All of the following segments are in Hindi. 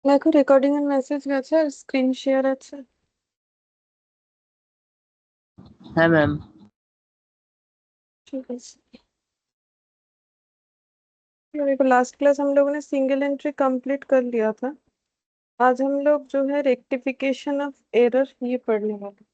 দেখো রেকর্ডিং এর মেসেজ গেছে আর স্ক্রিন শেয়ার আছে। হ্যাঁ ম্যাম। ठीक है। देखो लास्ट क्लास हम लोगों ने सिंगल एंट्री कंप्लीट कर लिया था। आज हम लोग जो है रेक्टिफिकेशन ऑफ एरर ये पढ़ने वाले।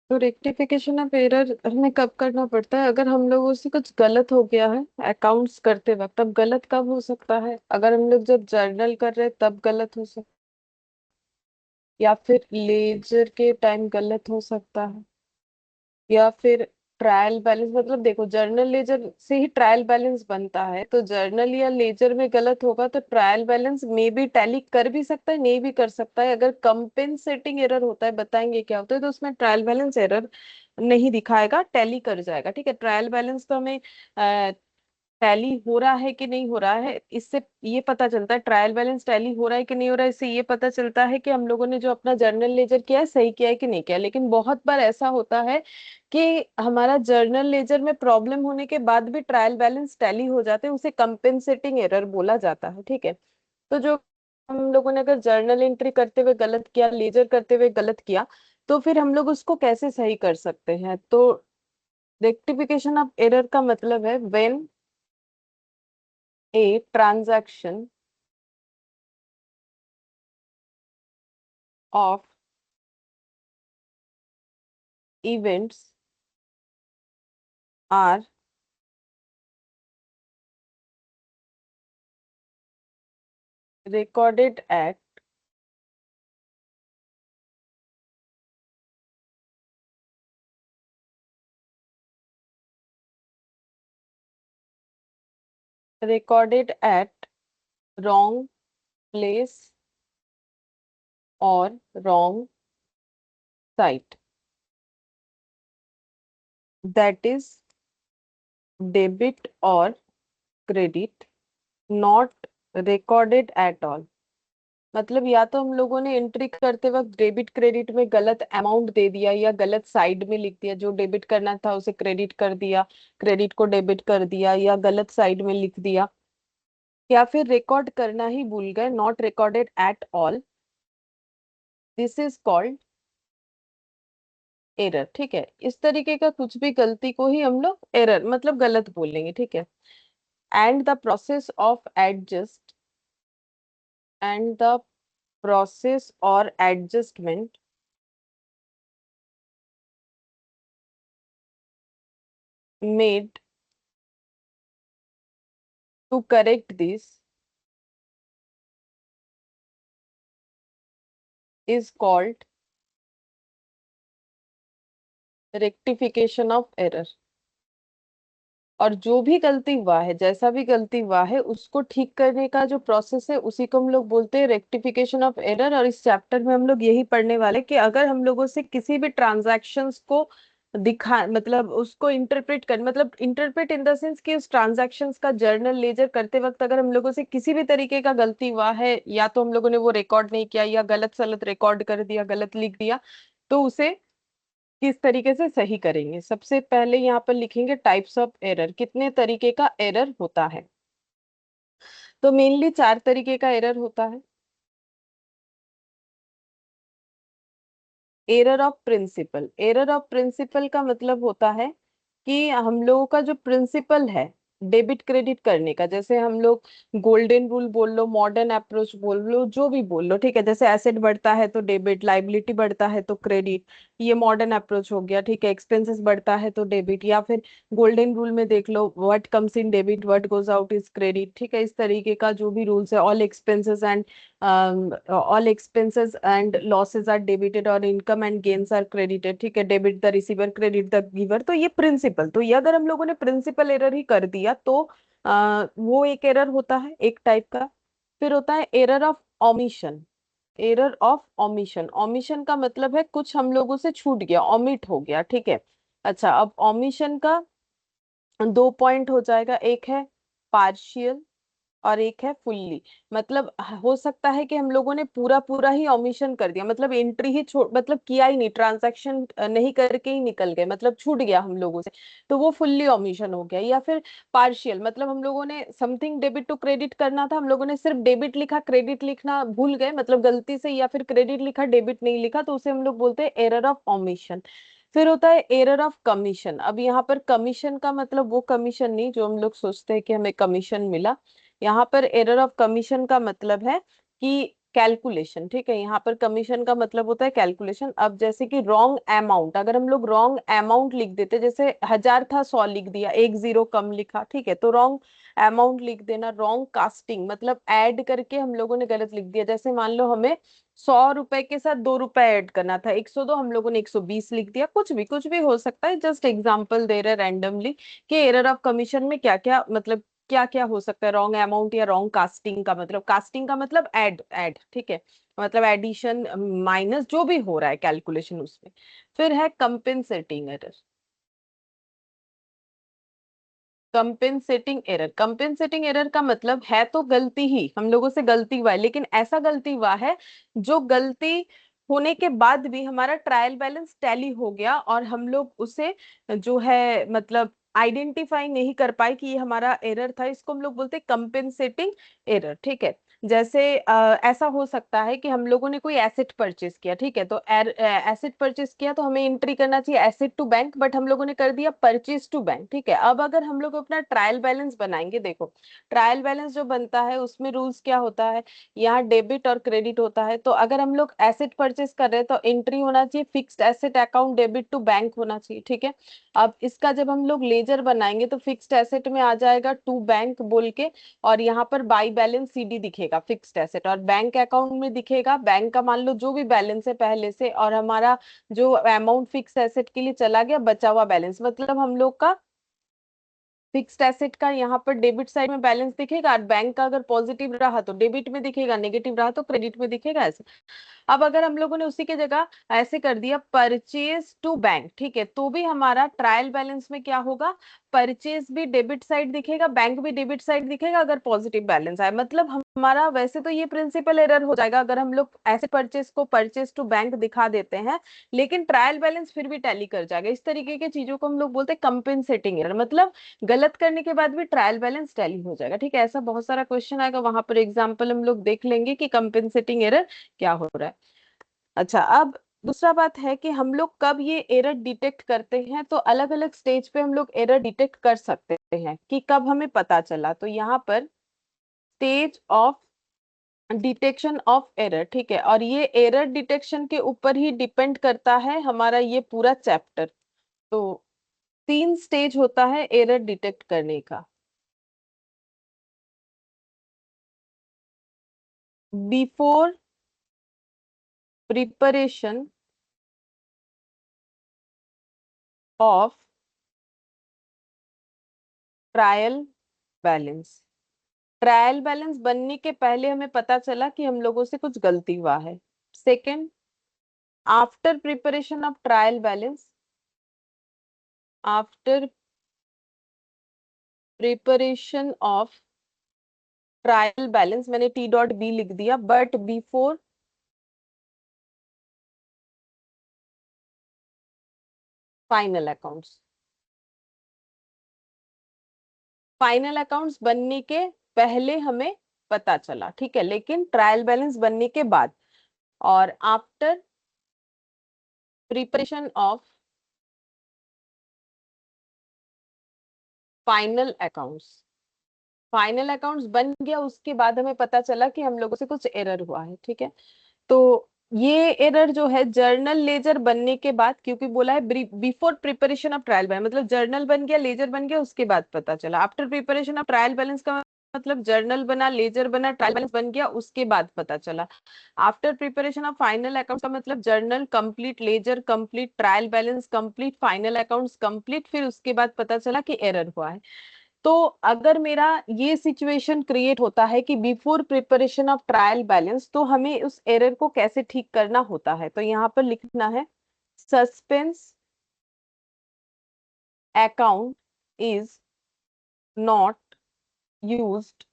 तो रेक्टिफिकेशन ऑफ एरर हमें कब करना पड़ता है? अगर हम लोगों से कुछ गलत हो गया है अकाउंट्स करते वक्त। अब गलत कब हो सकता है? अगर हम लोग जब जर्नल कर रहे हैं तब गलत हो सकता, या फिर लेजर के टाइम गलत हो सकता है, या फिर ट्रायल बैलेंस। मतलब देखो जर्नल लेजर से ही ट्रायल बैलेंस बनता है, तो जर्नल या लेजर में गलत होगा तो ट्रायल बैलेंस में भी टैली कर भी सकता है, नहीं भी कर सकता है। अगर कंपेंसेटिंग एरर होता है, बताएंगे क्या होता है, तो उसमें ट्रायल बैलेंस एरर नहीं दिखाएगा, टैली कर जाएगा। ठीक है, ट्रायल बैलेंस तो हमें टैली हो रहा है कि नहीं हो रहा है इससे ये पता चलता है। ट्रायल बैलेंस टैली हो रहा है कि नहीं हो रहा है, इससे ये पता चलता है कि हम लोगों ने जो अपना जर्नल लेजर किया है सही किया है कि नहीं किया। लेकिन बहुत बार ऐसा होता है कि हमारा जर्नल लेजर में प्रॉब्लम होने के बाद भी ट्रायल बैलेंस टैली हो जाते हैं, उसे कंपेंसेटिंग एरर बोला जाता है। ठीक है, तो जो हम लोगों ने अगर जर्नल एंट्री करते हुए गलत किया, लेजर करते हुए गलत किया, तो फिर हम लोग उसको कैसे सही कर सकते हैं? तो रेक्टिफिकेशन ऑफ एरर का मतलब है when a transaction of events are recorded at wrong place or wrong site, that is debit or credit, not recorded at all। मतलब या तो हम लोगों ने एंट्री करते वक्त डेबिट क्रेडिट में गलत अमाउंट दे दिया, या गलत साइड में लिख दिया, जो डेबिट करना था उसे क्रेडिट कर दिया, क्रेडिट को डेबिट कर दिया, या गलत साइड में लिख दिया, या फिर रिकॉर्ड करना ही भूल गए, not recorded at all. This is called error. ठीक है, इस तरीके का कुछ भी गलती को ही हम लोग एरर मतलब गलत बोलेंगे। ठीक है, and the process of adjust and the process और adjustment made to correct this is called rectification of error. और जो भी गलती हुआ है, जैसा भी गलती हुआ है, उसको ठीक करने का जो प्रोसेस है उसी को हम लोग बोलते हैं रेक्टिफिकेशन ऑफ एरर। और इस चैप्टर में हम लोग यही पढ़ने वाले कि अगर हम लोगों से किसी भी ट्रांजैक्शंस को दिखा मतलब उसको इंटरप्रेट कर, मतलब इंटरप्रेट इन द सेंस कि उस ट्रांजैक्शंस का जर्नल लेजर करते वक्त अगर हम लोगों से किसी भी तरीके का गलती हुआ है, या तो हम लोगों ने वो रिकॉर्ड नहीं किया, या गलत सलत रिकॉर्ड कर दिया, गलत लिख दिया, तो उसे किस तरीके से सही करेंगे। सबसे पहले यहाँ पर लिखेंगे टाइप्स ऑफ एरर, कितने तरीके का एरर होता है। तो मेनली 4 तरीके का एरर होता है। Error of principle, error of principle का मतलब होता है कि हम लोगों का जो प्रिंसिपल है डेबिट क्रेडिट करने का, जैसे हम लोग गोल्डन रूल बोल लो, मॉडर्न अप्रोच बोल लो, जो भी बोल लो। ठीक है, जैसे एसेट बढ़ता है तो डेबिट, लाइबिलिटी बढ़ता है तो क्रेडिट, ये मॉडर्न अप्रोच हो गया। ठीक है, एक्सपेंसेस बढ़ता है तो डेबिट, या फिर गोल्डन रूल में देख लो what comes in debit what goes out is credit. ठीक है, इस तरीके का जो भी रूल्स है, all expenses and losses are debited और income and gains are credited. ठीक है, debit the receiver credit the giver. तो ये प्रिंसिपल, तो ये अगर हम लोगों ने प्रिंसिपल एरर ही कर दिया तो वो एक एरर होता है, एक टाइप का। फिर होता है error of omission. Error of omission, omission का मतलब है कुछ हम लोगों से छूट गया, ओमिट हो गया। ठीक है, अच्छा, अब ऑमिशन का 2 पॉइंट हो जाएगा, एक है पार्शियल और एक है फुल्ली। मतलब हो सकता है कि हम लोगों ने पूरा पूरा ही ऑमिशन कर दिया, मतलब एंट्री ही छोड़, मतलब किया ही नहीं, ट्रांजैक्शन नहीं करके ही निकल गए, मतलब छूट गया हम लोगों से, तो वो फुल्ली ऑमिशन हो गया। या फिर पार्शियल, मतलब हम लोगों ने समथिंग डेबिट टू क्रेडिट करना था, हम लोगों ने सिर्फ डेबिट लिखा, क्रेडिट लिखना भूल गए, मतलब गलती से, या फिर क्रेडिट लिखा डेबिट नहीं लिखा, तो उसे हम लोग बोलते हैं एरर ऑफ ऑमिशन। फिर होता है एरर ऑफ कमीशन। अब यहाँ पर कमीशन का मतलब वो कमीशन नहीं जो हम लोग सोचते हैं कि हमें कमीशन मिला। यहाँ पर एरर ऑफ कमीशन का मतलब है कि कैलकुलेशन, ठीक है। यहाँ पर कमीशन का मतलब होता है कैलकुलेशन। अब जैसे कि रॉन्ग अमाउंट, अगर हम लोग रॉन्ग अमाउंट लिख देते, जैसे 1000 था 100 लिख दिया, एक जीरो कम लिखा, ठीक है, तो रॉन्ग अमाउंट लिख देना। रॉन्ग कास्टिंग मतलब ऐड करके हम लोगों ने गलत लिख दिया, जैसे मान लो हमें 100 रुपए के साथ 2 रुपए ऐड करना था, 102 हम लोगों ने 120 लिख दिया। कुछ भी हो सकता है, जस्ट एग्जाम्पल दे रहे रैंडमली कि एरर ऑफ कमीशन में क्या क्या, मतलब क्या क्या हो सकता है। रॉन्ग अमाउंट या रॉन्ग कास्टिंग का मतलब, कास्टिंग का मतलब ऐड ऐड, ठीक है, मतलब एडिशन माइनस जो भी हो रहा है कैलकुलेशन उसमें। फिर है compensating error. Compensating error, compensating error का मतलब है तो गलती ही, हम लोगों से गलती हुआ है, लेकिन ऐसा गलती हुआ है जो गलती होने के बाद भी हमारा ट्रायल बैलेंस टैली हो गया और हम लोग उसे जो है मतलब आइडेंटिफाई नहीं कर पाए कि ये हमारा एरर था। इसको हम लोग बोलते हैं कंपेंसेटिंग एरर, ठीक है। जैसे ऐसा हो सकता है कि हम लोगों ने कोई एसेट परचेस किया, ठीक है, तो एसेट परचेस किया तो हमें एंट्री करना चाहिए एसेट टू बैंक, बट हम लोगों ने कर दिया परचेस टू बैंक, ठीक है। अब अगर हम लोग अपना ट्रायल बैलेंस बनाएंगे, देखो ट्रायल बैलेंस जो बनता है उसमें रूल्स क्या होता है, यहाँ डेबिट और क्रेडिट होता है। तो अगर हम लोग एसेट परचेस कर रहे हैं तो एंट्री होना चाहिए fixed asset account debit to bank होना चाहिए, ठीक है। अब इसका जब हम लोग लेजर बनाएंगे तो फिक्स्ड एसेट में आ जाएगा टू बैंक बोल के, और यहाँ पर बाई बैलेंस सीडी दिखेगा फिक्स्ड एसेट, और बैंक अकाउंट में दिखेगा बैंक का मान लो जो भी बैलेंस है पहले से, और हमारा जो अमाउंट फिक्स एसेट के लिए चला गया बचा हुआ बैलेंस, मतलब हम लोग का फिक्स्ड एसेट का यहाँ पर डेबिट साइड में बैलेंस दिखेगा, और बैंक का अगर पॉजिटिव रहा तो डेबिट में दिखेगा, नेगेटिव रहा तो क्रेडिट में दिखेगा, ऐसे। अब अगर हम लोगों ने उसी की जगह ऐसे कर दिया परचेज टू बैंक, ठीक है, तो भी हमारा ट्रायल बैलेंस में क्या होगा, परचेज भी डेबिट साइड दिखेगा, बैंक भी डेबिट साइड दिखेगा, अगर पॉजिटिव बैलेंस आए। मतलब हमारा वैसे तो ये प्रिंसिपल एरर हो जाएगा अगर हम लोग ऐसे परचेज को परचेज टू बैंक दिखा देते हैं, लेकिन ट्रायल बैलेंस फिर भी टैली कर जाएगा। इस तरीके की चीजों को हम लोग बोलते हैं कंपेंसेटिंग एरर, मतलब गलत करने के बाद भी ट्रायल बैलेंस टैली हो जाएगा, ठीक है। ऐसा बहुत सारा क्वेश्चन आएगा, वहां पर एग्जाम्पल हम लोग देख लेंगे कि कंपेंसेटिंग एरर क्या हो रहा है। अच्छा, अब दूसरा बात है कि हम लोग कब ये एरर डिटेक्ट करते हैं, तो अलग अलग स्टेज पे हम लोग एरर डिटेक्ट कर सकते हैं कि कब हमें पता चला। तो यहाँ पर stage of detection of error, ठीक है, और ये एरर डिटेक्शन के ऊपर ही डिपेंड करता है हमारा ये पूरा चैप्टर। तो 3 स्टेज होता है एरर डिटेक्ट करने का। Before preparation of trial balance, trial balance बनने के पहले हमें पता चला कि हम लोगों से कुछ गलती हुआ है। Second, after preparation of trial balance, after preparation of trial balance, मैंने टी डॉट बी लिख दिया, but before final accounts, final accounts बनने के पहले हमें पता चला, ठीक है, लेकिन ट्रायल बैलेंस बनने के बाद। और after preparation of final accounts, final accounts बन गया उसके बाद हमें पता चला कि हम लोगों से कुछ एरर हुआ है, ठीक है। तो ये एरर जो है जर्नल लेजर बनने के बाद, क्योंकि बोला है before preparation of trial balance, मतलब जर्नल बन गया लेजर बन गया उसके बाद पता चला। After preparation of trial balance का मतलब जर्नल बना लेजर बना ट्रायल बैलेंस बन गया उसके बाद पता चला। After preparation of final account का मतलब journal complete, ledger complete, trial balance complete, final accounts complete, फिर उसके बाद पता चला कि एरर हुआ है। तो अगर मेरा ये सिचुएशन क्रिएट होता है कि before preparation of trial balance, तो हमें उस एरर को कैसे ठीक करना होता है, तो यहाँ पर लिखना है suspense account is not used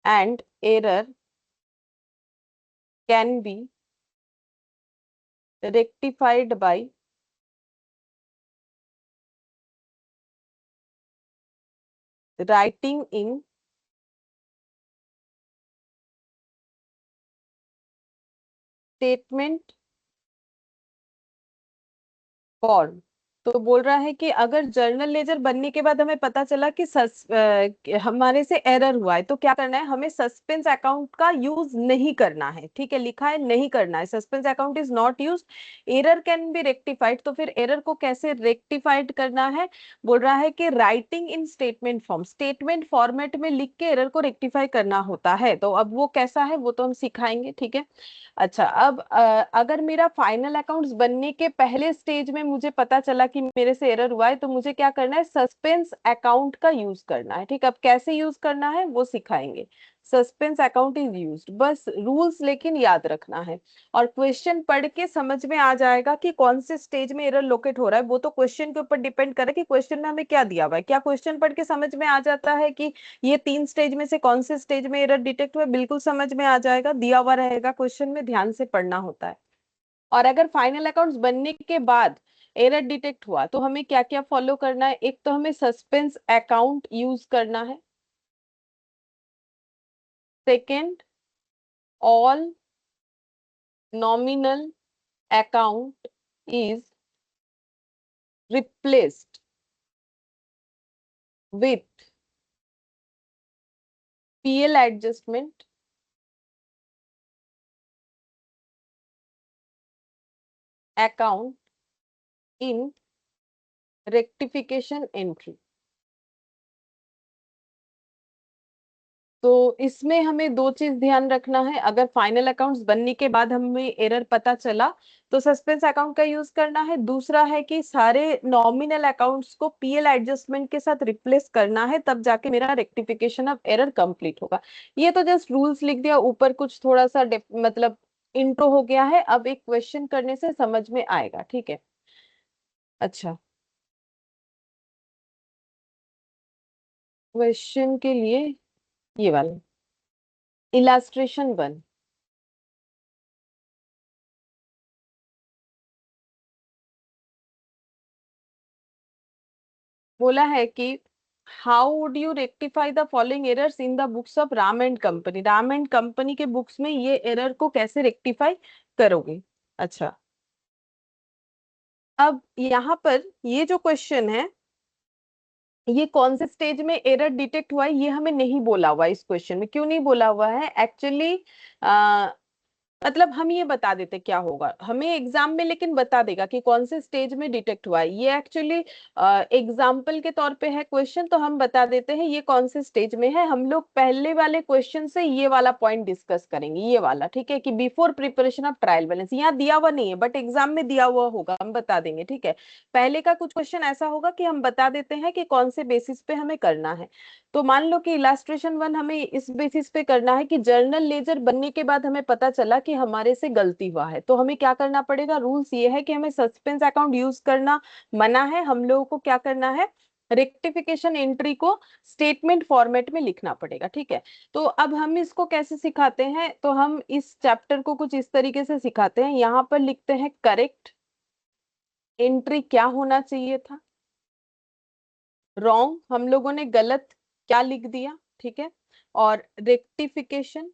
and error can be rectified by writing in statement form. तो बोल रहा है कि अगर जर्नल लेजर बनने के बाद हमें पता चला कि हमारे से एरर हुआ है, तो क्या करना है, हमें सस्पेंस अकाउंट का यूज नहीं करना है। ठीक है, लिखा है नहीं करना है, suspense account is not use, error can be rectified. तो फिर एरर को कैसे रेक्टिफाइड करना है, बोल रहा है कि writing in statement form, statement format में लिख के एरर को रेक्टिफाई करना होता है। तो अब वो कैसा है वो तो हम सिखाएंगे। ठीक है, अच्छा अब अगर मेरा फाइनल अकाउंट्स बनने के पहले स्टेज में मुझे पता चला कि मेरे से एरर हुआ है, तो मुझे क्या करना है, सस्पेंस अकाउंट का यूज करना है। ठीक है, अब कैसे यूज करना है वो सिखाएंगे। सस्पेंस अकाउंट इज यूज्ड, बस रूल्स लेकिन याद रखना है। और क्वेश्चन पढ़ के समझ में आ जाएगा कि कौन से स्टेज में एरर लोकेट हो रहा है। वो तो क्वेश्चन के ऊपर डिपेंड करे कि क्वेश्चन में हमें क्या दिया हुआ है। क्या क्वेश्चन पढ़ के समझ में आ जाता है कि ये 3 स्टेज में से कौन से स्टेज में एरर डिटेक्ट हुआ, बिल्कुल समझ में आ जाएगा, दिया हुआ रहेगा क्वेश्चन में, ध्यान से पढ़ना होता है। और अगर फाइनल अकाउंट्स बनने के बाद एरर डिटेक्ट हुआ तो हमें क्या क्या फॉलो करना है, एक तो हमें सस्पेंस अकाउंट यूज करना है। Second, all nominal account is replaced with PL adjustment account in rectification entry. तो इसमें हमें दो चीज ध्यान रखना है। अगर फाइनल अकाउंट्स बनने के बाद हमें एरर पता चला तो सस्पेंस अकाउंट का यूज करना है। दूसरा है कि सारे नॉमिनल अकाउंट्स को पीएल एडजस्टमेंट के साथ रिप्लेस करना है, तब जाके मेरा रेक्टिफिकेशन ऑफ एरर कंप्लीट होगा। ये तो जस्ट रूल्स लिख दिया, ऊपर कुछ थोड़ा सा मतलब इंट्रो हो गया है। अब एक क्वेश्चन करने से समझ में आएगा। ठीक है, अच्छा क्वेश्चन के लिए ये वाला इलास्ट्रेशन 1 बोला है कि how would you rectify the following errors in the books of Ram and company. Ram and company के बुक्स में ये एरर को कैसे रेक्टिफाई करोगे। अच्छा, अब यहाँ पर ये जो क्वेश्चन है, ये कौन से स्टेज में एरर डिटेक्ट हुआ है ये हमें नहीं बोला हुआ है। इस क्वेश्चन में क्यों नहीं बोला हुआ है, एक्चुअली मतलब हम ये बता देते क्या होगा हमें एग्जाम में, लेकिन बता देगा कि कौन से स्टेज में डिटेक्ट हुआ है। ये एक्चुअली एग्जाम्पल के तौर पे है क्वेश्चन, तो हम बता देते हैं ये कौन से स्टेज में है। हम लोग पहले वाले क्वेश्चन से ये वाला पॉइंट डिस्कस करेंगे, ये वाला। ठीक है, कि before preparation of trial balance, यहाँ दिया हुआ नहीं है बट एग्जाम में दिया हुआ होगा, हम बता देंगे। ठीक है, पहले का कुछ क्वेश्चन ऐसा होगा कि हम बता देते हैं कि कौन से बेसिस पे हमें करना है। तो मान लो कि इलास्ट्रेशन 1 हमें इस बेसिस पे करना है कि जर्नल लेजर बनने के बाद हमें पता चला कि हमारे से गलती हुआ है। तो हमें क्या करना पड़ेगा, रूल्स ये है कि हमें सस्पेंस अकाउंट यूज करना मना है। हम लोगों को क्या करना है, रेक्टिफिकेशन एंट्री को स्टेटमेंट फॉर्मेट में लिखना पड़ेगा। ठीक है, तो अब हम इसको कैसे सिखाते हैं, तो हम इस चैप्टर को कुछ इस तरीके से सिखाते हैं। यहाँ पर लिखते हैं करेक्ट एंट्री क्या होना चाहिए था, रॉन्ग हम लोगों ने गलत क्या लिख दिया। ठीक है, और रेक्टिफिकेशन,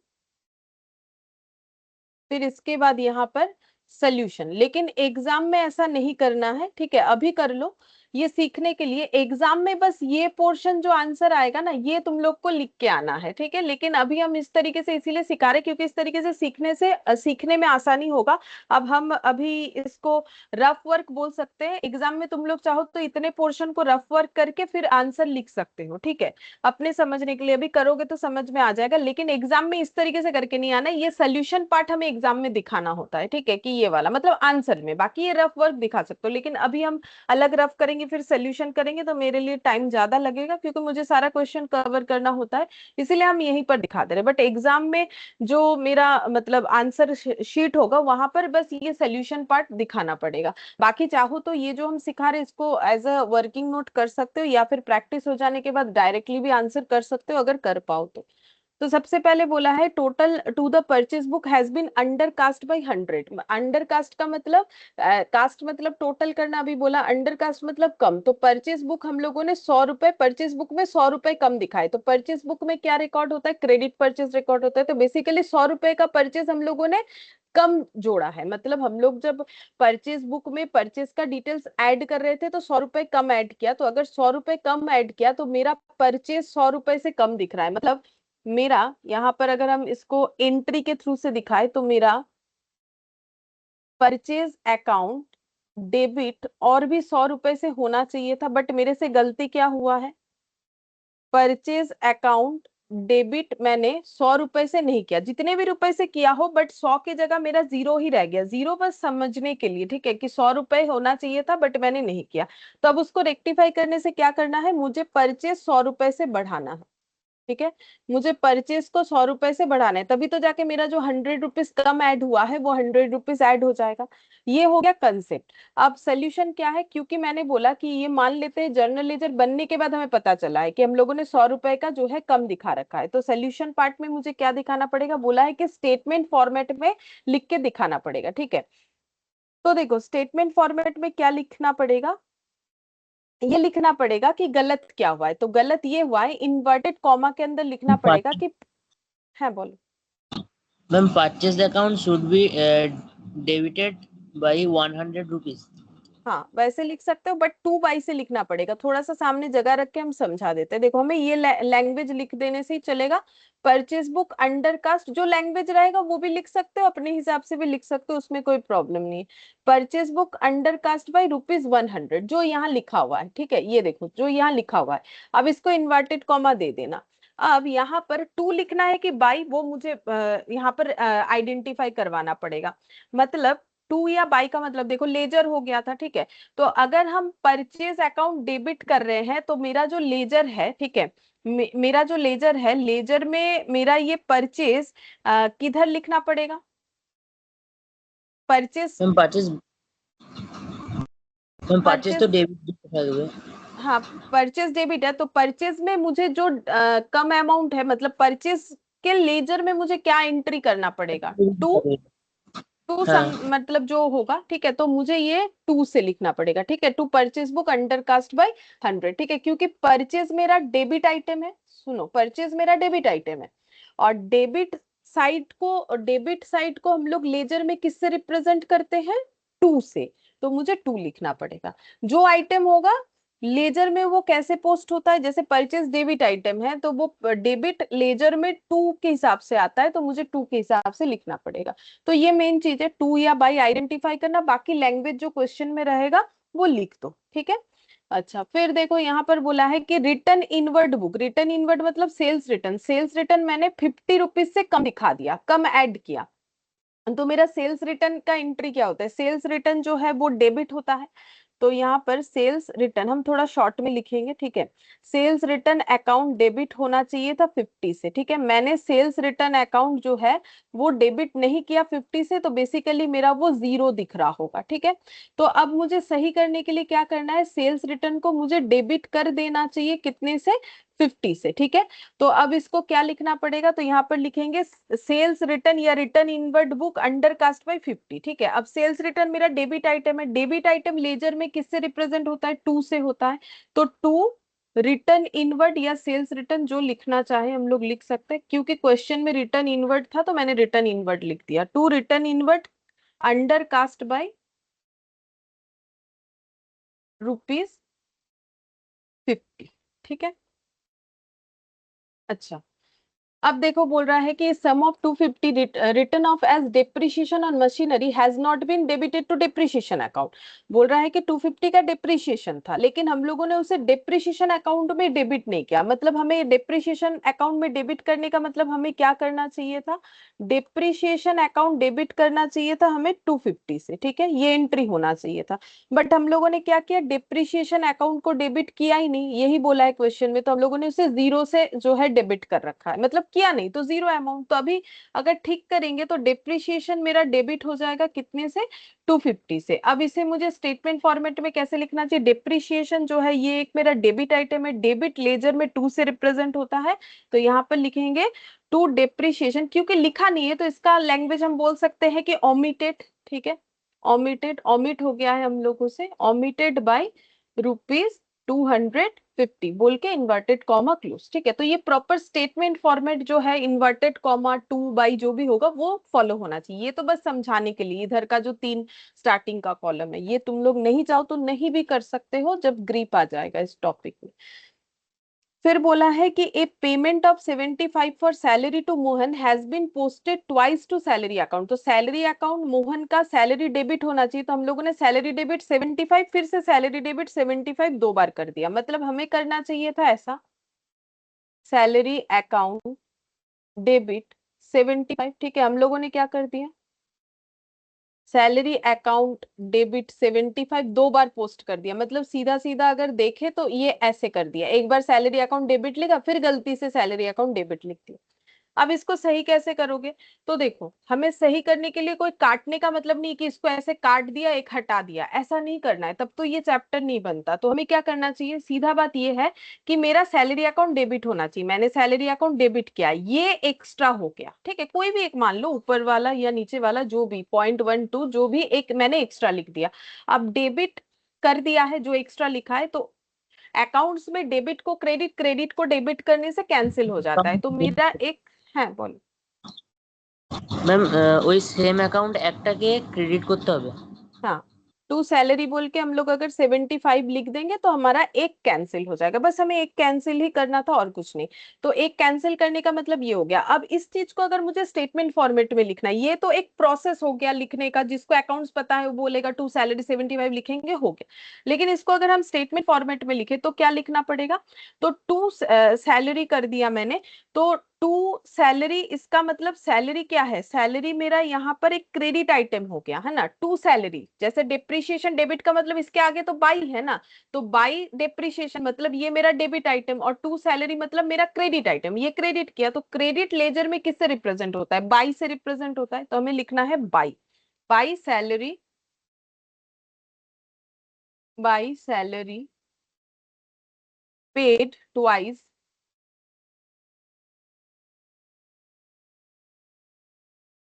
फिर इसके बाद यहाँ पर सोल्यूशन। लेकिन एग्जाम में ऐसा नहीं करना है। ठीक है, अभी कर लो ये सीखने के लिए। एग्जाम में बस ये पोर्शन जो आंसर आएगा ना, ये तुम लोग को लिख के आना है। ठीक है, लेकिन अभी हम इस तरीके से इसीलिए सिखा रहे क्योंकि इस तरीके से सीखने से सीखने में आसानी होगा। अब हम अभी इसको रफ वर्क बोल सकते हैं। एग्जाम में तुम लोग चाहो तो इतने पोर्शन को रफ वर्क करके फिर आंसर लिख सकते हो। ठीक है, अपने समझने के लिए अभी करोगे तो समझ में आ जाएगा, लेकिन एग्जाम में इस तरीके से करके नहीं आना। ये सोल्यूशन पार्ट हमें एग्जाम में दिखाना होता है। ठीक है, कि ये वाला मतलब आंसर में, बाकी ये रफ वर्क दिखा सकते हो, लेकिन अभी हम अलग रफ करेंगे जाएंगी फिर सोल्यूशन करेंगे तो मेरे लिए टाइम ज्यादा लगेगा, क्योंकि मुझे सारा क्वेश्चन कवर करना होता है, इसीलिए हम यहीं पर दिखा दे रहे हैं। बट एग्जाम में जो मेरा मतलब आंसर शीट होगा वहां पर बस ये सोल्यूशन पार्ट दिखाना पड़ेगा। बाकी चाहो तो ये जो हम सिखा रहे हैं इसको एज अ वर्किंग नोट कर सकते हो, या फिर प्रैक्टिस हो जाने के बाद डायरेक्टली भी आंसर कर सकते हो अगर कर पाओ तो। तो सबसे पहले बोला है total to the purchase book has been undercast by 100। Undercast का मतलब कास्ट मतलब टोटल करना, अभी बोला अंडर कास्ट मतलब कम। तो परचेज बुक हम लोगों ने 100 रुपए, परचेज बुक में 100 रुपए कम दिखाए, तो परचेज बुक में क्या रिकॉर्ड होता है, क्रेडिट परचेज रिकॉर्ड होता है। तो बेसिकली 100 रुपए का परचेज हम लोगों ने कम जोड़ा है। मतलब हम लोग जब परचेज बुक में परचेज का डिटेल्स ऐड कर रहे थे तो 100 रुपए कम ऐड किया, तो अगर 100 रुपए कम ऐड किया तो मेरा परचेज 100 रुपए से कम दिख रहा है। मतलब मेरा यहाँ पर अगर हम इसको एंट्री के थ्रू से दिखाए तो मेरा परचेज अकाउंट डेबिट और भी 100 रुपए से होना चाहिए था, बट मेरे से गलती क्या हुआ है, परचेज अकाउंट डेबिट मैंने 100 रुपए से नहीं किया, जितने भी रुपए से किया हो, बट 100 की जगह मेरा जीरो ही रह गया। जीरो बस समझने के लिए, ठीक है, कि 100 रुपए होना चाहिए था बट मैंने नहीं किया। तो अब उसको रेक्टिफाई करने से क्या करना है, मुझे परचेज 100 रुपए से बढ़ाना है। ठीक है, मुझे परचेज को 100 रुपए से बढ़ाना है, तभी तो जाके मेरा जो 100 रुपीज कम ऐड हुआ है वो 100 रुपीज ऐड हो जाएगा। ये हो गया कंसेप्ट। अब सोल्यूशन क्या है, क्योंकि मैंने बोला कि ये मान लेते हैं जर्नल लेजर बनने के बाद हमें पता चला है कि हम लोगों ने 100 रुपए का जो है कम दिखा रखा है, तो सोल्यूशन पार्ट में मुझे क्या दिखाना पड़ेगा, बोला है कि स्टेटमेंट फॉर्मेट में लिख के दिखाना पड़ेगा। ठीक है, तो देखो स्टेटमेंट फॉर्मेट में क्या लिखना पड़ेगा, ये लिखना पड़ेगा कि गलत क्या हुआ है। तो गलत ये हुआ है, इन्वर्टेड कॉमा के अंदर लिखना पड़ेगा कि, है बोलो। Ma'am purchase account should be debited by 100 rupees. हाँ वैसे लिख सकते हो, बट 2 बाई से लिखना पड़ेगा, थोड़ा सा सामने जगह रख के हम समझा देते हैं। देखो हमें ये लैंग्वेज लिख देने से ही चलेगा। परचेज बुक अंडर कास्ट, जो लैंग्वेज रहेगा वो भी लिख सकते हो, अपने हिसाब से भी लिख सकते हो, उसमें कोई प्रॉब्लम नहीं है। Purchase book undercast by rupees 100, जो यहाँ लिखा हुआ है, ठीक है, ये देखो जो यहाँ लिखा हुआ है। अब इसको इन्वर्टेड कॉमा दे देना। अब यहाँ पर टू लिखना है कि बाई, वो मुझे यहाँ पर आइडेंटिफाई करवाना पड़ेगा। मतलब टू या बाई का मतलब देखो लेजर हो गया था, ठीक है। तो अगर हम परचेज अकाउंट डेबिट कर रहे हैं तो मेरा जो लेजर है, ठीक है, मेरा जो लेजर है, लेजर में मेरा ये परचेज किधर लिखना पड़ेगा, purchase, ma'am purchase, ma'am purchase तो परचेज, डेबिट दिखाए हुए। हाँ परचेज डेबिट है, तो परचेज में मुझे जो कम अमाउंट है, मतलब परचेज के लेजर में मुझे क्या एंट्री करना पड़ेगा, टू। टू सम हाँ मतलब जो होगा, ठीक है, तो मुझे ये टू से लिखना पड़ेगा। ठीक है, to purchase book undercast by 100, ठीक है, क्योंकि परचेज मेरा डेबिट आइटम है। सुनो, परचेज मेरा डेबिट आइटम है, और डेबिट साइड को हम लोग लेजर में किससे रिप्रेजेंट करते हैं, टू से। तो मुझे टू लिखना पड़ेगा। जो आइटम होगा लेजर में वो कैसे पोस्ट होता है, जैसे परचेज डेबिट आइटम है तो वो डेबिट लेजर में टू के हिसाब से आता है, तो मुझे टू के हिसाब से लिखना पड़ेगा। तो ये मेन चीज है, टू या बाई आइडेंटिफाई करना, बाकी लैंग्वेज जो क्वेश्चन में रहेगा वो लिख दो। ठीक है, अच्छा फिर देखो यहाँ पर बोला है कि return inward book, return inward मतलब सेल्स रिटर्न, सेल्स रिटर्न मैंने 50 रुपीज से कम दिखा दिया, कम ऐड किया। तो मेरा सेल्स रिटर्न का एंट्री क्या होता है, सेल्स रिटर्न जो है वो डेबिट होता है। तो यहाँ पर सेल्स रिटर्न हम थोड़ा शॉर्ट में लिखेंगे, ठीक है। सेल्स रिटर्न अकाउंट डेबिट होना चाहिए था 50 से, ठीक है, मैंने सेल्स रिटर्न अकाउंट जो है वो डेबिट नहीं किया 50 से, तो बेसिकली मेरा वो जीरो दिख रहा होगा। ठीक है, तो अब मुझे सही करने के लिए क्या करना है, सेल्स रिटर्न को मुझे डेबिट कर देना चाहिए कितने से, 50 से। ठीक है, तो अब इसको क्या लिखना पड़ेगा, तो यहाँ पर लिखेंगे सेल्स रिटर्न या return inward book undercast by 50। ठीक है, अब सेल्स रिटर्न मेरा डेबिट आइटम है, डेबिट आइटम लेजर में किससे रिप्रेजेंट होता है, टू से होता है। तो टू रिटर्न इनवर्ड या सेल्स रिटर्न जो लिखना चाहे हम लोग लिख सकते हैं, क्योंकि क्वेश्चन में रिटर्न इनवर्ड था तो मैंने रिटर्न इनवर्ड लिख दिया, to return inward undercast by rupees 50। ठीक है, अच्छा अब देखो बोल रहा है कि sum of 250 return of as depreciation on machinery has not been debited to depreciation account. बोल रहा है कि 250 का डेप्रिसिएशन था, लेकिन हम लोगों ने उसे डेप्रिसिएशन अकाउंट में डेबिट नहीं किया। मतलब हमें डेप्रिसिएशन अकाउंट में डेबिट करने का मतलब हमें क्या करना चाहिए था, डेप्रिसिएशन अकाउंट डेबिट करना चाहिए था हमें 250 से, ठीक है, ये एंट्री होना चाहिए था। बट हम लोगों ने क्या किया, डेप्रिसिएशन अकाउंट को डेबिट किया ही नहीं, यही बोला है क्वेश्चन में, तो हम लोगों ने उसे जीरो से जो है डेबिट कर रखा है, मतलब किया नहीं तो जीरो अमाउंट। तो अभी अगर ठीक करेंगे तो डेप्रिसिएशन मेरा डेबिट हो जाएगा कितने से, 250 से। अब इसे मुझे स्टेटमेंट फॉर्मेट में कैसे लिखना चाहिए, डेप्रिसिएशन जो है ये एक मेरा डेबिट आइटम है, डेबिट लेजर में 2 से रिप्रेजेंट होता है, तो यहाँ पर लिखेंगे टू डेप्रिसिएशन। क्योंकि लिखा नहीं है तो इसका लैंग्वेज हम बोल सकते हैं कि ओमिटेड, ठीक है, ओमिटेड, ओमिट हो गया है हम लोगों से, ओमिटेड बाय ₹250 बोल के इन्वर्टेड कॉमा क्लोज, ठीक है। तो ये प्रॉपर स्टेटमेंट फॉर्मेट जो है, इन्वर्टेड कॉमा 2 बाई जो भी होगा वो फॉलो होना चाहिए। ये तो बस समझाने के लिए, इधर का जो 3 स्टार्टिंग का कॉलम है ये तुम लोग नहीं चाहो तो नहीं भी कर सकते हो जब ग्रीप आ जाएगा इस टॉपिक में। फिर बोला है कि a payment of 75 for salary to Mohan has been posted twice to salary account. तो सैलरी अकाउंट मोहन का सैलरी डेबिट होना चाहिए, तो हम लोगों ने सैलरी डेबिट 75 फिर से सैलरी डेबिट 75 दो बार कर दिया। मतलब हमें करना चाहिए था ऐसा, सैलरी अकाउंट डेबिट 75, ठीक है, हम लोगों ने क्या कर दिया, सैलरी अकाउंट डेबिट 75 दो बार पोस्ट कर दिया। मतलब सीधा सीधा अगर देखे तो ये ऐसे कर दिया, एक बार सैलरी अकाउंट डेबिट लिखा फिर गलती से सैलरी अकाउंट डेबिट लिख दिया। अब इसको सही कैसे करोगे, तो देखो हमें सही करने के लिए कोई काटने का मतलब नहीं कि इसको ऐसे काट दिया एक हटा दिया, ऐसा नहीं करना है, तब तो ये चैप्टर नहीं बनता। तो हमें क्या करना चाहिए, सीधा बात ये है कि मेरा सैलरी अकाउंट डेबिट होना चाहिए, मैंने सैलरी अकाउंट डेबिट किया, ये एक्स्ट्रा हो गया, ठीक है, कोई भी एक मान लो, ऊपर वाला या नीचे वाला, जो भी 0.12 जो भी एक मैंने एक्स्ट्रा लिख दिया। अब डेबिट कर दिया है जो एक्स्ट्रा लिखा है, तो अकाउंट्स में डेबिट को क्रेडिट, क्रेडिट को डेबिट करने से कैंसिल हो जाता है, तो मेरा एक है, बोलो। ম্যাম ওই সেম অ্যাকাউন্ট একটাকে ক্রেডিট করতে হবে। हाँ, टू सैलरी बोल के हम लोग अगर 75 लिख देंगे तो हमारा एक कैंसिल हो जाएगा, बस हमें एक कैंसिल ही करना था और कुछ नहीं। तो एक कैंसिल करने का मतलब ये हो गया। अब इस चीज को अगर मुझे स्टेटमेंट फॉर्मेट में लिखना है, ये तो एक प्रोसेस हो गया लिखने का, जिसको अकाउंट्स पता है वो बोलेगा टू सैलरी 75 लिखेंगे, हो गया। लेकिन इसको अगर हम स्टेटमेंट फॉर्मेट में लिखे तो क्या लिखना पड़ेगा, तो टू सैलरी कर दिया मैंने, तो टू सैलरी, इसका मतलब सैलरी क्या है, सैलरी मेरा यहाँ पर एक क्रेडिट आइटम हो गया है ना, टू सैलरी, जैसे डिप्रिशिएशन डेबिट का मतलब इसके आगे तो बाई है ना, तो बाई डिप्रिशिएशन मतलब ये मेरा डेबिट आइटम, और टू सैलरी मतलब मेरा क्रेडिट आइटम, ये क्रेडिट किया, तो क्रेडिट लेजर में किससे रिप्रेजेंट होता है, बाई से रिप्रेजेंट होता है, तो हमें लिखना है by, by salary, by salary paid twice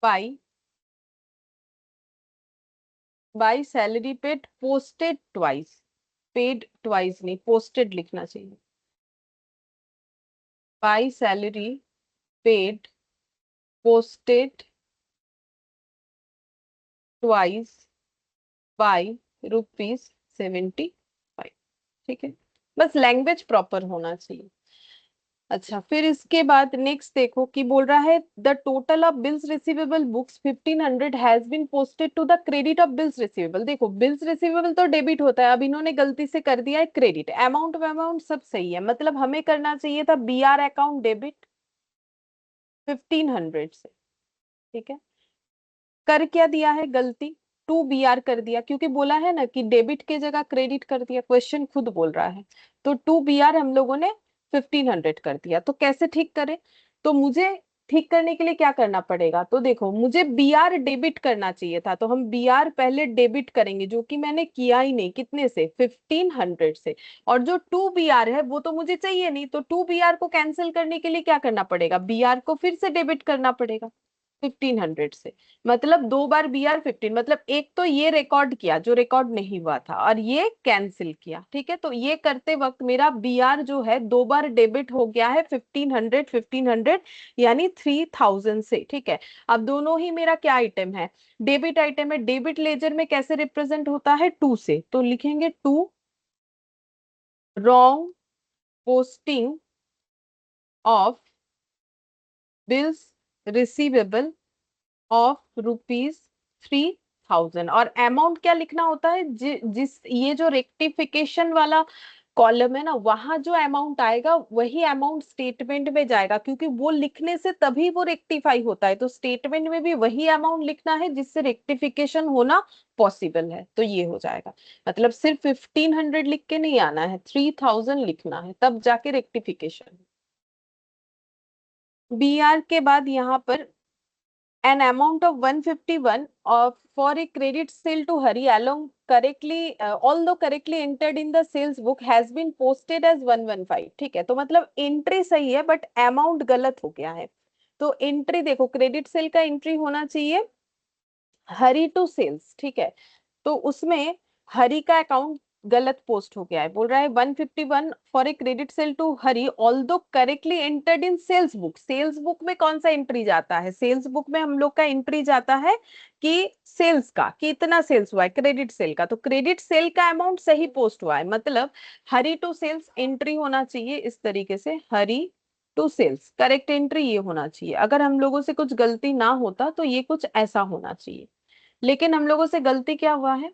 by, by salary paid posted twice, paid twice नहीं पोस्टेड लिखना चाहिए, by salary paid posted twice by ₹75, ठीक है, बस लैंग्वेज प्रॉपर होना चाहिए। अच्छा, फिर इसके बाद नेक्स्ट देखो कि बोल रहा है the total of bills receivable books 1500 has been posted to the credit of bills receivable. देखो बिल्स रिसीवेबल तो डेबिट होता है, अब इन्होंने गलती से कर दिया है क्रेडिट, अमाउंट अमाउंट सब सही है, मतलब हमें करना चाहिए था बीआर अकाउंट डेबिट 1500 से, ठीक है, कर क्या दिया है गलती, टू बी आर कर दिया, क्योंकि बोला है ना कि डेबिट के जगह क्रेडिट कर दिया, क्वेश्चन खुद बोल रहा है, तो टू बी आर हम लोगों ने 1500 कर दिया। तो कैसे ठीक करें, तो मुझे ठीक करने के लिए क्या करना पड़ेगा, तो देखो मुझे बी आर डेबिट करना चाहिए था, तो हम बी आर पहले डेबिट करेंगे, जो कि मैंने किया ही नहीं, कितने से, 1500 से, और जो टू बी आर है वो तो मुझे चाहिए नहीं, तो टू बी आर को कैंसिल करने के लिए क्या करना पड़ेगा, बी आर को फिर से डेबिट करना पड़ेगा 1500 से, मतलब दो बार बी आर 15, मतलब एक तो ये रिकॉर्ड किया जो रिकॉर्ड नहीं हुआ था, और ये कैंसिल किया, ठीक है, तो ये करते वक्त मेरा बी आर जो है दो बार डेबिट हो गया है 1500, 1500 यानी 3000 से, ठीक है। अब दोनों ही मेरा क्या आइटम है, डेबिट आइटम है, डेबिट लेजर में कैसे रिप्रेजेंट होता है, टू से, तो लिखेंगे to wrong posting of bills receivable of ₹3,000। और अमाउंट क्या लिखना होता है, जिस ये जो रेक्टिफिकेशन वाला कॉलम है ना, वहां जो अमाउंट आएगा वही अमाउंट स्टेटमेंट में जाएगा, क्योंकि वो लिखने से तभी वो रेक्टिफाई होता है। तो स्टेटमेंट में भी वही अमाउंट लिखना है जिससे रेक्टिफिकेशन होना पॉसिबल है। तो ये हो जाएगा, मतलब सिर्फ 1,500 लिख के नहीं आना है, 3,000 लिखना है, तब जाके रेक्टिफिकेशन। BR के बाद यहाँ पर an amount of 151 of for a credit sale to Hari along correctly although correctly entered in the sales book has been posted as 115। ठीक है, तो मतलब एंट्री सही है बट अमाउंट गलत हो गया है। तो एंट्री देखो, क्रेडिट सेल का एंट्री होना चाहिए हरी टू सेल्स, ठीक है। तो उसमें हरी का अकाउंट गलत पोस्ट हो गया है, बोल रहा है 151 for a credit sale to Hari although correctly entered in sales book. Sales book में कौन सा एंट्री जाता है, सेल्स बुक में हम लोग का एंट्री जाता है कि सेल्स का, कि इतना सेल्स हुआ है क्रेडिट सेल का, तो क्रेडिट सेल का अमाउंट सही पोस्ट हुआ है, मतलब हरी टू सेल्स एंट्री होना चाहिए इस तरीके से, Hari to sales correct entry ये होना चाहिए। अगर हम लोगों से कुछ गलती ना होता तो ये कुछ ऐसा होना चाहिए, लेकिन हम लोगों से गलती क्या हुआ है,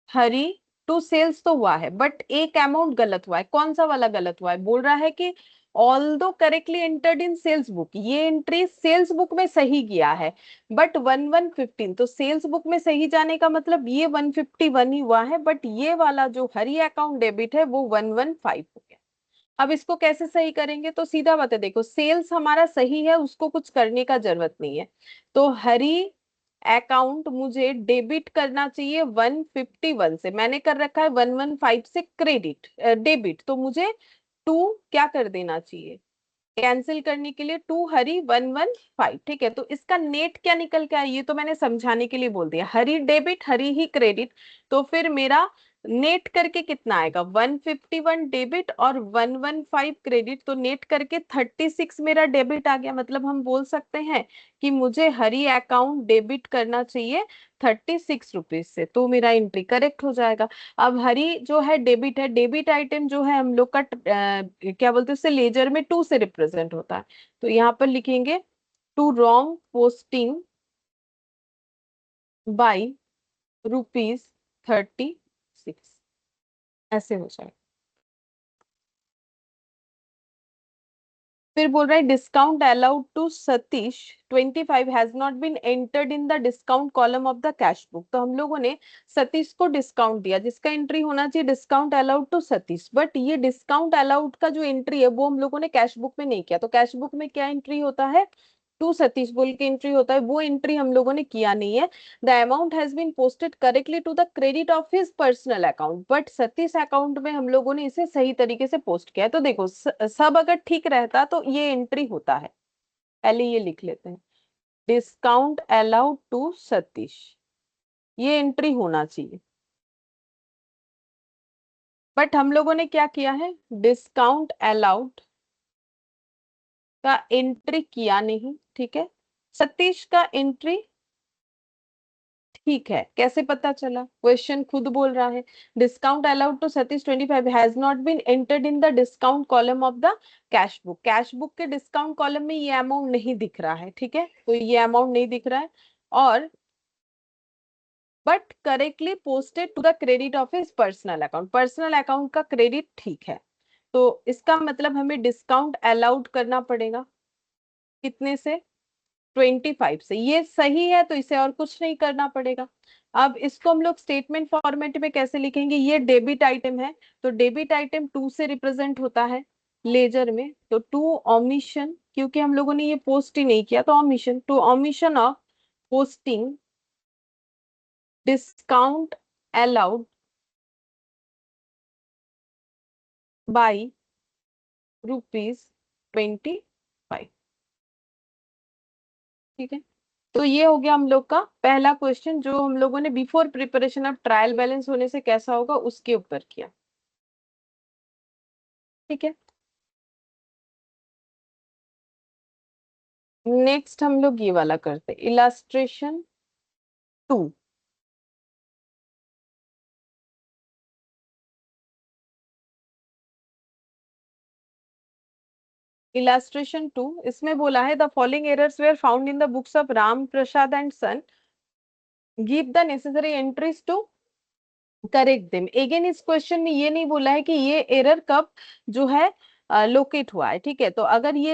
हरी टू सेल्स तो हुआ है बट एक अमाउंट गलत हुआ है। कौन सा वाला गलत हुआ है, बोल रहा है कि although correctly entered in sales book, ये एंट्री सेल्स बुक में सही गया है बट 1115, तो सेल्स बुक में सही जाने का मतलब ये 151 ही हुआ है, बट ये वाला जो हरी अकाउंट डेबिट है वो 115 हो गया। अब इसको कैसे सही करेंगे, तो सीधा बात है, देखो सेल्स हमारा सही है, उसको कुछ करने का जरूरत नहीं है। तो हरी अकाउंट मुझे डेबिट करना चाहिए 151 से, मैंने कर रखा है 115 से क्रेडिट डेबिट, तो मुझे टू क्या कर देना चाहिए, कैंसिल करने के लिए टू हरी 115। ठीक है, तो इसका नेट क्या निकल के आया, ये तो मैंने समझाने के लिए बोल दिया, हरी डेबिट हरी ही क्रेडिट, तो फिर मेरा नेट करके कितना आएगा, 151 डेबिट और 115 क्रेडिट, तो नेट करके 36 मेरा डेबिट आ गया। मतलब हम बोल सकते हैं कि मुझे हरी अकाउंट डेबिट करना चाहिए 36 रुपीज से, तो मेरा एंट्री करेक्ट हो जाएगा। अब हरी जो है डेबिट है, डेबिट आइटम जो है हम लोग का क्या बोलते हैं उससे, लेजर में टू से रिप्रेजेंट होता है, तो यहाँ पर लिखेंगे टू रॉन्ग पोस्टिंग बाई ₹36, ऐसे हो जाएगा। फिर बोल रहा है discount allowed to Satish 25 has not been entered in the discount column of the cash book. तो हम लोगों ने सतीश को डिस्काउंट दिया जिसका एंट्री होना चाहिए discount allowed to Satish, but ये डिस्काउंट अलाउड का जो एंट्री है वो हम लोगों ने कैश बुक में नहीं किया, तो कैश बुक में क्या एंट्री होता है, टू सतीश बोल के एंट्री होता है, वो एंट्री हम लोगों ने किया नहीं है। The amount has been posted correctly to the credit of his personal account, but Satish account में हम लोगों ने इसे सही तरीके से पोस्ट किया है। तो देखो सब अगर ठीक रहता तो ये एंट्री होता है, पहले ये लिख लेते हैं, डिस्काउंट अलाउड टू सतीश, ये एंट्री होना चाहिए, बट हम लोगों ने क्या किया है, डिस्काउंट अलाउड का एंट्री किया नहीं। ठीक है, सतीश का एंट्री ठीक है, कैसे पता चला, क्वेश्चन खुद बोल रहा है discount allowed to Satish 25 has not been entered in the discount column of the cash book. Cash book के डिस्काउंट कॉलम में ये अमाउंट नहीं दिख रहा है, ठीक है, तो ये अमाउंट नहीं दिख रहा है, और but correctly posted to the credit of his personal account, personal account का क्रेडिट ठीक है, तो इसका मतलब हमें डिस्काउंट अलाउड करना पड़ेगा कितने से, 25 से, ये सही है तो इसे और कुछ नहीं करना पड़ेगा। अब इसको हम लोग स्टेटमेंट फॉर्मेट में कैसे लिखेंगे, ये डेबिट आइटम है, तो डेबिट आइटम टू से रिप्रेजेंट होता है लेजर में, तो टू ऑमिशन, क्योंकि हम लोगों ने ये पोस्ट ही नहीं किया तो omission, to omission of posting discount allowed by ₹25। ठीक है, तो ये हो गया हम लोग का पहला क्वेश्चन जो हम लोगों ने before preparation of trial balance होने से कैसा होगा उसके ऊपर किया। ठीक है, नेक्स्ट हम लोग ये वाला करते इलास्ट्रेशन 2। इलास्ट्रेशन 2, इसमें बोला है the following errors were found in the books of Ram Prasad and son, give the necessary entries to correct them. Again इस क्वेश्चन में ये नहीं बोला है कि ये एरर कब जो है लोकेट हुआ है, ठीक है। तो अगर ये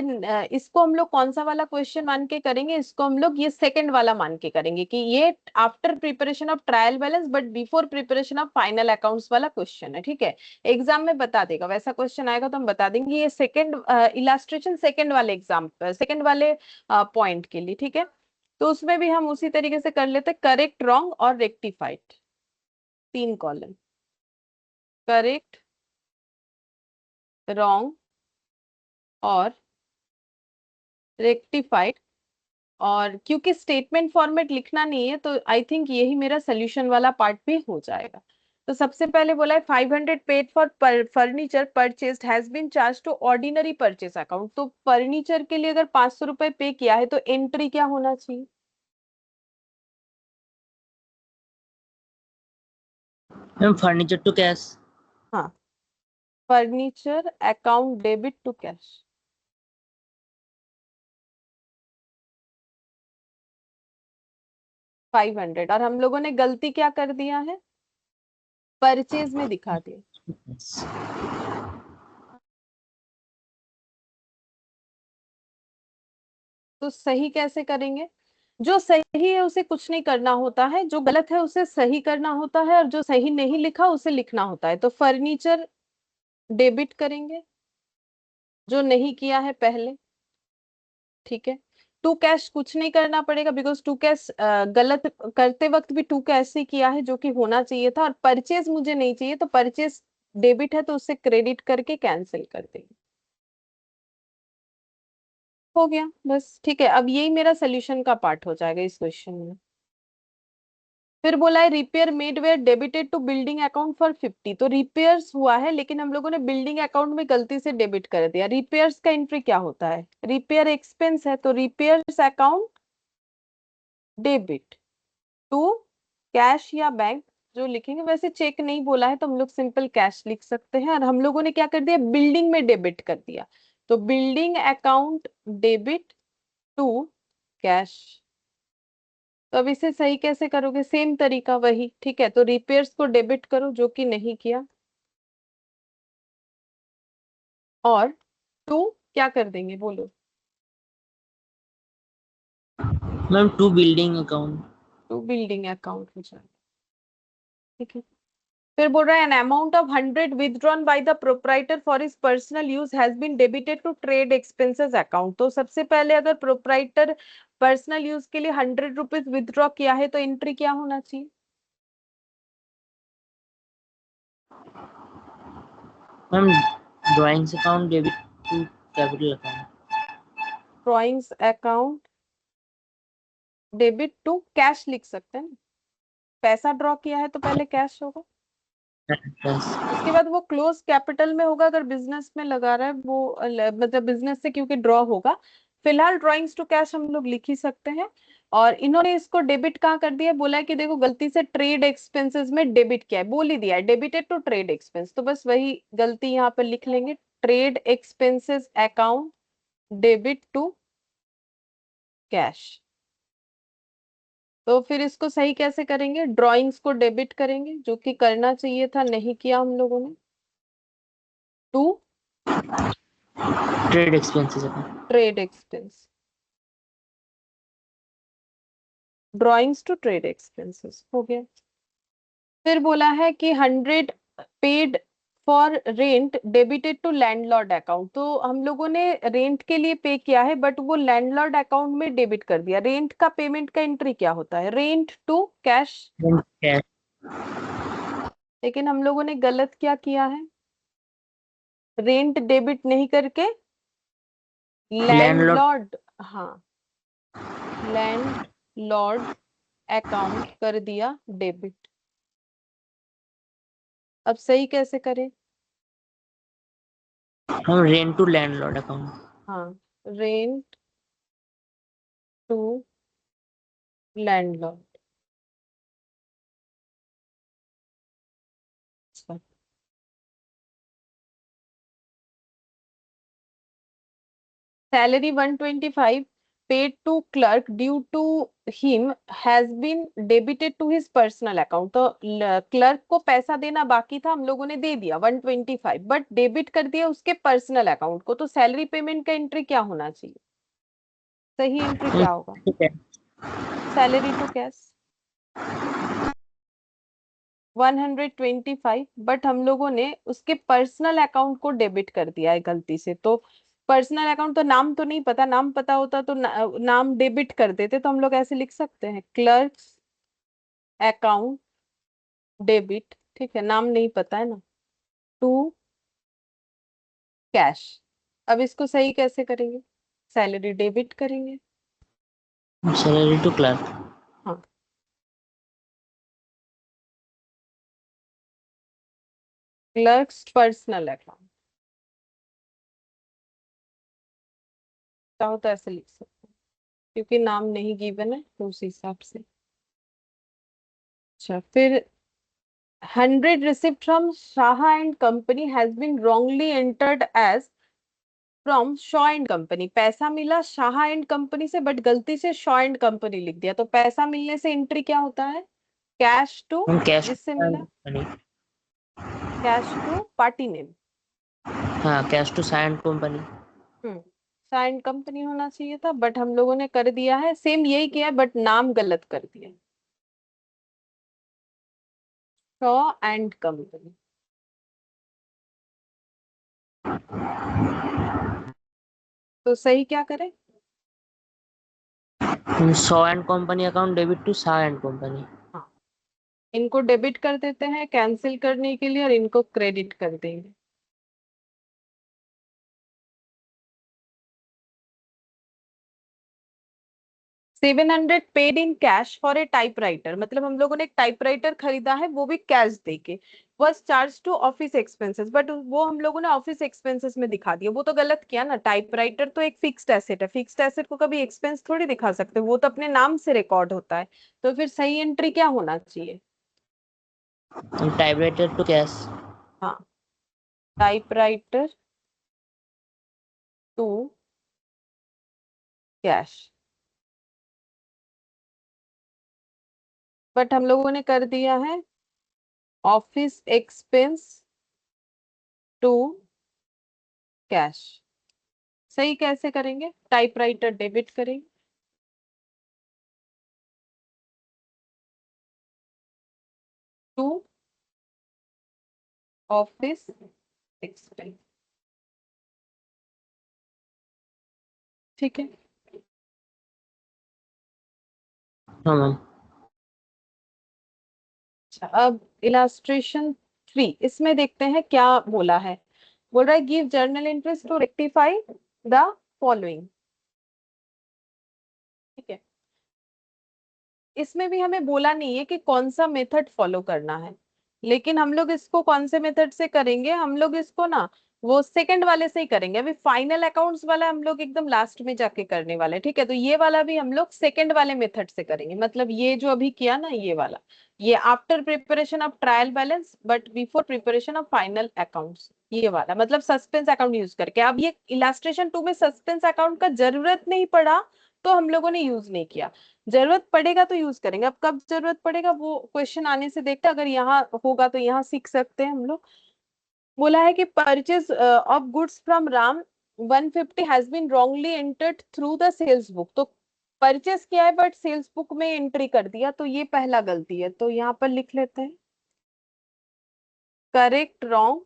इसको हम लोग कौन सा वाला क्वेश्चन मान के करेंगे, इसको हम लोग ये सेकंड वाला मान के करेंगे कि ये after preparation of trial balance but before preparation of final accounts वाला क्वेश्चन है, ठीक है। एग्जाम में बता देगा, वैसा क्वेश्चन आएगा तो हम बता देंगे ये सेकंड इलास्ट्रेशन सेकंड वाले एग्जाम सेकंड वाले पॉइंट के लिए, ठीक है। तो उसमें भी हम उसी तरीके से कर लेते, करेक्ट, रॉन्ग और रेक्टिफाइड, 3 कॉलम, करेक्ट, रॉन्ग और रेक्टिफाइड। और क्योंकि स्टेटमेंट फॉर्मेट लिखना नहीं है तो आई थिंक यही मेरा सोल्यूशन वाला पार्ट भी हो जाएगा। तो सबसे पहले बोला है 500 paid for furniture purchased has been charge to ordinary purchase account. तो फर्नीचर के लिए अगर 500 रुपए पे किया है तो एंट्री क्या होना चाहिए? Ma'am furniture to cash. हाँ, furniture account debit to cash. 500, और हम लोगों ने गलती क्या कर दिया है, परचेज में दिखा दिया। तो सही कैसे करेंगे? जो सही है उसे कुछ नहीं करना होता है, जो गलत है उसे सही करना होता है, और जो सही नहीं लिखा उसे लिखना होता है। तो फर्नीचर डेबिट करेंगे, जो नहीं किया है पहले, ठीक है। टू कैश कुछ नहीं करना पड़ेगा बिकॉज टू कैश गलत करते वक्त भी टू कैश ही किया है जो कि होना चाहिए था, और परचेज मुझे नहीं चाहिए तो परचेज डेबिट है तो उससे क्रेडिट करके कैंसिल कर देंगे। हो गया बस, ठीक है। अब यही मेरा सोल्यूशन का पार्ट हो जाएगा इस क्वेश्चन में। फिर बोला है repair made were debited to building account for 50। तो रिपेयर्स हुआ है लेकिन हम लोगों ने बिल्डिंग अकाउंट में गलती से डेबिट कर दिया। रिपेयर्स का एंट्री क्या होता है? रिपेयर एक्सपेंस है तो repairs account debit to cash या बैंक, जो लिखेंगे। वैसे चेक नहीं बोला है तो हम लोग सिंपल कैश लिख सकते हैं, और हम लोगों ने क्या कर दिया, बिल्डिंग में डेबिट कर दिया। तो building account debit to cash. तो अब इसे सही कैसे करोगे? सेम तरीका वही, ठीक है। तो रिपेयर्स को डेबिट करो जो कि नहीं किया, और टू क्या कर देंगे बोलो? Ma'am to building account. To building account हो जाएगा, ठीक है। फिर बोल रहा है an amount of 100 withdrawn by the proprietor for his personal use has been debited to trade expenses account. तो सबसे पहले अगर प्रोप्राइटर पर्सनल यूज के लिए 100 रुपीज विथड्रॉ किया है तो एंट्री क्या होना चाहिए? Ma'am drawings account debit to capital account. Drawings account debit to cash लिख सकते हैं ना? पैसा ड्रॉ किया है तो पहले कैश होगा, यस। उसके बाद वो क्लोज कैपिटल में होगा अगर बिजनेस में लगा रहा है वो, मतलब बिजनेस से क्योंकि ड्रॉ होगा। फिलहाल ड्रॉइंग्स टू कैश हम लोग लिख ही सकते हैं। और इन्होंने इसको डेबिट कहाँ कर दिया है, बोला है कि देखो गलती से ट्रेड एक्सपेंसेस में डेबिट किया है, बोल ही दिया है डेबिटेड टू ट्रेड एक्सपेंस, तो बस वही गलती यहाँ पर लिख लेंगे, trade expenses account debit to cash. तो फिर इसको सही कैसे करेंगे? ड्रॉइंग्स को डेबिट करेंगे जो कि करना चाहिए था, नहीं किया हम लोगों ने, to trade expenses account. Trade expense, drawings to trade expenses हो गया। फिर बोला है कि 100 paid for rent debited to landlord account. तो हम लोगों ने रेंट के लिए पे किया है बट वो लैंडलॉर्ड अकाउंट में डेबिट कर दिया। रेंट का पेमेंट का एंट्री क्या होता है? Rent to cash. कैश। लेकिन हम लोगों ने गलत क्या किया है, रेंट डेबिट नहीं करके लैंडलॉर्ड। लैंडलॉर्ड, हाँ, लैंडलॉर्ड अकाउंट कर दिया डेबिट। अब सही कैसे करें? हम रेंट टू लैंडलॉर्ड अकाउंट। हाँ, rent to landlord. Salary 125 paid to clerk due to him has been debited to his personal account। तो क्लर्क को पैसा देना बाकी था, हम लोगों ने दे दिया 125, बट डेबिट कर दिया उसके पर्सनल अकाउंट को। तो सैलरी पेमेंट का एंट्री क्या होना चाहिए? सही एंट्री क्या होगा? ठीक है। सैलरी टू कैश 125, बट हम लोगों ने उसके पर्सनल अकाउंट को डेबिट कर दिया है गलती से। तो पर्सनल अकाउंट तो नाम तो नहीं पता, नाम पता होता तो नाम डेबिट कर देते। तो हम लोग ऐसे लिख सकते हैं, क्लर्क्स अकाउंट डेबिट, ठीक है, नाम नहीं पता है ना, टू कैश। अब इसको सही कैसे करेंगे? सैलरी डेबिट करेंगे। Salary to clerk. हाँ, क्लर्क्स पर्सनल अकाउंट चाहो तो ऐसे लिख सकते हैं, क्योंकि नाम नहीं गिवन है तो उस हिसाब से। अच्छा, फिर 100 received from Shaha and Company has been wrongly entered as from Shaw and Company। पैसा मिला शाह एंड कंपनी से, बट गलती से शॉ एंड कंपनी लिख दिया। तो पैसा मिलने से एंट्री क्या होता है? कैश टू, कैश जिससे मिला, company. Cash to party name. हाँ, कैश टू साइन कंपनी। शाह एंड कंपनी होना चाहिए था, बट हम लोगों ने कर दिया है सेम यही किया है, बट नाम गलत कर दिया, शॉ एंड कंपनी। तो सही क्या करें? Sah and company account debit to Sah and company. हाँ, इनको डेबिट कर देते हैं कैंसिल करने के लिए, और इनको क्रेडिट कर देंगे। 700 paid in cash for a typewriter, मतलब हम लोगों ने एक टाइपराइटर खरीदा है, वो भी कैश देके। Was charge to office expenses, but वो हम लोगों ने ऑफिस एक्सपेंसेस में दिखा दिया। वो तो गलत किया ना, टाइपराइटर तो एक फिक्स्ड एसेट है, फिक्स्ड एसेट को कभी एक्सपेंस थोड़ी दिखा सकते, वो तो अपने नाम से रिकॉर्ड होता है। तो फिर सही एंट्री क्या होना चाहिए? Typewriter to cash. हाँ, टाइपराइटर टू कैश, बट हम लोगों ने कर दिया है ऑफिस एक्सपेंस टू कैश। सही कैसे करेंगे? टाइपराइटर डेबिट करेंगे टू ऑफिस एक्सपेंस, ठीक है। हाँ मैम। अच्छा, अब इलास्ट्रेशन 3, इसमें देखते हैं क्या बोला है। बोल रहा है give journal entries to rectify the following, ठीक है। इसमें भी हमें बोला नहीं है कि कौन सा मेथड फॉलो करना है, लेकिन हम लोग इसको कौन से मेथड से करेंगे? हम लोग इसको ना वो सेकंड वाले से ही करेंगे। अभी फाइनल अकाउंट्स वाला हम लोग एकदम लास्ट में जाके करने वाले हैं, ठीक है। तो ये वाला भी हम लोग सेकंड वाले मेथड से करेंगे, मतलब ये जो अभी किया ना ये वाला, ये after preparation of trial balance but before preparation of final accounts, ये वाला मतलब सस्पेंस अकाउंट यूज करके। अब ये इलास्ट्रेशन 2 में सस्पेंस अकाउंट का जरूरत नहीं पड़ा, तो हम लोगों ने यूज नहीं किया। जरूरत पड़ेगा तो यूज करेंगे। अब कब जरूरत पड़ेगा वो क्वेश्चन आने से देखते हैं, अगर यहाँ होगा तो यहाँ सीख सकते हैं हम लोग। बोला है कि purchase of goods from Ram 150 has been wrongly entered through the sales book. तो परचेस किया है बट सेल्स बुक में एंट्री कर दिया, तो ये पहला गलती है। तो यहाँ पर लिख लेते हैं करेक्ट रॉन्ग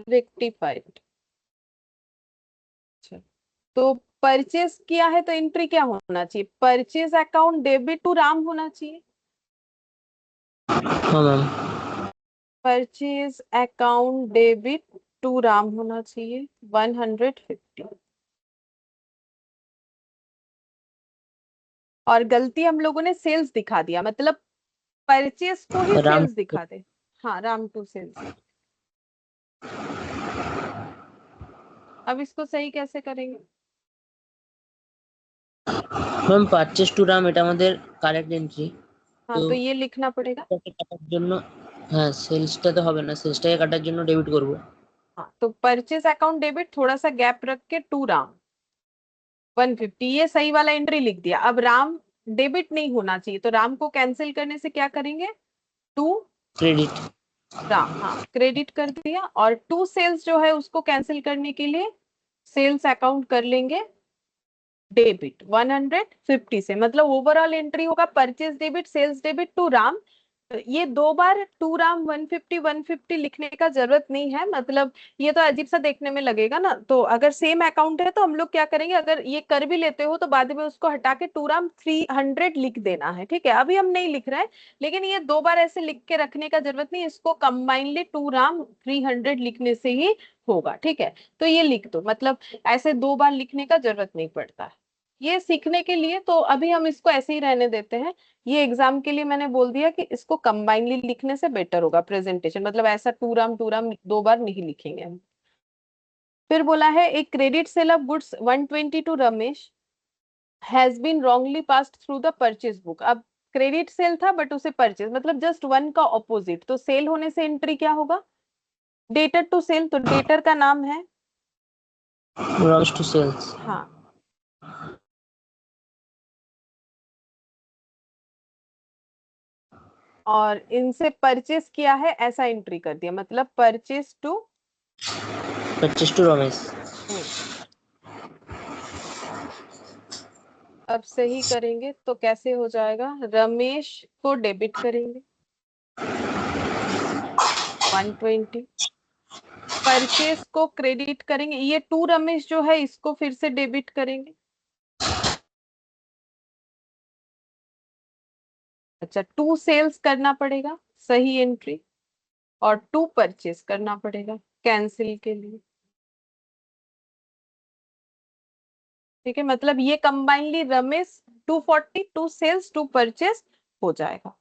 रेक्टिफाइड। अच्छा, तो परचेस किया है तो एंट्री क्या होना चाहिए? Purchase account debit to Ram होना चाहिए। हाँ ma'am. Purchase account debit to Ram होना चाहिए 150। और गलती हम लोगों ने सेल्स दिखा दिया, मतलब परचेज को ही राम। सेल्स दिखा दे। हाँ, राम टू सेल्स। अब इसको सही कैसे करेंगे? मैम পারচেজ টু রাম এটা আমাদের কারেক্ট এন্ট্রি। हाँ, তো तो ये लिखना पड़ेगा। সেটাকে কাটার জন্য, হ্যাঁ সেলসটা তো হবে না, সেলসটাকে কাটার জন্য ডেবিট করব। हाँ, तो परचेज अकाउंट डेबिट, थोड़ा सा गैप रख के टू राम 150, ये सही वाला एंट्री लिख दिया। अब राम डेबिट नहीं होना चाहिए, तो राम को कैंसिल करने से क्या करेंगे, टू क्रेडिट। राम, हाँ क्रेडिट कर दिया। और टू सेल्स जो है उसको कैंसिल करने के लिए सेल्स अकाउंट कर लेंगे डेबिट 150 से, मतलब ओवरऑल एंट्री होगा purchase debit sales debit to Ram. ये दो बार टू राम 150 150 लिखने का जरूरत नहीं है, मतलब ये तो अजीब सा देखने में लगेगा ना। तो अगर सेम अकाउंट है तो हम लोग क्या करेंगे, अगर ये कर भी लेते हो तो बाद में उसको हटा के टू राम 300 लिख देना है, ठीक है। अभी हम नहीं लिख रहे हैं, लेकिन ये दो बार ऐसे लिख के रखने का जरूरत नहीं, इसको कंबाइनली टू राम 300 लिखने से ही होगा, ठीक है। तो ये लिख दो, मतलब ऐसे दो बार लिखने का जरूरत नहीं पड़ता है ये सीखने के लिए। तो अभी हम इसको ऐसे ही रहने देते हैं। ये एग्जाम के लिए मैंने बोल दिया कि इसको कंबाइनली लिखने से बेटर होगा प्रेजेंटेशन, मतलब ऐसा टू राम दो बार नहीं लिखेंगे हम। फिर बोला है एक credit sale of goods 120 to Ramesh has been wrongly passed through the purchase book. अब क्रेडिट सेल था बट उसे परचेज, मतलब जस्ट वन का ऑपोजिट, तो सेल होने से एंट्री क्या होगा, डेटर टू सेल, तो डेटर का नाम है, रॉन्ग्स टू सेल्स। हाँ, और इनसे परचेज किया है ऐसा एंट्री कर दिया, मतलब purchase to. Purchase to Ramesh. अब सही करेंगे तो कैसे हो जाएगा, रमेश को डेबिट करेंगे 120, परचेस को क्रेडिट करेंगे, ये टू रमेश जो है इसको फिर से डेबिट करेंगे। अच्छा, टू सेल्स करना पड़ेगा सही एंट्री, और टू परचेस करना पड़ेगा कैंसिल के लिए, ठीक है। मतलब ये combinedly Ramesh 240 to sales to purchase हो जाएगा।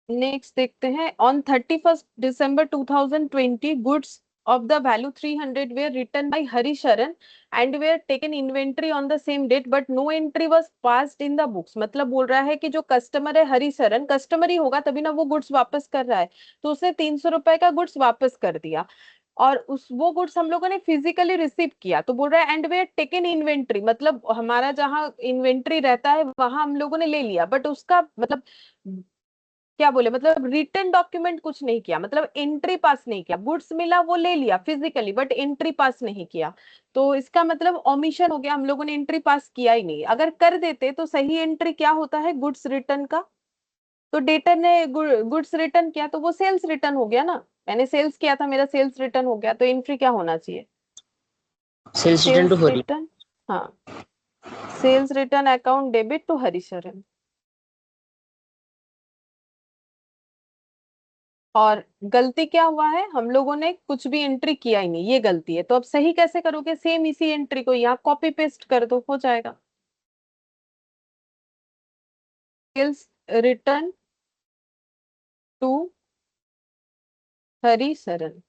नेक्स्ट देखते हैं, on 31 December 2020 goods of the value 300 were written by Hari Sharan and were taken inventory on the same date but no entry was passed in the books। मतलब बोल रहा है कि जो कस्टमर है हरि शरण, कस्टमर ही होगा तभी ना वो गुड्स वापस कर रहा है, तो उसने 300 रुपए का गुड्स वापस कर दिया। और उस वो गुड्स हम लोगों ने फिजिकली रिसीव किया, तो बोल रहा है एंड वे टेकन इन्वेंट्री, मतलब हमारा जहाँ इन्वेंट्री रहता है वहां हम लोगों ने ले लिया, बट उसका मतलब क्या बोले, मतलब रिटर्न डॉक्यूमेंट कुछ नहीं किया, मतलब एंट्री पास नहीं किया। गुड्स मिला वो ले लिया फिजिकली बट एंट्री पास नहीं किया, तो इसका मतलब ओमिशन हो गया, हम लोगों ने एंट्री पास किया ही नहीं। अगर कर देते तो सही एंट्री क्या होता है, गुड्स रिटर्न का। तो डेटर ने गुड्स रिटर्न किया तो वो सेल्स रिटर्न हो गया ना, मैंने सेल्स किया था, मेरा सेल्स रिटर्न हो गया, तो एंट्री क्या होना चाहिए, sales return to sales Hari. Return, हाँ sales return account debit to Harisharan. और गलती क्या हुआ है, हम लोगों ने कुछ भी एंट्री किया ही नहीं, ये गलती है। तो अब सही कैसे करोगे, सेम इसी एंट्री को यहाँ कॉपी पेस्ट कर दो, हो जाएगा। Sales return to Harisharan.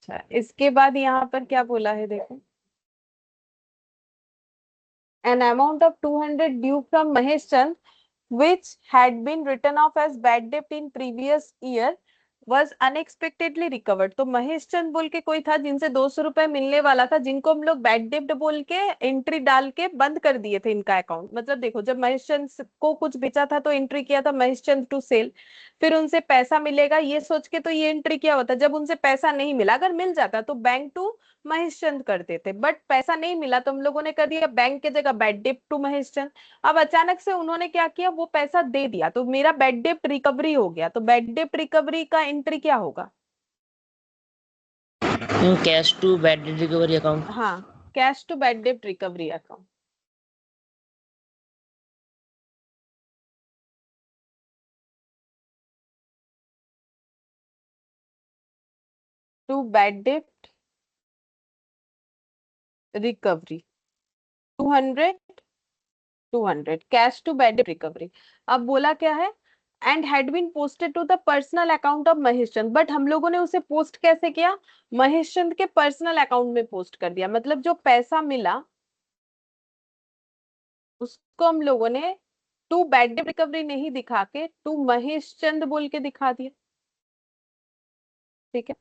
अच्छा, इसके बाद यहाँ पर क्या बोला है देखो, an amount of 200 due from Mahesh Chand which had been written off as bad debt in previous year was unexpectedly recovered। तो महेश चंद बोल के कोई था जिनसे 200 रुपए मिलने वाला था, जिनको हम लोग बैड डेप्ट बोल के एंट्री डाल के बंद कर दिए थे इनका अकाउंट। मतलब देखो, जब महेश चंद को कुछ बेचा था तो एंट्री किया था महेश चंद टू सेल, फिर उनसे पैसा मिलेगा ये सोच के तो ये एंट्री किया होता। जब उनसे पैसा नहीं मिला, अगर मिल जाता तो बैंक टू महेश चंद करते थे, बट पैसा नहीं मिला तो हम लोगों ने कर दिया बैंक के जगह बैड डेप्ट टू महेश चंद। अब अचानक से उन्होंने क्या किया, वो पैसा दे दिया, तो मेरा बैड डेप्ट रिकवरी हो गया, तो बैड डेप्ट रिकवरी का एंट्री क्या होगा, cash to bad debt recovery account. हाँ कैश टू बैड डेप्ट रिकवरी अकाउंट। टू बैड डेप्ट रिकवरी 200 200 कैश टू बैड डेप्ट रिकवरी। अब बोला क्या है, and had been posted to the personal account of Mahesh Chand, but हम लोगों ने उसे पोस्ट कैसे किया, महेश चंद के पर्सनल अकाउंट में पोस्ट कर दिया, मतलब जो पैसा मिला उसको हम लोगों ने टू बैड डेट रिकवरी नहीं दिखा के टू महेश चंद बोल के दिखा दिया। ठीक है,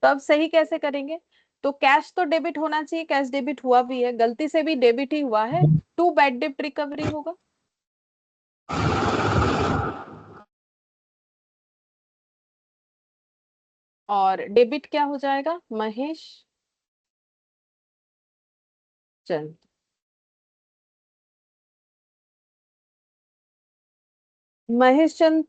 तो अब सही कैसे करेंगे, तो कैश तो डेबिट होना चाहिए, कैश डेबिट हुआ भी है, गलती से भी डेबिट ही हुआ है, टू बैड डेट रिकवरी होगा। और डेबिट क्या हो जाएगा, Mahesh Chand. Mahesh Chand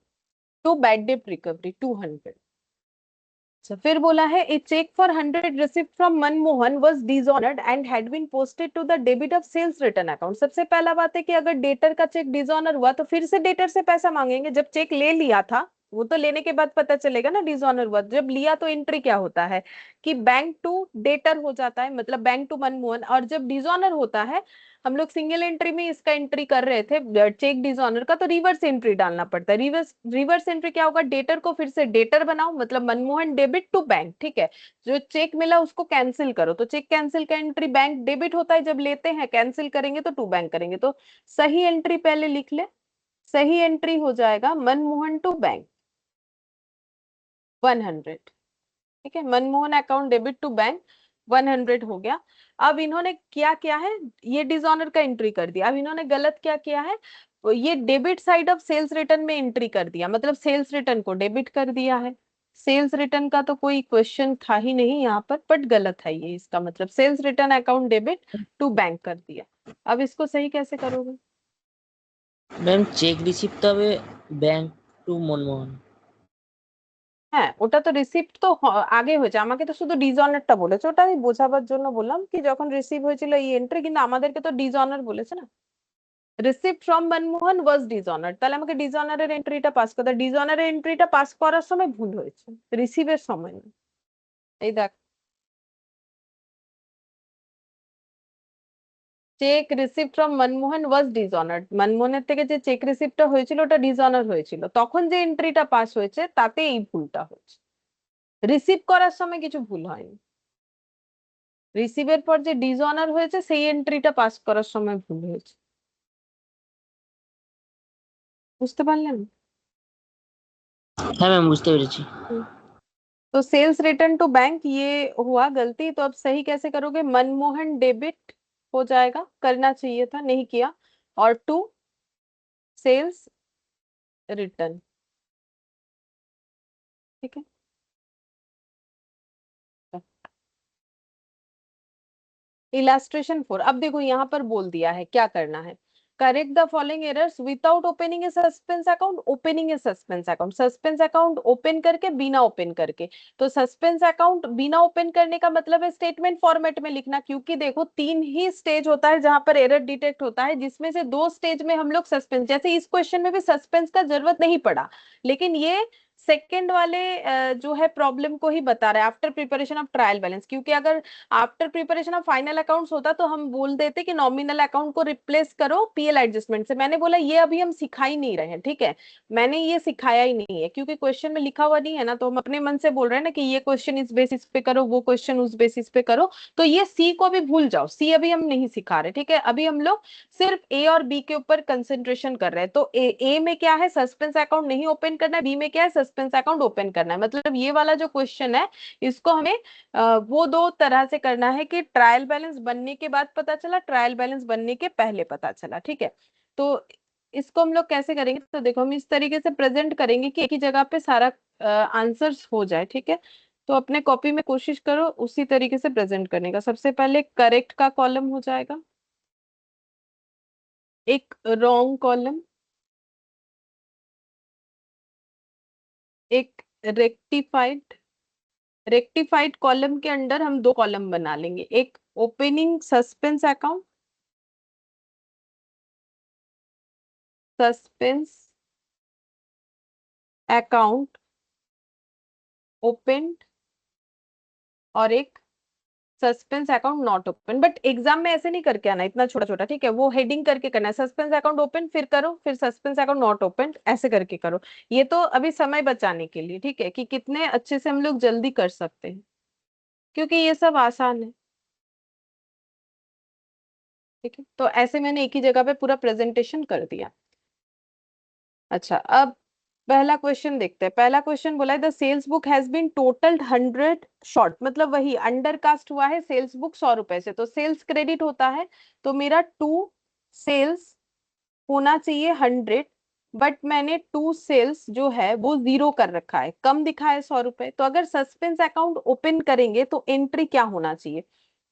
to bad debt recovery 200। अच्छा, फिर बोला है a cheque for 100 received from Manmohan was dishonoured and had been posted to the debit of sales return account. सबसे पहला बात है कि अगर डेटर का चेक डिसऑनर हुआ तो फिर से डेटर से पैसा मांगेंगे, जब चेक ले लिया था वो तो लेने के बाद पता चलेगा ना डिसऑनर हुआ, जब लिया तो एंट्री क्या होता है कि बैंक टू डेटर हो जाता है, मतलब बैंक टू मनमोहन, और जब डिसऑनर होता है हम लोग सिंगल एंट्री में इसका एंट्री कर रहे थे चेक डिसऑनर का, तो रिवर्स एंट्री डालना पड़ता है। रिवर्स रिवर्स एंट्री क्या होगा, डेटर को फिर से डेटर बनाओ, मतलब मनमोहन डेबिट टू बैंक, ठीक है, जो चेक मिला उसको कैंसिल करो, तो चेक कैंसिल का एंट्री बैंक डेबिट होता है जब लेते हैं, कैंसिल करेंगे तो टू बैंक करेंगे, तो सही एंट्री पहले लिख ले। सही एंट्री हो जाएगा मनमोहन टू बैंक 100। ठीक है, Manmohan account debit to bank 100 हो गया। अब इन्होंने क्या किया है, ये डिसऑनर का एंट्री कर दिया, अब इन्होंने गलत क्या किया है, ये debit side of sales return में एंट्री कर दिया, मतलब सेल्स रिटर्न को डेबिट कर दिया है। सेल्स रिटर्न का तो कोई क्वेश्चन था ही नहीं यहाँ पर, बट गलत है ये, इसका मतलब sales return account debit to bank कर दिया। अब इसको सही कैसे करोगे, ম্যাম চেক রিসিপ্ট হবে ব্যাংক টু মনমোহন। হ্যাঁ ওটা তো রিসিপ্ট তো আগে হয়েছে, আমাকে তো শুধু ডিসঅনারটা বলেছে, ওটা আমি বোঝাবার জন্য বললাম কি যখন রিসিভ হয়েছিল এই এন্ট্রি, কিন্তু আমাদেরকে তো ডিসঅনার বলেছে না, receipt from Manmohan was dishonour, তাহলে আমাকে ডিসঅনারের এন্ট্রিটা পাস করতে, ডিসঅনারের এন্ট্রিটা পাস করার সময় ভুল হয়েছে, রিসিভের সময় না। এই দেখ, চেক রিসিপ্ট ফ্রম মনমোহন ওয়াজ ডিসঅনার্ড, মনমোহনের থেকে যে চেক রিসিপ্টটা হয়েছিল ওটা ডিসঅনার হয়েছিল, তখন যে এন্ট্রিটা পাস হয়েছে তাতে এই ভুলটা হয়েছে, রিসিভ করার সময় কিছু ভুল হয়নি, রিসিভের পর যে ডিসঅনার হয়েছে সেই এন্ট্রিটা পাস করার সময় ভুল হয়েছে। বুঝতে পারলেন? হ্যাঁ ম্যাম বুঝতে পেরেছি। हम्म। तो सेल्स रिटर्न टू बैंक ये हुआ गलती, तो अब सही कैसे करोगे, मनमोहन डेबिट हो जाएगा, करना चाहिए था नहीं किया, और टू सेल्स रिटर्न। ठीक है, इलास्ट्रेशन 4, अब देखो यहाँ पर बोल दिया है क्या करना है, correct the following errors without opening A suspense account, opening A suspense account, suspense account open करके बिना ओपन करके, तो सस्पेंस अकाउंट बिना ओपन करने का मतलब है स्टेटमेंट फॉर्मेट में लिखना, क्योंकि देखो तीन ही स्टेज होता है जहां पर एरर डिटेक्ट होता है, जिसमें से दो स्टेज में हम लोग सस्पेंस, जैसे इस क्वेश्चन में भी सस्पेंस का जरूरत नहीं पड़ा, लेकिन ये सेकेंड वाले जो है प्रॉब्लम को ही बता रहा है, after preparation of trial balance, क्योंकि अगर after preparation of final accounts होता तो हम बोल देते कि नॉमिनल अकाउंट को रिप्लेस करो पीएल एडजस्टमेंट से, मैंने बोला ये अभी हम सिखा ही नहीं रहे हैं, ठीक है, मैंने ये सिखाया ही नहीं है, क्योंकि क्वेश्चन में लिखा हुआ नहीं है ना, तो हम अपने मन से बोल रहे हैं ना कि ये क्वेश्चन इस बेसिस पे करो, वो क्वेश्चन उस बेसिस पे करो, तो ये सी को अभी भूल जाओ, सी अभी हम नहीं सिखा रहे, ठीक है, अभी हम लोग सिर्फ ए और बी के ऊपर कंसेंट्रेशन कर रहे हैं, तो ए में क्या है, सस्पेंस अकाउंट नहीं ओपन करना है, बी में क्या है, सस्पेंस अकाउंट ओपन करना है, मतलब ये वाला जो क्वेश्चन है इसको हमें वो दो तरह से करना है कि ट्रायल बैलेंस बनने के बाद पता चला, ट्रायल बैलेंस बनने के पहले पता चला, ठीक है, तो इसको हम लोग कैसे करेंगे, तो देखो हम इस तरीके से प्रेजेंट करेंगे कि एक ही जगह पे सारा आंसर्स हो जाए, ठीक है, तो अपने कॉपी में कोशिश करो उसी तरीके से प्रेजेंट करने का, सबसे पहले करेक्ट का कॉलम हो जाएगा, एक रॉन्ग कॉलम, एक रेक्टिफाइड, रेक्टिफाइड कॉलम के अंडर हम दो कॉलम बना लेंगे, एक opening suspense account, suspense account open, और एक suspense account not open, but exam में ऐसे नहीं करके आना इतना छोटा छोटा, ठीक है, वो हेडिंग करके करना है, सस्पेंस अकाउंट ओपन फिर करो, फिर सस्पेंस अकाउंट नॉट ओपन, ऐसे करके करो। ये तो अभी समय बचाने के लिए, ठीक है, कि कितने अच्छे से हम लोग जल्दी कर सकते हैं, क्योंकि ये सब आसान है। ठीक है, तो ऐसे मैंने एक ही जगह पे पूरा प्रेजेंटेशन कर दिया। अच्छा, अब पहला क्वेश्चन देखते हैं। पहला क्वेश्चन बोला है the sales book has been totalled 100 short, मतलब वही अंडर कास्ट हुआ है सेल्स बुक 100 रुपए से, तो सेल्स क्रेडिट होता है, तो मेरा टू सेल्स होना चाहिए 100, बट मैंने टू सेल्स जो है वो 0 कर रखा है, कम दिखा है 100 रुपए, तो अगर सस्पेंस अकाउंट ओपन करेंगे तो एंट्री क्या होना चाहिए?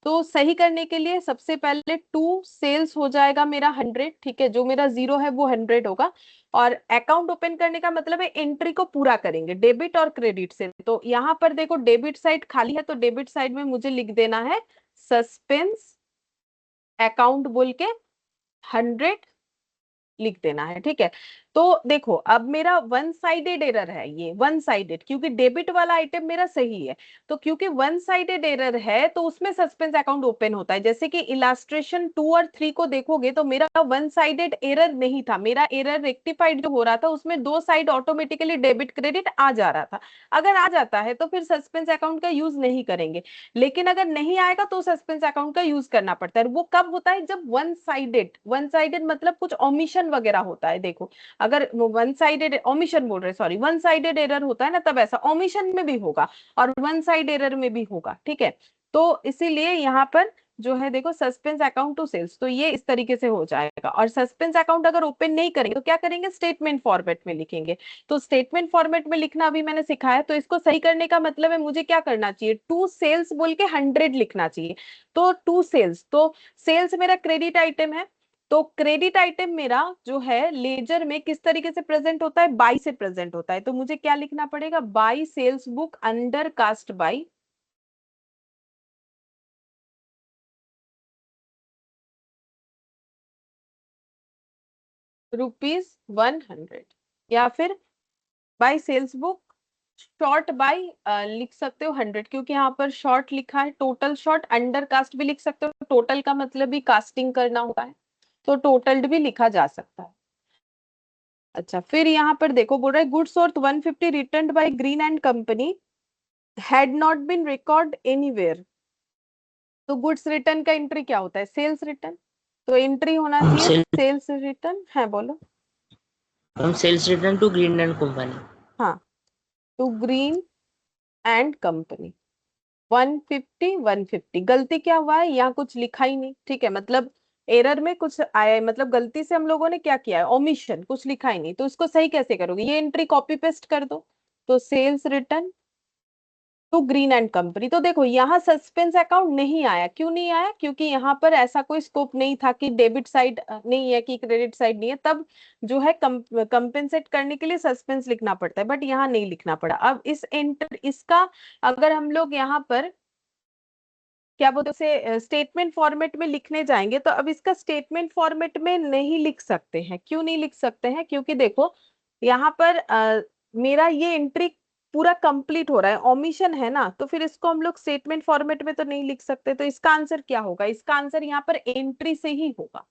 तो सही करने के लिए सबसे पहले टू सेल्स हो जाएगा मेरा 100, ठीक है, जो मेरा 0 है वो 100 होगा। और अकाउंट ओपन करने का मतलब है एंट्री को पूरा करेंगे डेबिट और क्रेडिट से, तो यहाँ पर देखो डेबिट साइड खाली है, तो डेबिट साइड में मुझे लिख देना है सस्पेंस अकाउंट बोल के 100 लिख देना है, ठीक है। तो देखो अब मेरा वन साइडेड एरर है, ये वन साइडेड, क्योंकि डेबिट वाला आइटम मेरा सही है, तो क्योंकि वन साइडेड एरर है तो उसमें सस्पेंस अकाउंट ओपन होता है। जैसे कि इलास्ट्रेशन 2 और 3 को देखोगे तो मेरा वन साइडेड एरर नहीं था, मेरा एरर रेक्टिफाइड जो हो रहा था उसमें दो साइड ऑटोमेटिकली डेबिट क्रेडिट आ जा रहा था। अगर आ जाता है तो फिर सस्पेंस अकाउंट का यूज नहीं करेंगे, लेकिन अगर नहीं आएगा तो सस्पेंस अकाउंट का यूज करना पड़ता है। वो कब होता है? जब वन साइडेड मतलब कुछ ओमिशन वगैरह होता है। देखो अगर वन साइडेड ओमिशन बोल रहे, सॉरी, वन साइडेड एरर होता है ना, तब ऐसा ओमिशन में भी होगा और वन साइड एरर में भी होगा, ठीक है। तो इसीलिए यहाँ पर जो है देखो सस्पेंस अकाउंट टू सेल्स, तो ये इस तरीके से हो जाएगा। और सस्पेंस अकाउंट अगर ओपन नहीं करेंगे तो क्या करेंगे? स्टेटमेंट फॉर्मेट में लिखेंगे। तो स्टेटमेंट फॉर्मेट में लिखना अभी मैंने सिखाया, तो इसको सही करने का मतलब है मुझे क्या करना चाहिए? टू सेल्स बोल के 100 लिखना चाहिए। तो टू सेल्स, तो सेल्स मेरा क्रेडिट आइटम है, तो क्रेडिट आइटम मेरा जो है लेजर में किस तरीके से प्रेजेंट होता है? बाई से प्रेजेंट होता है, तो मुझे क्या लिखना पड़ेगा? By sales book undercast by ₹100, या फिर by sales book short by लिख सकते हो 100, क्योंकि यहाँ पर शॉर्ट लिखा है, टोटल शॉर्ट अंडर कास्ट भी लिख सकते हो, टोटल का मतलब भी कास्टिंग करना होता है, तो टोटल्ड भी लिखा जा सकता है। अच्छा, फिर यहाँ पर देखो बोल रहा है goods worth 150 return by Green and company had not been record anywhere, तो गुड्स रिटर्न का एंट्री क्या होता है? सेल्स रिटर्न, तो एंट्री होना हम चाहिए सेल सेल्स रिटर्न है, बोलो। हम sales return to Green and company. हाँ, टू ग्रीन एंड कंपनी 150 150, गलती क्या हुआ है? यहाँ कुछ लिखा ही नहीं, ठीक है, मतलब एरर में कुछ आया है, मतलब गलती से हम लोगों ने क्या किया है? ओमिशन, कुछ लिखा ही नहीं, तो इसको सही कैसे करोगे? ये एंट्री कॉपी पेस्ट कर दो, तो sales return to Green and company. तो देखो यहाँ सस्पेंस अकाउंट नहीं आया, क्यों नहीं आया? क्योंकि यहाँ पर ऐसा कोई स्कोप नहीं था कि डेबिट साइड नहीं है कि क्रेडिट साइड नहीं है, तब जो है कंपेंसेट करने के लिए सस्पेंस लिखना पड़ता है, बट यहाँ नहीं लिखना पड़ा। अब इस एंटर इसका अगर हम लोग यहाँ पर क्या बोलते हैं उसे स्टेटमेंट फॉर्मेट में लिखने जाएंगे, तो अब इसका स्टेटमेंट फॉर्मेट में नहीं लिख सकते हैं। क्यों नहीं लिख सकते हैं? क्योंकि देखो यहाँ पर मेरा ये एंट्री पूरा कंप्लीट हो रहा है, ओमिशन है ना, तो फिर इसको हम लोग स्टेटमेंट फॉर्मेट में तो नहीं लिख सकते। तो इसका आंसर क्या होगा? इसका आंसर यहाँ पर एंट्री से ही होगा।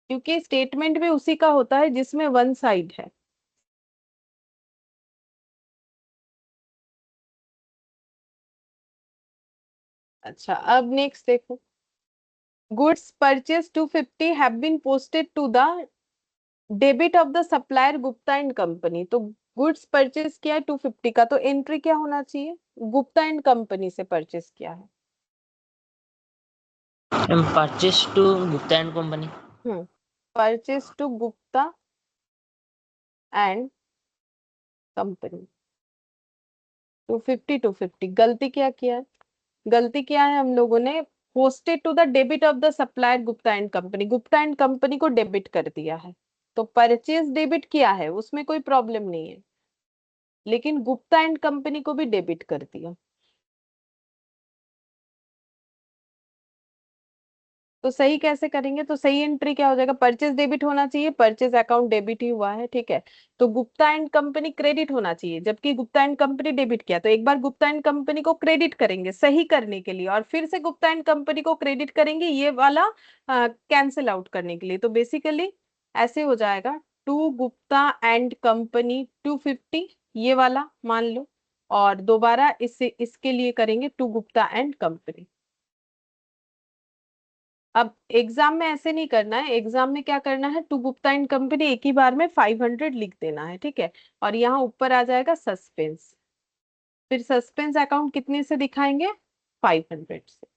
क्योंकि स्टेटमेंट भी उसी का होता है जिसमें वन साइड है। अच्छा, अब नेक्स्ट देखो, goods purchase 250 have been posted to the debit of the supplier Gupta and company, तो गुड्स परचेज किया है 250 का, तो एंट्री क्या होना चाहिए? गुप्ता एंड कंपनी से परचेज किया है। हम purchase to Gupta and company. Purchase to Gupta and company 250 गलती क्या किया है? गलती क्या है हम लोगों ने? Posted to the debit of the supplier Gupta and company, Gupta and company को डेबिट कर दिया है, तो परचेज डेबिट किया है, उसमें कोई प्रॉब्लम नहीं है, लेकिन गुप्ता एंड कंपनी को भी डेबिट कर दिया। तो सही कैसे करेंगे? तो सही एंट्री क्या हो जाएगा? परचेज डेबिट होना चाहिए, परचेज अकाउंट डेबिट ही हुआ है, ठीक है। तो गुप्ता एंड कंपनी क्रेडिट होना चाहिए, जबकि गुप्ता एंड कंपनी डेबिट किया। तो एक बार गुप्ता एंड कंपनी को क्रेडिट करेंगे सही करने के लिए, और फिर से गुप्ता एंड कंपनी को क्रेडिट करेंगे ये वाला कैंसिल आउट करने के लिए। तो बेसिकली ऐसे हो जाएगा, टू गुप्ता एंड कंपनी 250, ये वाला मान लो, और दोबारा इससे इसके लिए करेंगे टू गुप्ता एंड कंपनी। अब एग्जाम में ऐसे नहीं करना है, एग्जाम में क्या करना है, टू गुप्ता एंड कंपनी एक ही बार में 500 लिख देना है, ठीक है। और यहाँ ऊपर आ जाएगा सस्पेंस, फिर सस्पेंस अकाउंट कितने से दिखाएंगे? 500 से।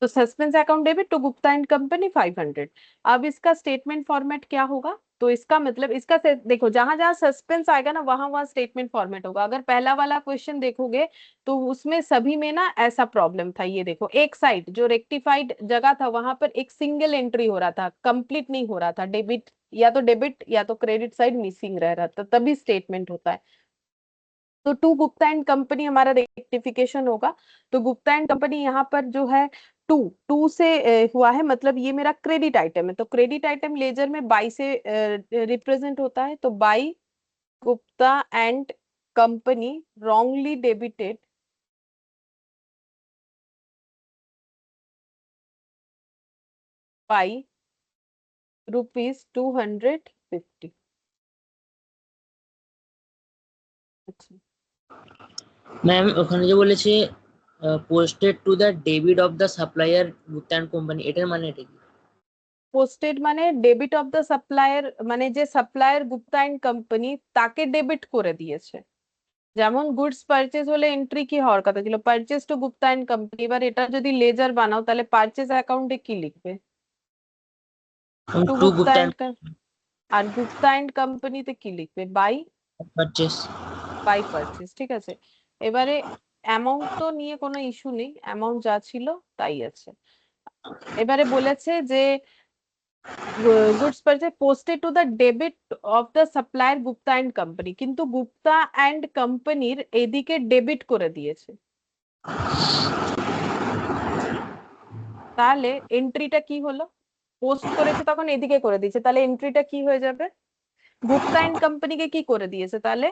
तो suspense account debit to Gupta and company 500। अब इसका स्टेटमेंट फॉर्मेट क्या होगा? तो इसका मतलब इसका देखो, जहां जहां सस्पेंस आएगा ना वहां वहां स्टेटमेंट फॉर्मेट होगा। अगर पहला वाला क्वेश्चन देखोगे तो उसमें सभी में ना ऐसा प्रॉब्लम था। ये देखो, एक साइड जो रेक्टिफाइड जगह था वहां पर एक सिंगल एंट्री हो रहा था, कंप्लीट नहीं हो रहा था, डेबिट या तो क्रेडिट साइड मिसिंग रह रहा था, तभी स्टेटमेंट होता है। तो टू गुप्ता एंड कंपनी हमारा रेक्टिफिकेशन होगा। तो गुप्ता एंड कंपनी यहाँ पर जो है टू टू से हुआ है, मतलब ये मेरा क्रेडिट आइटम है। तो क्रेडिट आइटम लेजर में बाई से रिप्रेजेंट होता है। तो by Gupta and company wrongly debited by ₹250। अच्छा, ম্যাম ওখানে যে বলেছে posted to the debit of the supplier Gupta and company, এটার মানে এটা কি? পোস্টেড মানে ডেবিট অফ দ্য সাপ্লায়ার, মানে যে সাপ্লায়ার গুপ্তা এন্ড কোম্পানি তাকে ডেবিট করে দিয়েছে। যেমন গুডস পারচেজ হলে এন্ট্রি কি হওয়ার কথা ছিল? Purchase to Gupta and company. এবার এটা যদি লেজার বানাও তাহলে পারচেজ অ্যাকাউন্টে কি লিখবে? To to Gupta Gupta and, আর গুপ্তা এন্ড কোম্পানিতে কি লিখবে? By, purchase. বাই পারচেজ, ঠিক আছে। এবারে অ্যামাউন্ট তো নিয়ে কোনো ইস্যু নেই, অ্যামাউন্ট যা ছিল তাই আছে। এবারে বলেছে যে goods purchase posted to the debit of the supplier Gupta and company, কিন্তু গুপ্তা এন্ড কোম্পানির এদিকে ডেবিট করে দিয়েছে, তাহলে এন্ট্রিটা কি হলো? পোস্ট করেছে তখন এদিকে করে দিয়েছে, তাহলে এন্ট্রিটা কি হয়ে যাবে? গুপ্তা এন্ড কোম্পানিকে কি করে দিয়েছে তাহলে?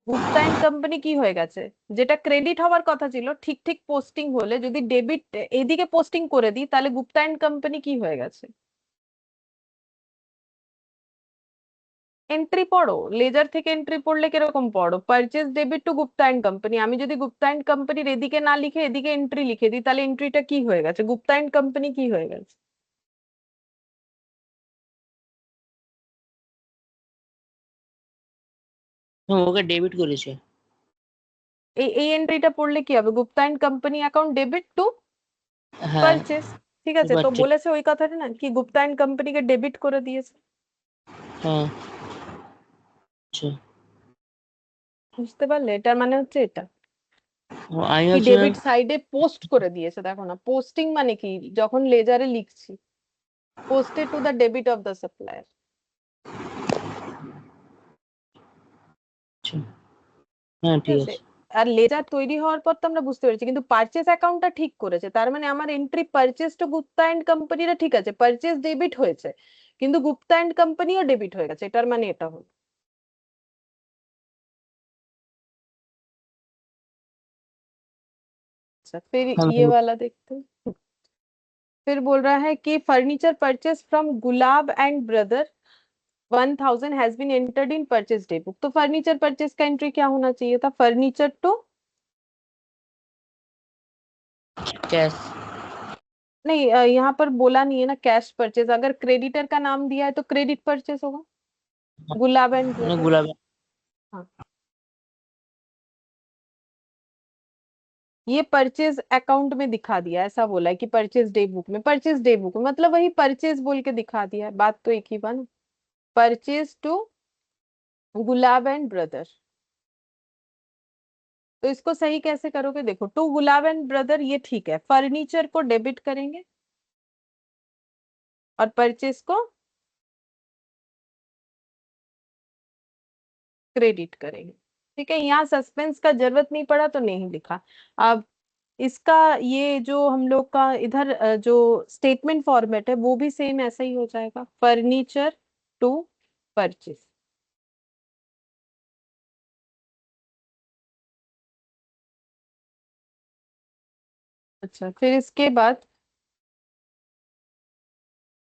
গুপ্তা এন্ড কোম্পানি কি হয়ে গেছে? যেটা ক্রেডিট হওয়ার কথা ছিল, ঠিক ঠিক পোস্টিং হলে যদি ডেবিট এদিকে পোস্টিং করে দিই তাহলে গুপ্তা এন্ড কোম্পানি কি হয়ে গেছে? এন্ট্রি পড়ো, লেজার থেকে এন্ট্রি পড়লে কিরকম পড়ো, purchase debit to Gupta and company. আমি যদি গুপ্তা এন্ড কোম্পানির এদিকে না লিখে এদিকে এন্ট্রি লিখে দিই তাহলে এন্ট্রিটা কি হয়ে গেছে? গুপ্তা এন্ড কোম্পানি কি হয়ে গেছে? ওকে ডেবিট করেছে। এই এন্ট্রিটা পড়লে কি হবে? Gupta and company account debit to হ্যাঁ, পারচেস, ঠিক বুঝতে আছে। তো পারছি। বলেছে ওই কথাটা না, কি গুপ্তা এন্ড কোম্পানিকে ডেবিট করে দিয়েছে। হ্যাঁ, আচ্ছা। বুঝতে পারলে? এটার মানে হচ্ছে এটা, আমি কি ভাবছিলাম। ডেবিট সাইডে পোস্ট করে দিয়েছে। দেখো না, পোস্টিং মানে কি, যখন লেজারে লিখছি posted to the debit of the supplier, আচ্ছা, হ্যাঁ ঠিক ঠিক আছে। আছে। আর লেজার তৈরি হওয়ার পর তো আমরা বুঝতে পেরেছি, কিন্তু পারচেস অ্যাকাউন্টটা ঠিক করেছে, তার মানে আমার entry purchase to Gupta and কোম্পানিটা ঠিক আছে, পারচেস ডেবিট হয়েছে, কিন্তু গুপ্তা এন্ড কোম্পানিও ডেবিট হয়ে গেছে, এটার মানে এটা হলো। अच्छा, फिर হ্যাঁ ये वाला देखते हैं। फिर बोल रहा है कि furniture purchase from Gulab and brother 1000 has been entered in purchase day book. तो फर्नीचर परचेज का एंट्री क्या होना चाहिए था? Furniture to, cash. नहीं यहाँ पर बोला नहीं है ना कैश परचेज। अगर क्रेडिटर का नाम दिया है तो क्रेडिट परचेज होगा, गुलाब एंड মানে ब्रदर। গোলাপ। हाँ, ये परचेज अकाउंट में दिखा दिया, ऐसा बोला है कि परचेज डे बुक में, परचेज डे बुक में मतलब वही परचेज बोल के दिखा दिया है, बात तो एक ही बात। Purchase to Gulab and brother, तो इसको सही कैसे करोगे? देखो, टू गुलाब एंड ब्रदर ये ठीक है, फर्नीचर को डेबिट करेंगे और परचेज को क्रेडिट करेंगे, ठीक है। यहाँ सस्पेंस का जरूरत नहीं पड़ा तो नहीं लिखा। अब इसका ये जो हम लोग का इधर जो स्टेटमेंट फॉर्मेट है वो भी सेम ऐसा ही हो जाएगा, फर्नीचर टू परचेस। अच्छा, फिर इसके बाद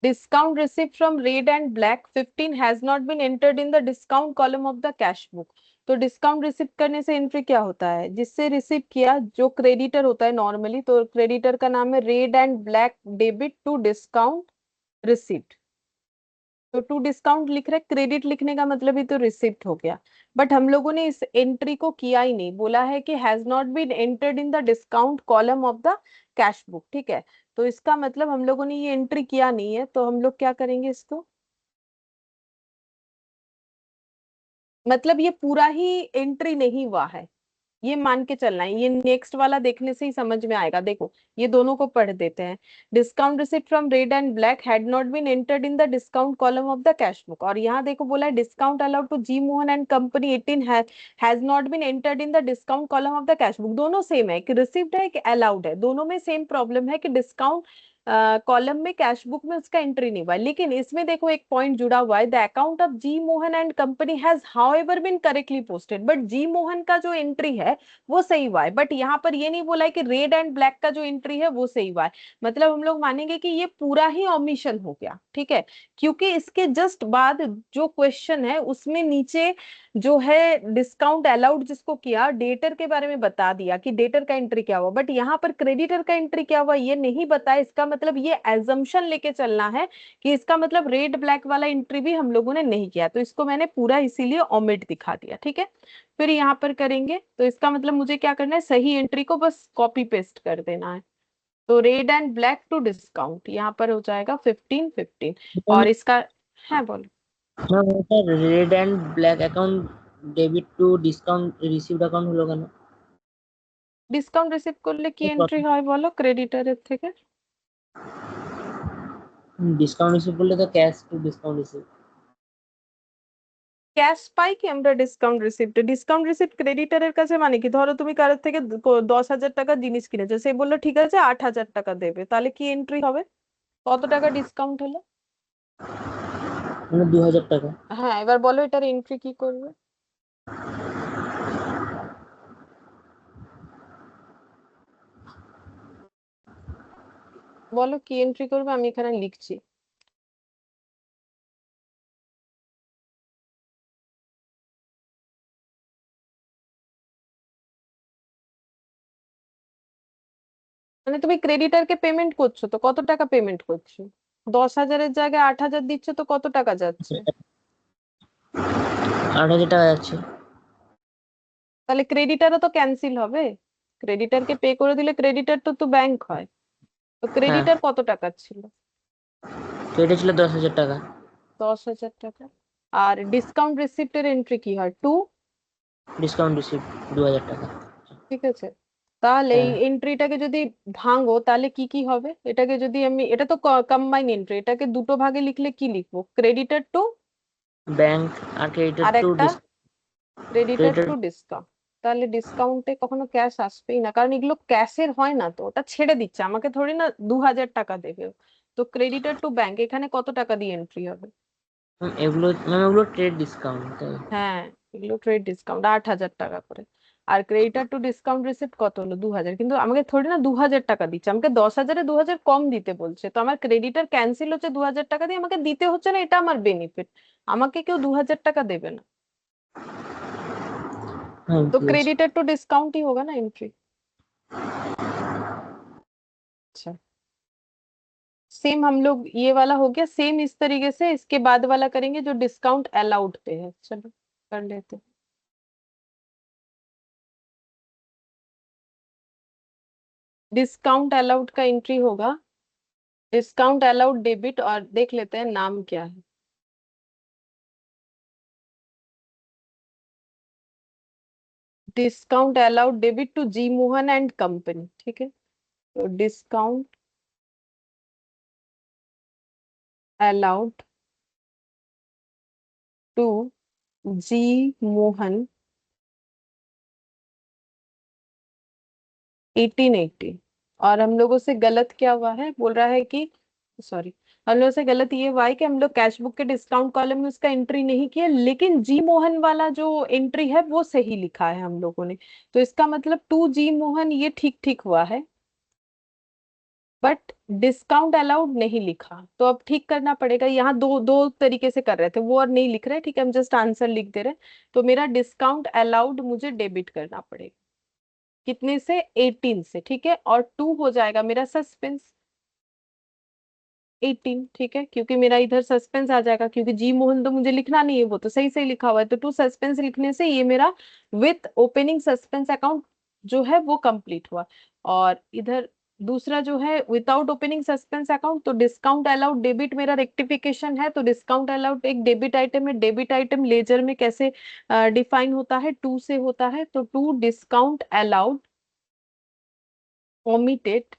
discount receipt from red and black 15 has not been entered in the discount column of the cash book. तो डिस्काउंट रिसिप्ट करने से एंट्री क्या होता है, जिससे रिसीव किया, जो क्रेडिटर होता है नॉर्मली, तो क्रेडिटर का नाम है red and black debit to discount receipt. तो टू डिस्काउंट लिख रहे, क्रेडिट लिखने का मतलब ही तो रिसिप्ट हो गया। बट हम लोगों ने इस एंट्री को किया ही नहीं, बोला है कि has not been entered in the discount column of the cash book, ठीक है। तो इसका मतलब हम लोगों ने ये एंट्री किया नहीं है, तो हम लोग क्या करेंगे इसको, मतलब ये पूरा ही एंट्री नहीं हुआ है, ये मान के चलना है। ये नेक्स्ट वाला देखने से ही समझ में आएगा, देखो ये दोनों को पढ़ देते हैं। Discount receipt from red and black had not been entered in the discount column of the cash book, और यहाँ देखो बोला है discount allowed to G Mohan and company 18 has not been entered in the discount column of the cash book. दोनों सेम है, कि रिसिप्ट है कि अलाउड है, दोनों में सेम प्रॉब्लम है कि डिस्काउंट कॉलम में कैश बुक में उसका एंट्री नहीं हुआ है। लेकिन इसमें देखो एक पॉइंट जुड़ा हुआ है, the account of G Mohan and company has however been correctly posted, but G Mohan का जो एंट्री है वो सही हुआ है। बट यहाँ पर ये नहीं बोला है कि रेड एंड ब्लैक का जो एंट्री है वो सही हुआ है। मतलब हम लोग मानेंगे कि ये पूरा ही ऑमिशन हो गया, ठीक है। क्योंकि इसके जस्ट बाद जो क्वेश्चन है उसमें नीचे जो है डिस्काउंट अलाउड जिसको किया, डेटर के बारे में बता दिया कि डेटर का एंट्री क्या हुआ, बट यहाँ पर क्रेडिटर का एंट्री क्या हुआ ये नहीं बताया। इसका मतलब ये एजम्पशन लेके चलना है कि इसका मतलब रेड ब्लैक वाला एंट्री भी हम लोगों ने नहीं किया, तो इसको मैंने पूरा इसीलिए ओमिट दिखा दिया, ठीक है। फिर यहाँ पर करेंगे तो इसका मतलब मुझे क्या करना है, सही एंट्री को बस कॉपी पेस्ट कर देना है। तो red and black to discount यहाँ पर हो जाएगा 15 15। और इसका है, बोलो। Red and black account debit to discount received account হলো কেন? ডিসকাউন্ট রিসিভ করলে কি এন্ট্রি হয় বলো ক্রেডিটারের থেকে? ডিসকাউন্ট রিসিভ করলে তো cash to discount receive. Cash পাই কি আমরা ডিসকাউন্ট রিসিপ্টে? ডিসকাউন্ট রিসিপ্ট ক্রেডিটারের কাছে মানে কি, ধরো তুমি কারোর থেকে 10,000 টাকা জিনিস কিনেছো, সে বললো ঠিক আছে 8,000 টাকা দেবে, তাহলে কি এন্ট্রি হবে, কত টাকা ডিসকাউন্ট হলো? মানে 2,000 টাকা। হ্যাঁ, এবার বলো এটার এন্ট্রি কি করবে। বলো কি এন্ট্রি করবে, আমি এখানে লিখছি। মানে তুমি ক্রেডিটারকে পেমেন্ট করছো তো কত টাকা পেমেন্ট করছো, 10,000-এর জায়গায় 8,000 দিচ্ছ, তো কত টাকা যাচ্ছে? 8,000 টাকা যাচ্ছে। তাহলে ক্রেডিটারও তো ক্যান্সেল হবে। ক্রেডিটারকে পে করে দিলে, ক্রেডিটার তো তো ব্যাংক হয়, তো হ্যাঁ, ক্রেডিটার কত টাকা ছিল? তো এটা ছিল 10,000 টাকা। 10,000 টাকা। আর ডিসকাউন্ট রিসিপ্টের এন্ট্রি কি হয়, টু। ডিসকাউন্ট রিসিভ 2,000 টাকা। ঠিক আছে, তাহলে এই হ্যাঁ, এন্ট্রিটাকে যদি ভাঙো তাহলে কি কি হবে, এটাকে যদি আমি, এটা তো কম্বাইন এন্ট্রি, এটাকে দুটো ভাগে লিখলে কি লিখবো, ক্রেডিটার টু, ব্যাংক আর ক্রেডিটার আর টু একটা ক্রেডিটার ক্রেডিটার। To discount. তাহলে ডিসকাউন্টে কখনো ক্যাশ আসবেই না, কারণ এগুলো ক্যাশের হয় না, তো ওটা ছেড়ে দিচ্ছে আমাকে, থোড়ি না 2,000 টাকা দেবে। তো ক্রেডিটার টু ব্যাংক এখানে কত টাকা দিয়ে এন্ট্রি হবে? এগুলো ট্রেড ডিসকাউন্ট তাই। হ্যাঁ, এগুলো ট্রেড ডিসকাউন্ট 8,000 টাকা করে। আর ক্রেডিটার টু ডিসকাউন্ট রিসিপ্ট কত হলো, 2,000, কিন্তু আমাকে থোড়ি না 2,000 টাকা দিচ্ছে, আমাকে 10,000-এ 2,000 কম দিতে বলছে, তো আমার ক্রেডিটার ক্যান্সেল হচ্ছে 2,000 টাকা দিয়ে, আমাকে দিতে হচ্ছে না, এটা আমার বেনিফিট, আমাকে কেউ 2,000 টাকা দেবে না। হ্যাঁ, तो বুঝেছি। क्रेडिटर टू डिस्काउंट ही होगा ना एंट्री। अच्छा, सेम हम लोग ये वाला हो गया, सेम इस तरीके से इसके बाद वाला करेंगे जो डिस्काउंट अलाउड पे है, चलो कर लेते हैं। डिस्काउंट अलाउड का एंट्री होगा डिस्काउंट अलाउड डेबिट, और देख लेते हैं नाम क्या है। Discount allowed debit to G Mohan and company, ठीक है। तो discount allowed to G Mohan 1880। और हम लोगों से गलत क्या हुआ है, बोल रहा है कि, सॉरी, हम लोगों से गलत ये हुआ है कि हम लोग कैश बुक के डिस्काउंट कॉलम में उसका एंट्री नहीं किया, लेकिन जी मोहन वाला जो एंट्री है वो सही लिखा है हम लोगों ने। तो इसका मतलब टू जी मोहन ये ठीक ठीक हुआ है, बट डिस्काउंट अलाउड नहीं लिखा। तो अब ठीक करना पड़ेगा, यहाँ दो दो तरीके से कर रहे थे वो, और नहीं लिख रहे, ठीक है, हम जस्ट आंसर लिख दे रहे। तो मेरा डिस्काउंट अलाउड मुझे डेबिट करना पड़ेगा, कितने से, 18 से, ठीक है, और टू हो जाएगा मेरा सस्पेंस, 18, ठीक है, क्योंकि मेरा इधर सस्पेंस आ जाएगा, क्योंकि जी मोहन तो मुझे लिखना नहीं है, वो तो सही सही लिखा हुआ है, तो टू सस्पेंस लिखने से ये मेरा विथ ओपनिंग सस्पेंस अकाउंट जो है वो कंप्लीट हुआ। और इधर दूसरा जो है विदाउट ओपनिंग सस्पेंस अकाउंट, तो डिस्काउंट अलाउड डेबिट मेरा रेक्टिफिकेशन है, तो डिस्काउंट अलाउड एक डेबिट आइटम है, डेबिट आइटम लेजर में कैसे डिफाइन होता है, टू से होता है, तो to discount allowed omitted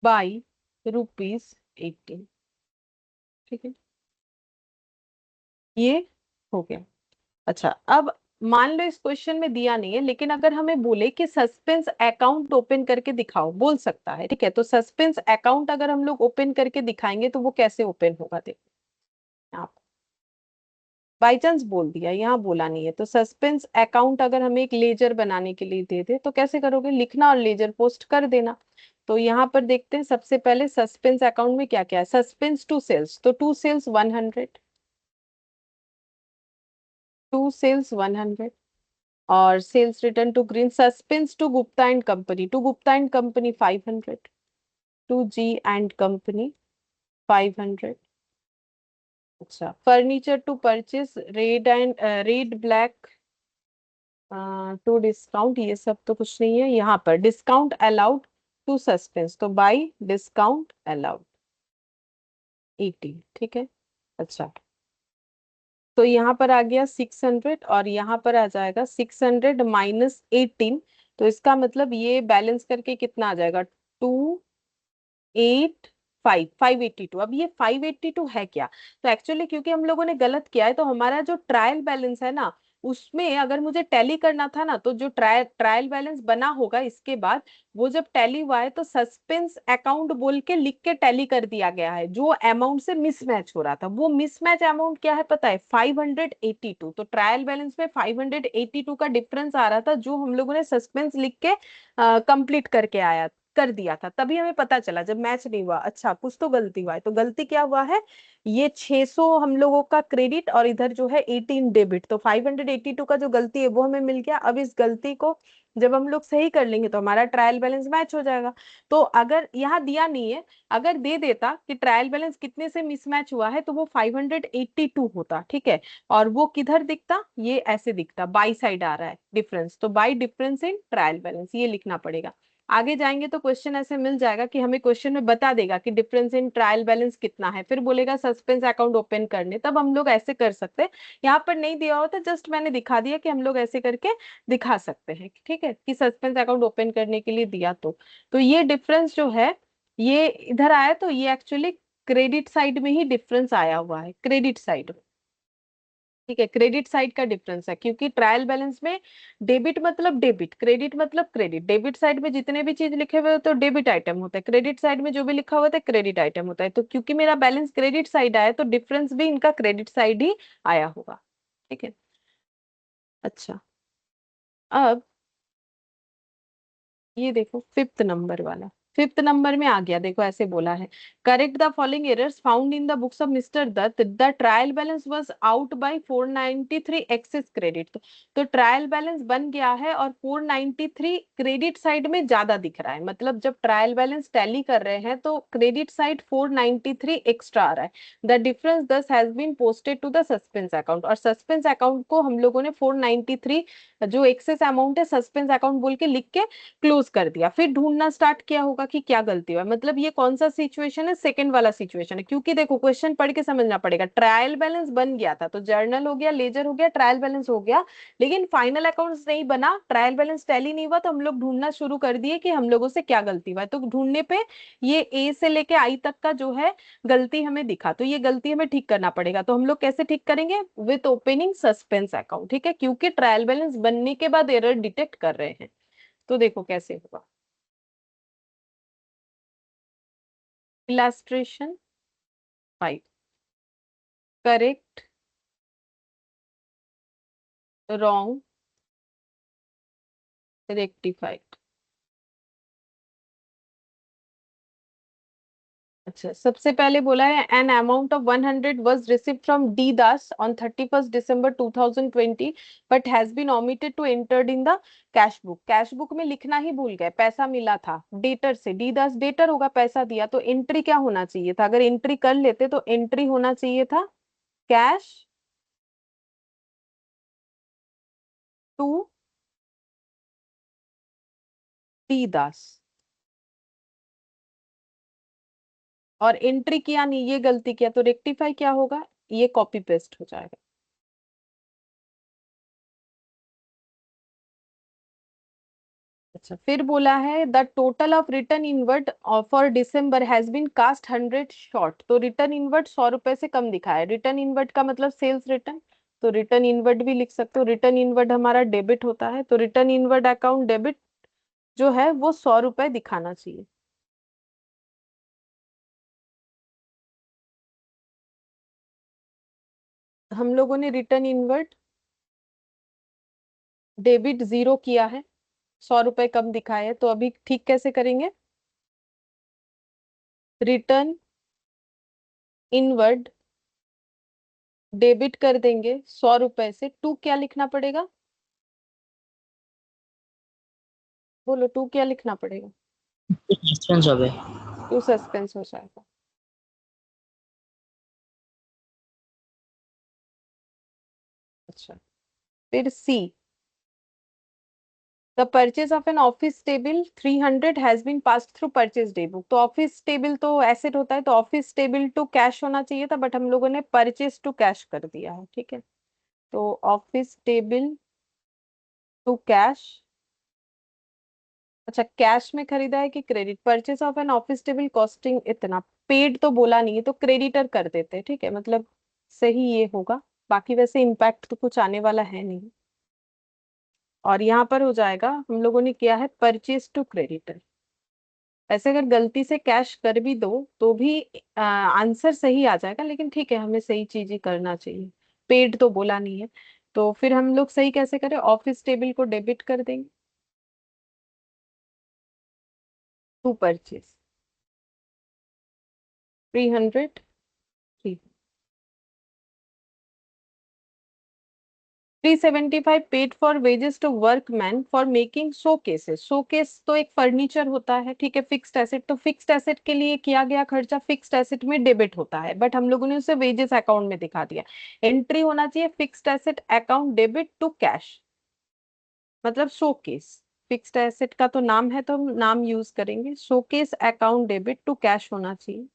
by ₹18, ठीक है, ये हो गया। अच्छा, अब मान लो इस क्वेश्चन में दिया नहीं है, लेकिन अगर हमें बोले कि सस्पेंस अकाउंट ओपन करके दिखाओ, बोल सकता है, ठीक है, तो सस्पेंस अकाउंट अगर हम लोग ओपन करके दिखाएंगे तो वो कैसे ओपन होगा, देखो आप, बाई चांस बोल दिया, यहाँ बोला नहीं है, तो सस्पेंस अकाउंट अगर हमें एक लेजर बनाने के लिए दे दे तो कैसे करोगे, लिखना और लेजर पोस्ट कर देना। तो यहाँ पर देखते हैं, सबसे पहले सस्पेंस अकाउंट में क्या क्या है, सस्पेंस टू सेल्स, तो टू सेल्स 100, टू सेल्स 100, और sales return to green, suspense to Gupta and company, to Gupta and company 500, to G and company 500। अच्छा, furniture to purchase red and red black to discount, ये सब तो कुछ नहीं है, यहाँ पर डिस्काउंट अलाउड टू सस्पेंस, तो बाई डिस्काउंट अलाउड 80, ठीक है। अच्छा, तो यहाँ पर आ गया 600, और यहाँ पर आ जाएगा 600 - 18, तो इसका मतलब ये बैलेंस करके कितना आ जाएगा, 582। अब ये 582 है क्या, तो एक्चुअली क्योंकि हम लोगों ने गलत किया है, तो हमारा जो ट्रायल बैलेंस है ना, उसमें अगर मुझे टैली करना था ना, तो जो ट्रायल ट्रायल बैलेंस बना होगा इसके बाद, वो जब टैली हुआ है तो सस्पेंस अकाउंट बोल के लिख के टैली कर दिया गया है, जो अमाउंट से मिसमैच हो रहा था, वो मिसमैच अमाउंट क्या है पता है, 582। तो ट्रायल बैलेंस में 582 का डिफरेंस आ रहा था, जो हम लोगों ने सस्पेंस लिख के कंप्लीट करके आया कर दिया था, तभी हमें पता चला जब मैच नहीं हुआ, अच्छा कुछ तो गलती हुआ है, तो गलती क्या हुआ है, ये 600 हम लोगों का क्रेडिट और इधर जो है 18 डेबिट, तो 582 का जो गलती है वो हमें मिल गया। अब इस गलती को जब हम लोग सही कर लेंगे तो हमारा ट्रायल बैलेंस मैच हो जाएगा। तो अगर यहाँ दिया नहीं है, अगर दे देता कि ट्रायल बैलेंस कितने से मिसमैच हुआ है, तो वो 582 होता, ठीक है, और वो किधर दिखता, ये ऐसे दिखता, बाई साइड आ रहा है डिफरेंस, तो by difference in trial balance ये लिखना पड़ेगा। आगे जाएंगे तो क्वेश्चन ऐसे मिल जाएगा कि हमें क्वेश्चन में बता देगा कि डिफरेंस इन ट्रायल बैलेंस कितना है, फिर बोलेगा सस्पेंस अकाउंट ओपन करने, तब हम लोग ऐसे कर सकते हैं। यहाँ पर नहीं दिया होता, जस्ट मैंने दिखा दिया कि हम लोग ऐसे करके दिखा सकते हैं, ठीक है, कि सस्पेंस अकाउंट ओपन करने के लिए दिया तो ये डिफरेंस जो है ये इधर आया, तो ये एक्चुअली क्रेडिट साइड में ही डिफरेंस आया हुआ है, क्रेडिट साइड, ठीक है, क्रेडिट साइड का डिफरेंस है, क्योंकि ट्रायल बैलेंस में डेबिट मतलब डेबिट, क्रेडिट मतलब क्रेडिट, डेबिट साइड में जितने भी चीज लिखे हुए तो डेबिट आइटम होता है, क्रेडिट साइड में जो भी लिखा हुआ था क्रेडिट आइटम होता है, तो क्योंकि मेरा बैलेंस क्रेडिट साइड आया तो डिफरेंस भी इनका क्रेडिट साइड ही आया होगा, ठीक है। अच्छा, अब ये देखो फिफ्थ नंबर वाला, फिफ्थ नंबर में आ गया, देखो ऐसे बोला है, correct the following errors found in the books of mister Dutt, the trial balance was out by 493 excess credit, तो ट्रायल बैलेंस बन गया है और 493 क्रेडिट साइड में ज्यादा दिख रहा है, मतलब जब ट्रायल बैलेंस टैली कर रहे हैं तो क्रेडिट साइड 493 एक्स्ट्रा आ रहा है, the difference thus has been posted to the suspense account, और सस्पेंस अकाउंट को हम लोगों ने 493 जो एक्सेस अमाउंट है सस्पेंस अकाउंट बोल के लिख के क्लोज कर दिया, फिर ढूंढना स्टार्ट किया होगा कि क्या गलती हुआ है। मतलब ये कौन सा सिचुएशन है, सेकंड वाला सिचुएशन है, क्योंकि देखो क्वेश्चन पढ़ के समझना पड़ेगा। ट्रायल बैलेंस बन गया था तो जर्नल हो गया, लेजर हो गया, ट्रायल बैलेंस हो गया, लेकिन फाइनल अकाउंट्स नहीं बना, ट्रायल बैलेंस टैली नहीं हुआ, तो हम लोग ढूंढना शुरू कर दिए कि हम लोगों से क्या गलती हुआ है। तो ढूंढने पे ये ए से लेके आई तक का जो है गलती हमें दिखा, तो ये गलती हमें ठीक करना पड़ेगा। तो हम लोग कैसे ठीक करेंगे, विथ ओपनिंग सस्पेंस अकाउंट, ठीक है, क्योंकि ट्रायल बैलेंस बनने के बाद एरर डिटेक्ट कर रहे हैं। तो देखो कैसे होगा। Illustration 5, correct, wrong, rectified. अच्छा, सबसे पहले बोला है an amount of 100 was received from D Das on 31 December 2020 but has been omitted to entered in the cash book. Cash book में लिखना ही भूल गए, पैसा मिला था डेटर से, डी दास डेटर होगा, पैसा दिया, तो एंट्री क्या होना चाहिए था, अगर एंट्री कर लेते तो एंट्री होना चाहिए था कैश टू डी दास, और एंट्री किया नहीं, ये गलती किया, तो रेक्टिफाई क्या होगा, ये कॉपी पेस्ट हो जाएगा। अच्छा, फिर बोला है the total of return inward for December has been cast 100 short. तो रिटर्न इनवर्ट 100 रुपए से कम दिखा है, रिटर्न इनवर्ट का मतलब सेल्स रिटर्न, तो रिटर्न इनवर्ट भी लिख सकते हो। रिटर्न इनवर्ट हमारा डेबिट होता है, तो रिटर्न इनवर्ट अकाउंट डेबिट जो है वो 100 रुपए दिखाना चाहिए। हम लोगों ने रिटर्न इनवर्ट डेबिट 0 किया है, 100 रुपए कम दिखाए है, तो अभी ठीक कैसे करेंगे, रिटर्न इनवर्ड डेबिट कर देंगे 100 रुपए से, टू क्या लिखना पड़ेगा, बोलो टू क्या लिखना पड़ेगा, डिस्टेंस হবে। टू सस्पेंस हो जाएगा। अच्छा, फिर see, the purchase of an office table 300 has been passed through purchase day book. तो ऑफिस टेबल तो एसेट होता है, तो ऑफिस टेबल टू कैश होना चाहिए था, बट हम लोगों ने परचेज टू कैश कर दिया है, ठीक है। तो ऑफिस टेबल टू कैश, अच्छा कैश में खरीदा है कि credit, purchase of an office table costing इतना, पेड तो बोला नहीं है तो क्रेडिटर कर देते हैं, ठीक है, मतलब सही ये होगा। बाकी वैसे इम्पैक्ट तो कुछ आने वाला है नहीं। और यहाँ पर हो जाएगा, हम लोगों ने किया है परचेज टू क्रेडिटर। ऐसे अगर गलती से कैश कर भी दो तो भी आंसर सही आ जाएगा, लेकिन ठीक है, हमें सही चीज ही करना चाहिए। पेड तो बोला नहीं है, तो फिर हम लोग सही कैसे करें, ऑफिस टेबल को डेबिट कर देंगे to purchase 300, 375 paid for wages to workman for making show cases. Show case तो एक फर्नीचर होता है, ठीक है, फिक्स्ड एसेट, तो फिक्स्ड एसेट के लिए किया गया खर्चा फिक्स्ड एसेट में डेबिट होता है, बट हम लोगों ने उसे वेजेस अकाउंट में दिखा दिया। एंट्री होना चाहिए fixed asset account debit to cash, मतलब शो केस, फिक्स्ड एसेट का तो नाम है तो हम नाम यूज करेंगे, show case account debit to cash होना चाहिए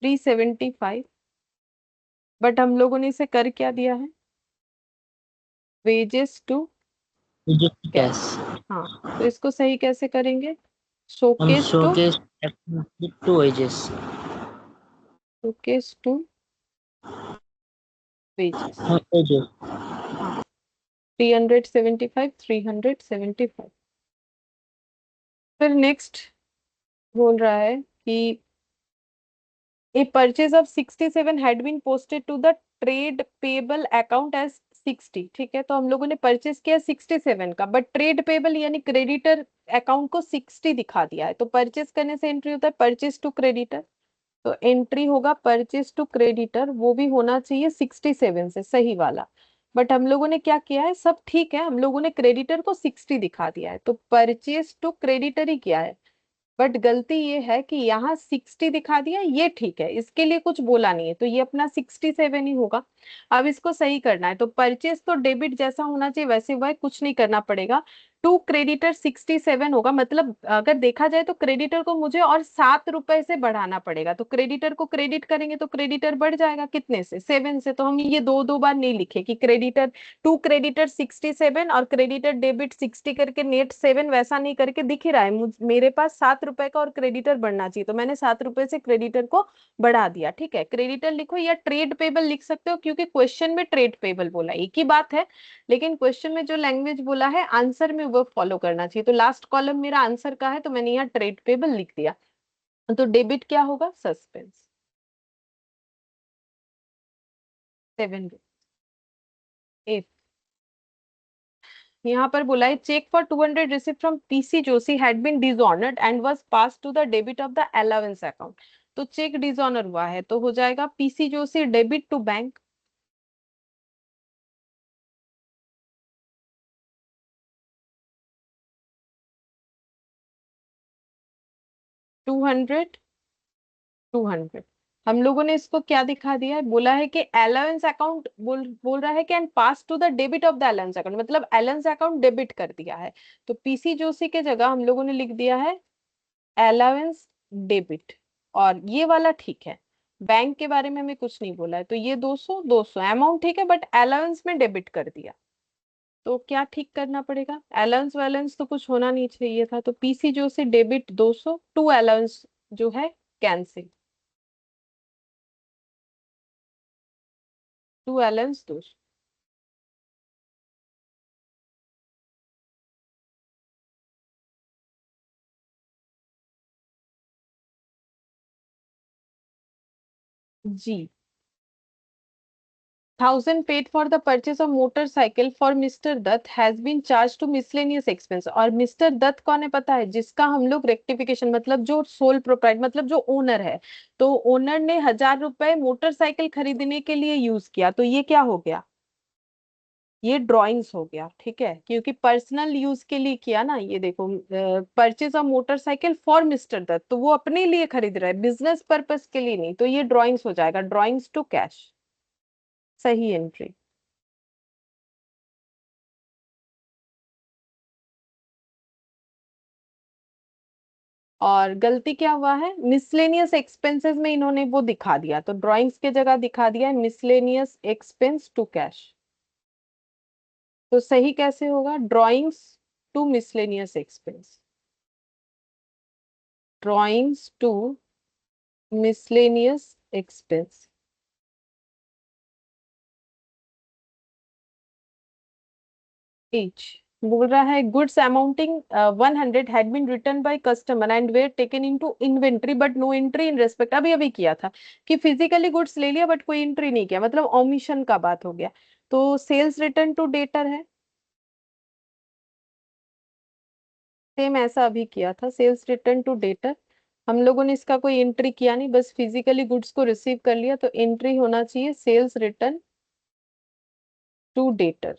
375, बट हम लोगों ने इसे कर क्या दिया है, wages to reject cash. Cash. हाँ, तो इसको सही कैसे करेंगे, हम showcase to, showcase to wages. Showcase to wages, हाँ वेजेस। हाँ, 375, 375। फिर नेक्स्ट बोल रहा है कि a purchase of 67 had been posted to the trade payable account as 60, ठीक है, तो हम लोगों ने परचेज किया 67 का, बट ट्रेड पेबल यानी क्रेडिटर अकाउंट को 60 दिखा दिया है, तो परचेज करने से एंट्री होता है परचेज टू क्रेडिटर, तो एंट्री होगा परचेज टू क्रेडिटर, वो भी होना चाहिए 67 से, सही वाला। बट हम लोगों ने क्या किया है, सब ठीक है, हम लोगों ने क्रेडिटर को 60 दिखा दिया है, तो परचेज टू क्रेडिटर ही किया है, बट गलती ये है कि यहाँ 60 दिखा दिया, ये ठीक है, इसके लिए कुछ बोला नहीं है, तो ये अपना 67 ही होगा। अब इसको सही करना है, तो परचेज तो डेबिट जैसा होना चाहिए वैसे, वह कुछ नहीं करना पड़ेगा, टू क्रेडिटर 67 होगा, मतलब अगर देखा जाए तो क्रेडिटर को मुझे और 7 रुपए से बढ़ाना पड़ेगा, तो क्रेडिटर को क्रेडिट करेंगे तो क्रेडिटर बढ़ जाएगा कितने से, 7 से। तो हम ये दो दो बार नहीं लिखे कि क्रेडिटर, टू क्रेडिटर 67 और क्रेडिटर डेबिट 60 करके नेट 7, वैसा नहीं करके दिख ही रहा है मेरे पास 7 रुपए का और क्रेडिटर बढ़ना चाहिए, तो मैंने 7 रुपए से क्रेडिटर को बढ़ा दिया। ठीक है, क्रेडिटर लिखो या ट्रेड पेबल लिख सकते हो, क्योंकि क्वेश्चन में ट्रेड पेबल बोला, एक ही बात है, लेकिन क्वेश्चन में जो लैंग्वेज बोला है आंसर में वो फॉलो करना चाहिए। तो लास्ट कॉलम मेरा आंसर का है, तो मैंने यहाँ ट्रेड पेबल लिख दिया। तो डेबिट क्या होगा, सस्पेंस, 7। यहाँ पर बोला है cheque for 200 receipt from PC Joshi had been dishonoured and was pass to the debit of the allowance account. तो चेक डिसऑनर हुआ है, तो हो जाएगा PC Joshi debit to bank, 200, 200। हम लोगों ने इसको क्या दिखा दिया है, बोला है कि अलाउंस अकाउंट बोल रहा है कि and pass to the debit of the allowance account, मतलब अलाउंस अकाउंट डेबिट कर दिया है। तो पीसी जोशी के जगह हम लोगों ने लिख दिया है अलाउंस डेबिट, और ये वाला ठीक है। बैंक के बारे में हमें कुछ नहीं बोला है, तो ये 200 200 अमाउंट ठीक है, बट अलाउंस में डेबिट कर दिया। तो क्या ठीक करना पड़ेगा, अलाउंस वैलेंस तो कुछ होना नहीं चाहिए था, तो पीसी जो से डेबिट 200 टू अलाउंस जो है कैंसिल, टू अलाउंस 200। जी, 1000 paid for the purchase of motorcycle for Mr. Dutt has been charged to miscellaneous expense। और मिस्टर दत्त कौन है पता है, जिसका हम लोग रेक्टिफिकेशन, मतलब जो सोल प्रोप्राइटर, मतलब जो ओनर है, तो ओनर ने 1000 रुपए मोटरसाइकिल खरीदने के लिए यूज किया, तो ये क्या हो गया, ये ड्राइंग्स हो गया। ठीक है, क्योंकि पर्सनल यूज के लिए किया ना, ये देखो, purchase of motorcycle for mister Dutt, तो वो अपने लिए खरीद रहा है, बिजनेस पर्पस के लिए नहीं, तो ये ड्राइंग्स हो जाएगा, ड्राइंग्स टू कैश, सही एंट्री। और गलती क्या हुआ है, मिसलेनियस एक्सपेंसेस में इन्होंने वो दिखा दिया, तो ड्राइंग्स के जगह दिखा दिया है मिसलेनियस एक्सपेंस टू कैश। तो सही कैसे होगा, drawings to miscellaneous expense, drawings to miscellaneous expense. H बोल रहा है goods amounting 100 had been return by customer and were taken into inventory but no entry in respect, अभी अभी किया था कि फिजिकली गुड्स ले लिया बट कोई एंट्री नहीं किया, मतलब ओमिशन का बात हो गया। तो सेल्स रिटर्न टू डेटर है, सेम ऐसा अभी किया था, सेल्स रिटर्न टू डेटर। हम लोगों ने इसका कोई एंट्री किया नहीं, बस फिजिकली गुड्स को रिसीव कर लिया, तो एंट्री होना चाहिए सेल्स रिटर्न टू डेटर।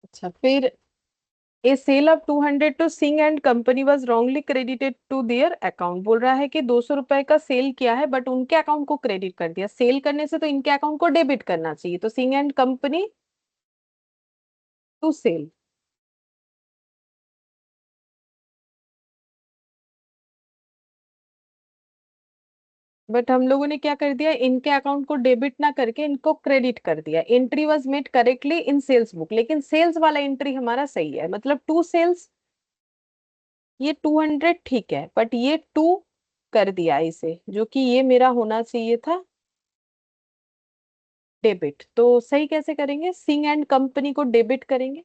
अच्छा, फिर a sale of 200 to Singh and company was wrongly credited to their account, बोल रहा है कि 200 रुपए का सेल किया है बट उनके अकाउंट को क्रेडिट कर दिया, सेल करने से तो इनके अकाउंट को डेबिट करना चाहिए, तो Singh and company to sale. But हम लोगों ने क्या कर दिया, इनके अकाउंट को डेबिट ना करके इनको क्रेडिट कर दिया, entry was made correctly in sales book, लेकिन सेल्स वाला एंट्री हमारा सही है, मतलब टू सेल्स, ये 200 ठीक है, बट ये टू कर दिया इसे, जो कि ये मेरा होना चाहिए था डेबिट। तो सही कैसे करेंगे, सिंह एंड कंपनी को डेबिट करेंगे,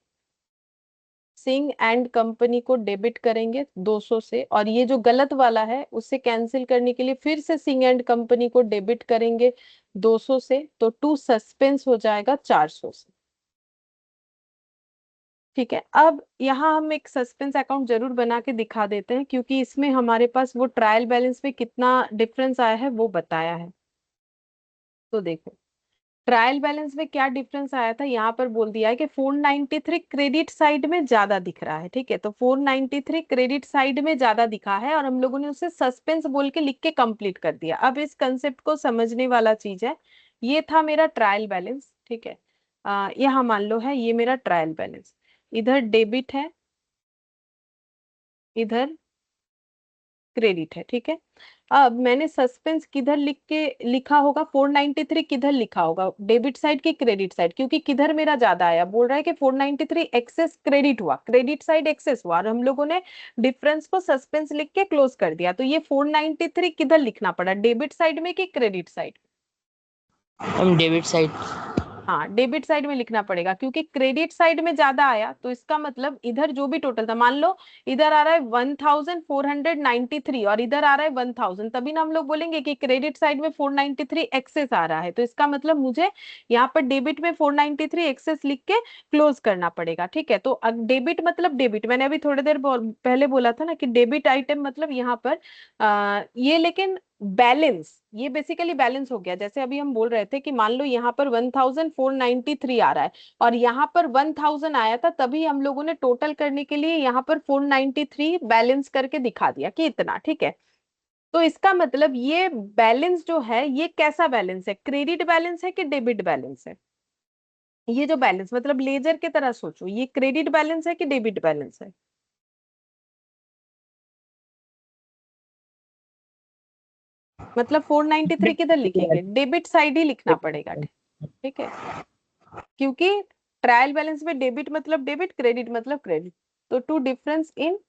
सिंह एंड कंपनी को डेबिट करेंगे 200 से, और ये जो गलत वाला है उसे कैंसिल करने के लिए फिर से सिंह एंड कंपनी को डेबिट करेंगे 200 से, तो टू सस्पेंस हो जाएगा 400 से। ठीक है, अब यहाँ हम एक सस्पेंस अकाउंट जरूर बना के दिखा देते हैं, क्योंकि इसमें हमारे पास वो ट्रायल बैलेंस में कितना डिफरेंस आया है वो बताया है। तो देखो, ट्रायल बैलेंस में क्या डिफरेंस आया था, यहाँ पर बोल दिया है कि 493 क्रेडिट साइड में ज्यादा दिख रहा है। ठीक है, तो 493 क्रेडिट साइड में ज्यादा दिखा है, और हम लोगों ने उसे सस्पेंस बोल के लिख के कंप्लीट कर दिया। अब इस कंसेप्ट को समझने वाला चीज है, ये था मेरा ट्रायल बैलेंस, ठीक है। यहाँ मान लो है ये मेरा ट्रायल बैलेंस, इधर डेबिट है, इधर क्रेडिट है, ठीक है। अब मैंने सस्पेंस किधर लिखा होगा, 493 किधर लिखा होगा, डेबिट साइड की क्रेडिट साइड, क्योंकि किधर मेरा ज्यादा आया, बोल रहा है कि 493 एक्सेस क्रेडिट हुआ, क्रेडिट साइड एक्सेस हुआ, और हम लोगों ने डिफरेंस को सस्पेंस लिख के क्लोज कर दिया। तो ये 493 किधर लिखना पड़ा, डेबिट साइड में कि क्रेडिट साइड? हम डेबिट साइड। हाँ, डेबिट साइड में लिखना पड़ेगा, क्योंकि क्रेडिट साइड में ज्यादा आया, तो इसका मतलब इधर जो भी टोटल था, मान लो इधर आ रहा है 1493 और इधर आ रहा है 1000, तभी ना हम लोग बोलेंगे कि क्रेडिट साइड में 493 एक्सेस आ रहा है। तो इसका मतलब मुझे यहाँ पर डेबिट में 493 एक्सेस लिख के क्लोज करना पड़ेगा, ठीक है। तो डेबिट मतलब डेबिट, मैंने अभी थोड़ी देर पहले बोला था ना कि डेबिट आइटम मतलब यहाँ पर ये, लेकिन बैलेंस, ये बेसिकली बैलेंस हो गया। जैसे अभी हम बोल रहे थे कि मान लो यहाँ पर 1493 आ रहा है और यहाँ पर 1000 आया था, तभी हम लोगों ने टोटल करने के लिए यहाँ पर 493 बैलेंस करके दिखा दिया कि इतना, ठीक है। तो इसका मतलब ये बैलेंस जो है ये कैसा बैलेंस है, क्रेडिट बैलेंस है कि डेबिट बैलेंस है? ये जो बैलेंस मतलब लेजर की तरह सोचो, ये क्रेडिट बैलेंस है कि डेबिट बैलेंस है? मतलब 493 किधर लिखेंगे, डेबिट साइड ही लिखना पड़ेगा, ठीक है। क्योंकि ट्रायल बैलेंस में डेबिट मतलब डेबिट, क्रेडिट मतलब क्रेडिट, तो to difference in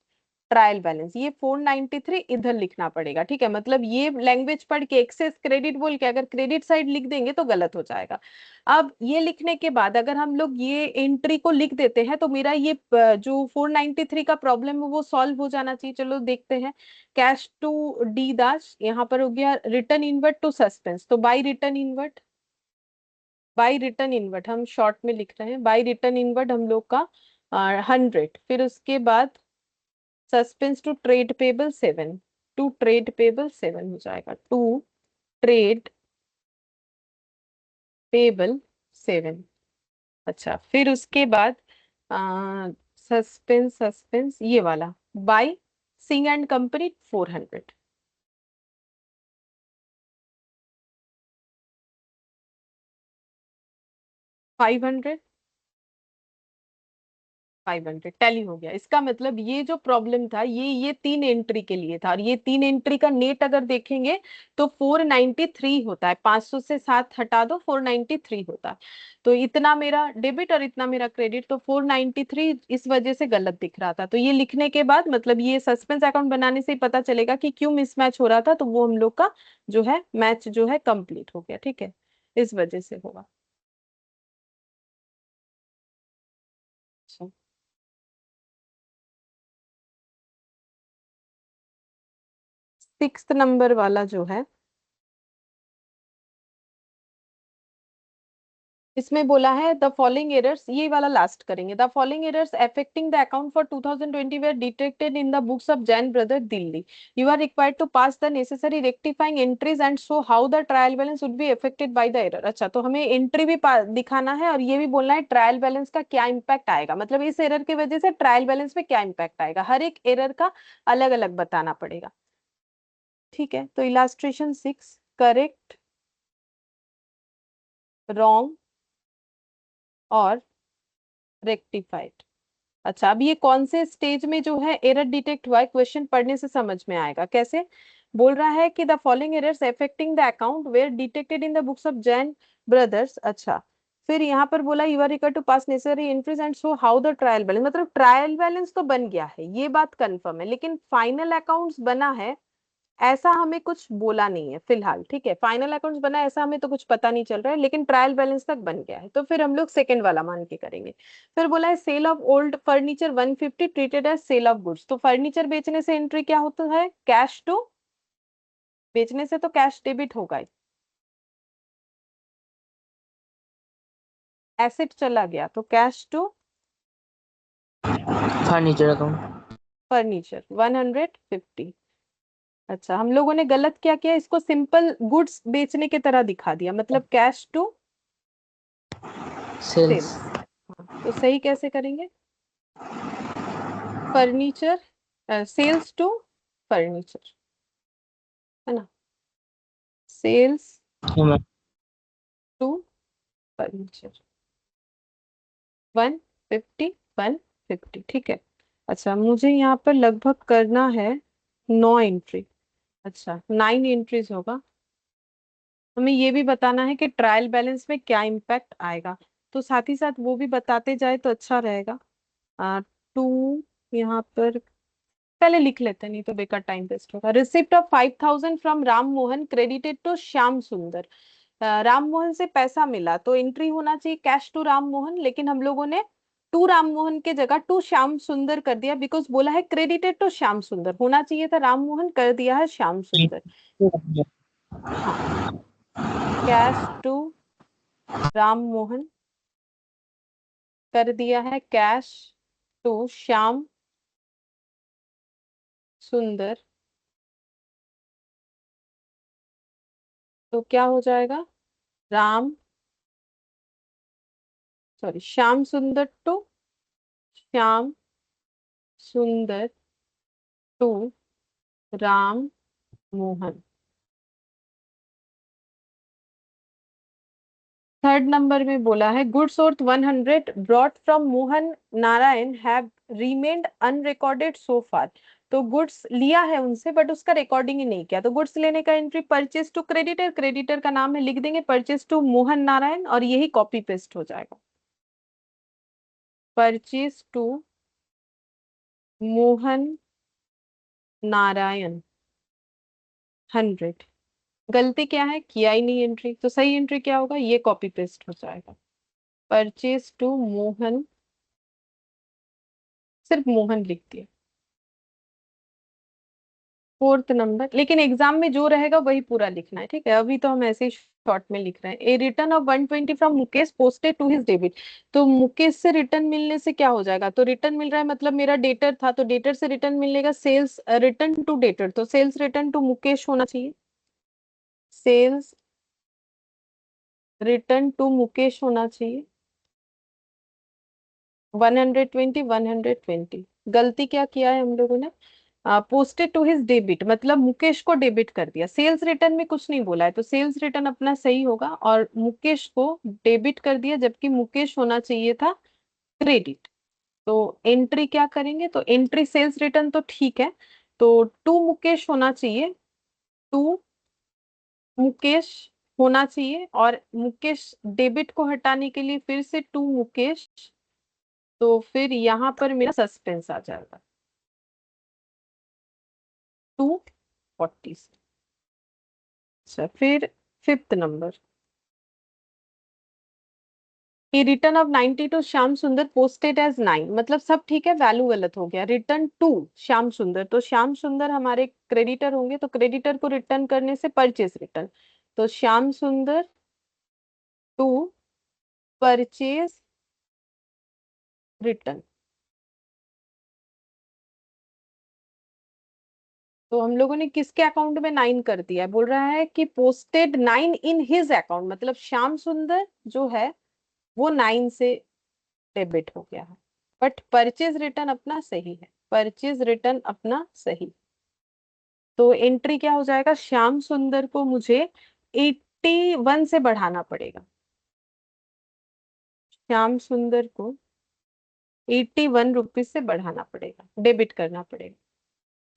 trial balance, ये 493 इधर लिखना पड़ेगा, ठीक है। मतलब ये लैंग्वेज पढ़ के एक्सेस क्रेडिट बोल के अगर क्रेडिट साइड लिख देंगे तो गलत हो जाएगा। अब ये लिखने के बाद अगर हम लोग ये एंट्री को लिख देते हैं तो मेरा ये जो 493 का प्रॉब्लम है वो सॉल्व हो जाना चाहिए। चलो देखते हैं। कैश टू डी दास, यहाँ पर हो गया रिटर्न इनवर्ट टू सस्पेंस, तो by return inward, by return inward हम शॉर्ट में लिख रहे हैं, बाय रिटर्न इनवर्ट हम लोग का 100, फिर उसके बाद suspense to trade payable 7, to trade payable 7 हो जाएगा, टू ट्रेड पेबल 7। अच्छा, फिर उसके बाद सस्पेंस, सस्पेंस ये वाला by Singh and company 400, 500, 500 tally हो गया। इसका मतलब ये जो प्रॉब्लम था ये 3 एंट्री के लिए था, और ये 3 एंट्री का नेट अगर देखेंगे तो 493 होता है, 500 से 7 हटा दो 493 होता है। तो इतना मेरा डेबिट और इतना मेरा क्रेडिट, तो 493 इस वजह से गलत दिख रहा था। तो ये लिखने के बाद मतलब ये सस्पेंस अकाउंट बनाने से ही पता चलेगा कि क्यों मिसमैच हो रहा था, तो वो हम लोग का जो है मैच जो है कंप्लीट हो गया, ठीक है, इस वजह से होगा। अच्छा, 6 नंबर वाला जो है, इसमें बोला है द फॉलोइंग एरर्स, ये वाला लास्ट करेंगे, the following errors affecting the account for 2020 were detected in the books of Jain brother Delhi, you are required to pass the necessary rectifying entries and show how the trial balance would be affected by the error. अच्छा, तो हमें एंट्री भी दिखाना है और ये भी बोलना है ट्रायल बैलेंस का क्या इम्पैक्ट आएगा, मतलब इस एरर की वजह से ट्रायल बैलेंस में क्या इम्पैक्ट आएगा, हर एक एरर का अलग अलग बताना पड़ेगा, ठीक है। तो इलास्ट्रेशन 6, करेक्ट, रॉन्ग और रेक्टिफाइड। अच्छा, अब ये कौन से स्टेज में जो है एरर डिटेक्ट हुआ है, क्वेश्चन पढ़ने से समझ में आएगा कैसे। बोल रहा है कि the following errors affecting the account were detected in the books of Jain brothers. अच्छा, फिर यहाँ पर बोला you are required to pass necessary entries and show how the trial balance, मतलब ट्रायल बैलेंस तो बन गया है, ये बात कंफर्म है, लेकिन फाइनल अकाउंट्स बना है ऐसा हमें कुछ बोला नहीं है फिलहाल, ठीक है। फाइनल अकाउंट्स बना है ऐसा हमें तो कुछ पता नहीं चल रहा है, लेकिन ट्रायल बैलेंस तक बन गया है, तो फिर हम लोग सेकंड वाला मान के करेंगे। फिर बोला है sale of old furniture 150 treated as sale of goods, तो फर्नीचर बेचने से एंट्री क्या होता है, कैश टू, बेचने से तो कैश डेबिट होगा ही, एसेट चला गया तो cash to furniture account. Furniture 150। अच्छा, हम लोगों ने गलत क्या किया, इसको सिंपल गुड्स बेचने की तरह दिखा दिया, मतलब कैश टू सेल्स। सेल्स। हाँ, तो सही कैसे करेंगे, फर्नीचर सेल्स टू फर्नीचर, है ना, सेल्स टू फर्नीचर 150 150, ठीक है। अच्छा, मुझे यहाँ पर लगभग करना है 9 एंट्री। अच्छा, 9 एंट्रीज होगा। हमें ये भी बताना है कि ट्रायल बैलेंस में क्या इम्पैक्ट आएगा, तो साथ ही साथ वो भी बताते जाए तो अच्छा रहेगा। 2, यहाँ पर पहले लिख लेते हैं, नहीं तो बेकार टाइम वेस्ट होगा। Receipt of 5,000 from Ram Mohan credited to Shyam Sundar. Ram Mohan से पैसा मिला तो एंट्री होना चाहिए कैश टू राम मोहन, लेकिन हम लोगों ने टू राम मोहन के जगह टू श्याम सुंदर कर दिया, बिकॉज बोला है क्रेडिटेड टू श्याम सुंदर, होना चाहिए था राम मोहन, कर दिया है श्याम सुंदर। हाँ, कैश टू राम मोहन कर दिया है कैश टू श्याम सुंदर, तो क्या हो जाएगा? Ram, sorry, Shyam Sundar to Shyam Sundar to Ram Mohan. Third number में बोला है goods worth 100 brought from Mohan Narayan have remained unrecorded so far. तो गुड्स लिया है उनसे बट उसका रिकॉर्डिंग ही नहीं किया, तो गुड्स लेने का entry purchase to creditor, creditor का नाम है, लिख देंगे परचेज टू मोहन नारायण, और यही कॉपी पेस्ट हो जाएगा। Purchase to Mohan Narayan 100। गलती क्या है, किया ही नहीं एंट्री, तो सही एंट्री क्या होगा, ये कॉपी पेस्ट हो जाएगा। परचेज टू मोहन, सिर्फ मोहन लिख दिया। फोर्थ नंबर, लेकिन एग्जाम में जो रहेगा वही पूरा लिखना है, ठीक है। अभी तो हम ऐसे ही शॉर्ट में लिख रहे हैं। A return of 120 from Mukesh posted to his debit. तो मुकेश से रिटर्न मिलने से क्या हो जाएगा, तो रिटर्न मिल रहा है मतलब मेरा डेटर था, तो डेटर से रिटर्न मिलेगा, सेल्स रिटर्न टू डेटर, तो सेल्स रिटर्न टू मुकेश होना चाहिए। सेल्स रिटर्न टू मुकेश होना चाहिए। 120 120। गलती क्या किया है हम लोगों ने, पोस्टेड टू हिज डेबिट मतलब मुकेश को डेबिट कर दिया, सेल्स रिटर्न में कुछ नहीं बोला है, तो सेल्स रिटर्न अपना सही होगा, और मुकेश को डेबिट कर दिया, जबकि मुकेश होना चाहिए था क्रेडिट। तो एंट्री क्या करेंगे, तो एंट्री सेल्स रिटर्न तो ठीक है, तो टू मुकेश होना चाहिए, टू मुकेश होना चाहिए, और मुकेश डेबिट को हटाने के लिए फिर से टू मुकेश, तो फिर यहाँ पर मेरा सस्पेंस आ जाएगा 240 से। अच्छा, फिर फिफ्थ नंबर, ये रिटर्न ऑफ 90 टू श्याम सुंदर पोस्टेड एज 9, मतलब सब ठीक है, वैल्यू गलत हो गया। रिटर्न टू श्याम सुंदर, तो श्याम सुंदर हमारे क्रेडिटर होंगे, तो क्रेडिटर को रिटर्न करने से परचेज रिटर्न, तो Shyam Sundar to purchase return. तो हम लोगों ने किसके अकाउंट में 9 कर दिया है, बोल रहा है कि पोस्टेड 9 इन हिज अकाउंट, मतलब श्याम सुंदर जो है वो 9 से डेबिट हो गया है, बट परचेज रिटर्न अपना सही है, परचेज रिटर्न अपना सही। तो एंट्री क्या हो जाएगा, श्याम सुंदर को मुझे 81 से बढ़ाना पड़ेगा, श्याम सुंदर को 81 रुपीज से बढ़ाना पड़ेगा, डेबिट करना पड़ेगा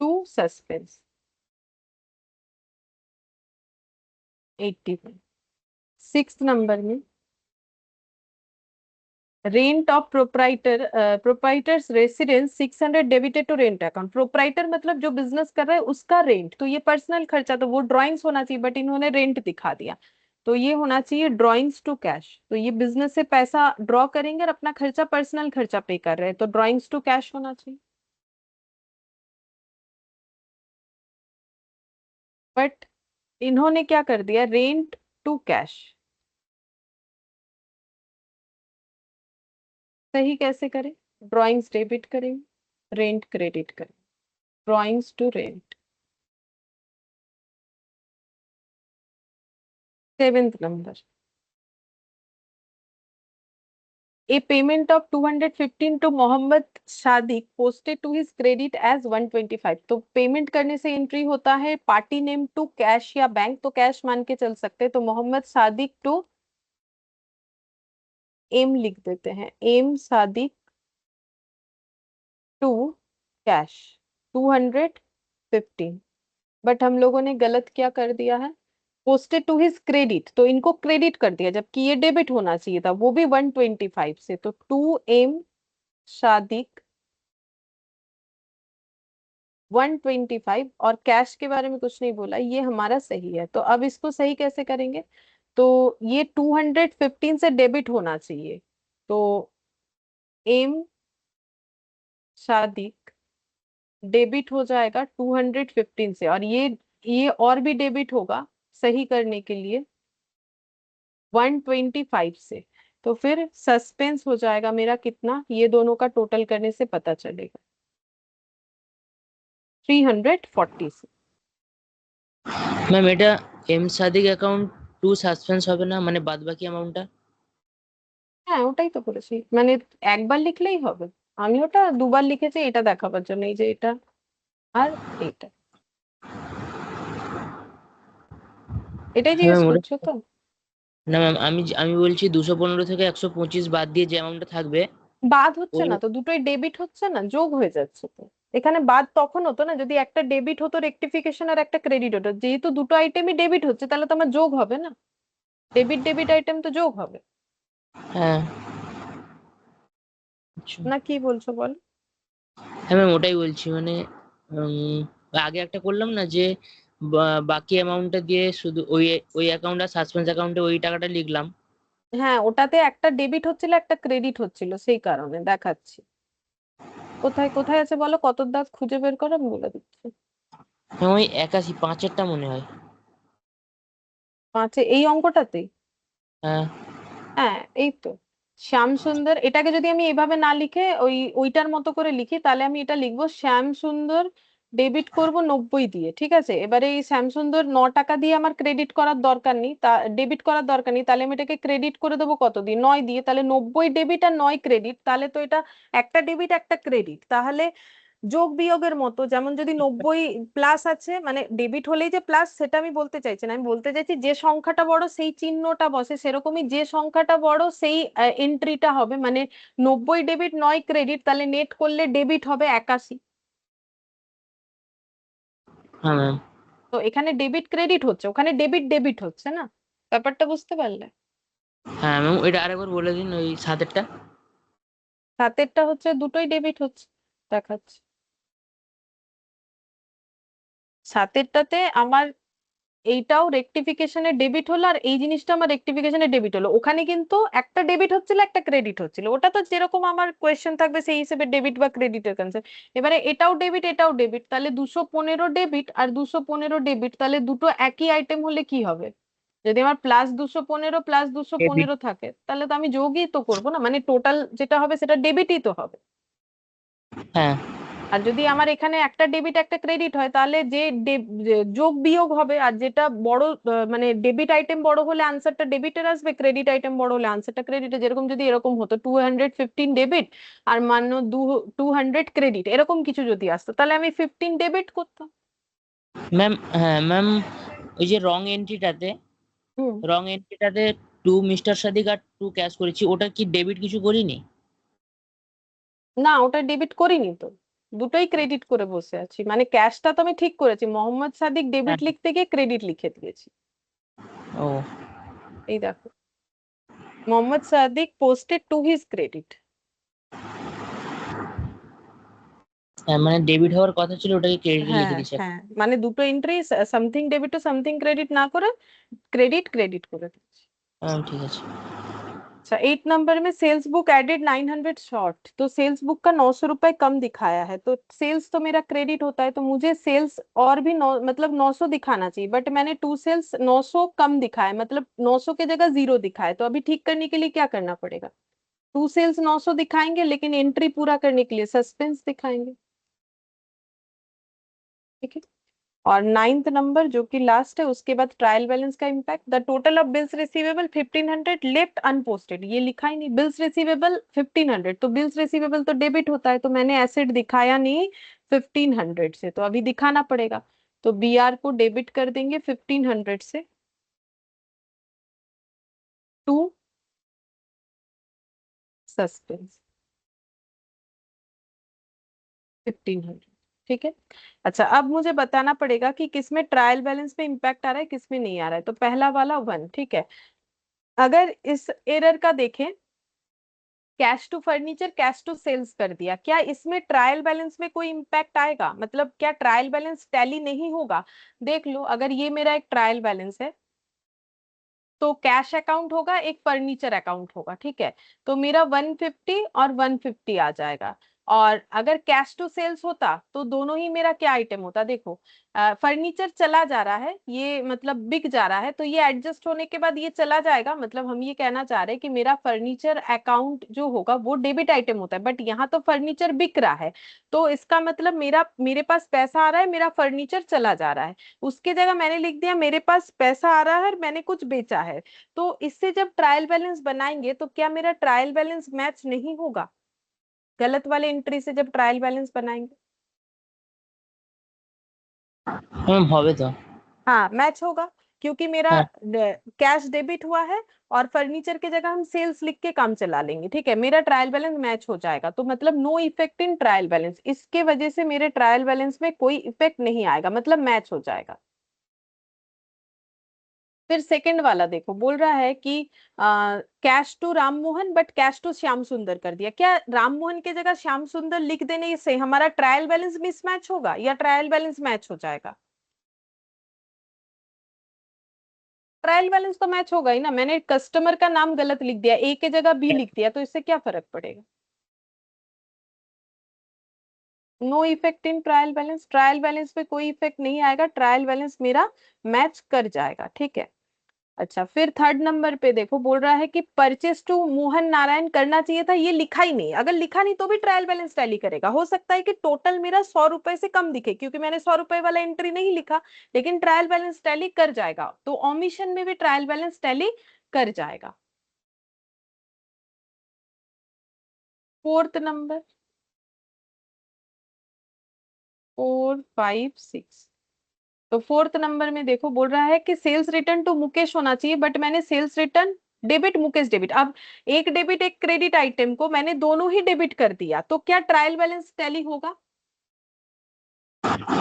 टू सस्पेंस 81। सिक्स नंबर में rent of proprietor, proprietor's residence 600 debited to rent account. Proprietor मतलब जो बिजनेस कर रहा है उसका रेंट, तो ये पर्सनल खर्चा, तो वो ड्राइंग्स होना चाहिए, बट इन्होंने रेंट दिखा दिया, तो ये होना चाहिए ड्राइंग्स टू कैश। तो ये बिजनेस से पैसा ड्रॉ करेंगे और अपना खर्चा पर्सनल खर्चा पे कर रहे हैं, तो ड्राइंग्स टू कैश होना चाहिए। बट इन्होंने क्या कर दिया, रेंट टू कैश। सही कैसे करें, ड्राइंग्स डेबिट करेंगे, रेंट क्रेडिट करें, drawings to rent. Seventh number, a payment of 215 to Mohammed Sadiq posted to his credit as 125। तो पेमेंट करने से एंट्री होता है पार्टी नेम टू कैश या बैंक, तो कैश मान के चल सकते हैं, तो मोहम्मद सादिक टू एम लिख देते हैं, M Sadiq to cash 215। But हम लोगों ने गलत क्या कर दिया है, पोस्टेड टू हिज क्रेडिट, तो इनको क्रेडिट कर दिया जबकि ये डेबिट होना चाहिए था, वो भी 125 से। तो 2 एम शादिक 125, और कैश के बारे में कुछ नहीं बोला, ये हमारा सही है। तो अब इसको सही कैसे करेंगे, तो ये 215 से डेबिट होना चाहिए, तो एम शादिक डेबिट हो जाएगा 215 से, और ये और भी डेबिट होगा सही करने के लिए 125 से। तो फिर सस्पेंस हो जाएगा मेरा कितना, ये दोनों का टोटल करने से पता चलेगा 340 से। ম্যাম এটা M Sadiq account to suspense হবে না, মানে বাদ বাকি অ্যামাউন্টটা? হ্যাঁ ওটাই তো বলেছি, মানে একবার লিখলেই হবে। আমি ওটা দুবার লিখেছি এটা দেখাবার জন্য, এই যে এটা আর এইটা, এটাই হ্যাঁ জিজ্ঞেস ম্যাম ওটা, করছো তো? না ম্যাম আমি বলছি 215 থেকে 125 বাদ দিয়ে যে অ্যামাউন্টটা থাকবে বাদ হচ্ছে ওই। না তো, দুটোই ডেবিট হচ্ছে না, যোগ হয়ে যাচ্ছে তো। এখানে বাদ তখন হতো না যদি একটা ডেবিট হতো রেক্টিফিকেশন আর একটা ক্রেডিট হতো, যেহেতু দুটো আইটেমই ডেবিট হচ্ছে তাহলে তো আমার যোগ হবে না, ডেবিট ডেবিট আইটেম তো যোগ হবে। হ্যাঁ আচ্ছা। না কি বলছো বল? হ্যাঁ ম্যাম ওটাই বলছি, মানে উম, আগে একটা করলাম না যে বাকি অ্যামাউন্টটা দিয়ে শুধু ওই ওই অ্যাকাউন্ট আর সাসপেন্স অ্যাকাউন্টে ওই টাকাটা লিখলাম। হ্যাঁ ওটাতে একটা ডেবিট হচ্ছিল একটা ক্রেডিট হচ্ছিল, সেই কারণে দেখাচ্ছি। কোথায় কোথায় আছে বলো, কত দাগ খুঁজে বের করো, আমি বলে দিচ্ছি। হ্যাঁ ওই 81 পাঁচেরটা মনে হয়। পাঁচে এই অঙ্কটাতে? হ্যাঁ। হ্যাঁ এই তো, শ্যাম সুন্দর, এটাকে যদি আমি এভাবে না লিখে ওইটার মতো করে লিখি, তাহলে আমি এটা লিখবো শ্যাম সুন্দর ডেবিট করব 90 দিয়ে, ঠিক আছে। এবারে এই শ্যাম সুন্দর 9 টাকা দিয়ে আমার ক্রেডিট করার দরকার নেই, তা ডেবিট করার দরকার নেই, তাহলে আমি এটাকে ক্রেডিট করে দেবো কত দিয়ে, 9 দিয়ে, তাহলে 90 ডেবিট আর 9 ক্রেডিট, তাহলে তো এটা একটা ডেবিট একটা ক্রেডিট, তাহলে যোগ বিয়োগের মতো, যেমন যদি 90 প্লাস আছে, মানে ডেবিট হলেই যে প্লাস সেটা আমি বলতে চাইছি না, আমি বলতে চাইছি যে সংখ্যাটা বড় সেই চিহ্নটা বসে, সেরকমই যে সংখ্যাটা বড় সেই এন্ট্রিটা হবে, মানে 90 ডেবিট 9 ক্রেডিট, তাহলে নেট করলে ডেবিট হবে 81। হ্যাঁ ম্যাম। তো এখানে ডেবিট ক্রেডিট হচ্ছে, ওখানে ডেবিট ডেবিট হচ্ছে না, ব্যাপারটা বুঝতে পারলে? হ্যাঁ ম্যাম ওইটা আরেকবার বলে দিন ওই সাতেরটা। সাতেরটা হচ্ছে দুটোই ডেবিট হচ্ছে, দেখাচ্ছে। সাতেরটাতে আমার এইটাও রেকটিফিকেশনে ডেবিট হলো, আর এই জিনিসটা আমার রেকটিফিকেশনে ডেবিট হলো, ওখানে কিন্তু একটা ডেবিট হচ্ছিল একটা ক্রেডিট হচ্ছিল, ওটা তো যেরকম আমার কোয়েশ্চেন থাকবে সেই হিসেবে ডেবিট বা ক্রেডিটের কনসেপ্ট। এবারে এটাও ডেবিট এটাও ডেবিট, তাহলে 215 ডেবিট আর 215 ডেবিট, তাহলে দুটো একই আইটেম হলে কি হবে, যদি আমার প্লাস 215 প্লাস দুশো ডেবিট। পনেরো থাকে তাহলে তো আমি যোগই তো করবো না, মানে টোটাল যেটা হবে সেটা ডেবিটই তো হবে। হ্যাঁ। আর যদি আমার এখানে একটা ডেবিট একটা ক্রেডিট হয় তাহলে যে যোগ বিয়োগ হবে, আর যেটা বড় মানে ডেবিট আইটেম বড় হলে আনসারটা ডেবিটের আসবে, ক্রেডিট আইটেম বড় হলে আনসারটা ক্রেডিটের, যেরকম যদি এরকম হতো 215 ডেবিট আর মান্য 200 ক্রেডিট, এরকম কিছু যদি আসতো তাহলে আমি 15 ডেবিট করতাম। ম্যাম হ্যাঁ ম্যাম ওই যে হুম। রং এন্ট্রিটাতে টু মিস্টার সাদিক আর টু ক্যাশ করেছি, ওটা কি ডেবিট কিছু করিনি? না ওটা ডেবিট করিনি তো, দুটোই ক্রেডিট করে বসে আছি, মানে ক্যাশটা তো আমি ঠিক করেছি, মোহাম্মদ সাদিক ডেবিট হ্যাঁ। লিখতে গিয়ে ক্রেডিট লিখে দিয়েছি। ও। এই দেখো, Mohammed Sadiq posted to his credit. হ্যাঁ মানে ডেবিট হওয়ার কথা ছিল, ওটাকে ক্রেডিটে হ্যাঁ লিখে দিয়েছে। হ্যাঁ, মানে দুটো entry, something debit to something credit না করে ক্রেডিট ক্রেডিট করে দিচ্ছি। হ্যাঁ ঠিক আছে। अच्छा 8 नंबर में सेल्स बुक एडेड 900 शॉर्ट, तो सेल्स बुक का 900 रुपए कम दिखाया है, तो सेल्स तो मेरा क्रेडिट होता है, तो मुझे सेल्स और भी मतलब 900 दिखाना चाहिए, बट मैंने टू सेल्स 900 कम दिखाया, मतलब 900 की जगह 0 दिखाया, तो अभी ठीक करने के लिए क्या करना पड़ेगा, टू सेल्स 900 दिखाएंगे लेकिन एंट्री पूरा करने के लिए सस्पेंस दिखाएंगे, ठीक है। और 9th नंबर जो कि लास्ट है, उसके बाद ट्रायल बैलेंस का impact, the total of bills receivable 1500 left unposted, ये लिखा ही नहीं, बिल्स रिसीवेबल 1500, तो बिल्स रिसीवेबल तो डेबिट होता है, तो मैंने एसेट दिखाया नहीं 1500 से, तो अभी दिखाना पड़ेगा, तो बीआर को डेबिट कर देंगे 1500 से टू सस्पेंस 1500। ठीक है। अच्छा, अब मुझे बताना पड़ेगा कि किसमें ट्रायल बैलेंस पे इम्पैक्ट आ रहा है, किसमें नहीं आ रहा है। तो पहला वाला 1, ठीक है। अगर इस एरर का देखें, cash to furniture cash to sales कर दिया, क्या इसमें ट्रायल बैलेंस में कोई इम्पैक्ट आएगा? मतलब क्या ट्रायल बैलेंस टैली नहीं होगा? देख लो, अगर ये मेरा एक ट्रायल बैलेंस है तो कैश अकाउंट होगा, एक फर्नीचर अकाउंट होगा, ठीक है। तो मेरा 150 और 150 आ जाएगा। और अगर कैश टू सेल्स होता तो दोनों ही मेरा क्या आइटम होता, देखो। फर्नीचर चला जा रहा है, ये मतलब बिक जा रहा है, तो ये एडजस्ट होने के बाद ये चला जाएगा। मतलब हम ये कहना चाह रहे हैं कि मेरा फर्नीचर अकाउंट जो होगा वो डेबिट आइटम होता है, बट यहाँ तो फर्नीचर बिक रहा है। तो इसका मतलब मेरे पास पैसा आ रहा है, मेरा फर्नीचर चला जा रहा है। उसके जगह मैंने लिख दिया मेरे पास पैसा आ रहा है और मैंने कुछ बेचा है। तो इससे जब ट्रायल बैलेंस बनाएंगे तो क्या मेरा ट्रायल बैलेंस मैच नहीं होगा? गलत वाले एंट्री से जब ट्रायल बैलेंस बनाएंगे। मैम হবে তো। हाँ, मैच होगा, क्योंकि मेरा হ্যাঁ। कैश डेबिट हुआ है और फर्नीचर की जगह हम सेल्स लिख के काम चला लेंगे, ठीक है। मेरा ट्रायल बैलेंस मैच हो जाएगा, तो मतलब no effect in trial balance, इसके वजह से मेरे ट्रायल बैलेंस में कोई इफेक्ट नहीं आएगा, मतलब मैच हो जाएगा। फिर सेकंड वाला देखो, बोल रहा है कि cash to Ram Mohan but cash to Shyam Sundar कर दिया। क्या राम मोहन की जगह श्याम सुंदर लिख देने से हमारा ट्रायल बैलेंस मिसमैच होगा या ट्रायल बैलेंस मैच हो जाएगा? ट्रायल बैलेंस तो मैच होगा ही ना। मैंने कस्टमर का नाम गलत लिख दिया, ए की जगह बी लिख दिया, तो इससे क्या फर्क पड़ेगा? No effect in trial balance, trial balance पे कोई इफेक्ट नहीं आएगा, ट्रायल बैलेंस मेरा मैच कर जाएगा, ठीक है। अच्छा, फिर थर्ड नंबर पे देखो, बोल रहा है कि परचेस टू मोहन नारायण करना चाहिए था, ये लिखा ही नहीं। अगर लिखा नहीं तो भी ट्रायल बैलेंस टैली करेगा। हो सकता है कि टोटल मेरा 100 रुपए से कम दिखे, क्योंकि मैंने 100 रुपए वाला एंट्री नहीं लिखा, लेकिन ट्रायल बैलेंस टैली कर जाएगा। तो ऑमिशन में भी ट्रायल बैलेंस टैली कर जाएगा। Fourth number, 4 5 6। तो फोर्थ नंबर में देखो, बोल रहा है कि सेल्स रिटर्न टू मुकेश होना चाहिए, बट मैंने sales return debit Mukesh debit. अब एक डेबिट एक क्रेडिट आइटम को मैंने दोनों ही डेबिट कर दिया, तो क्या ट्रायल बैलेंस टैली होगा?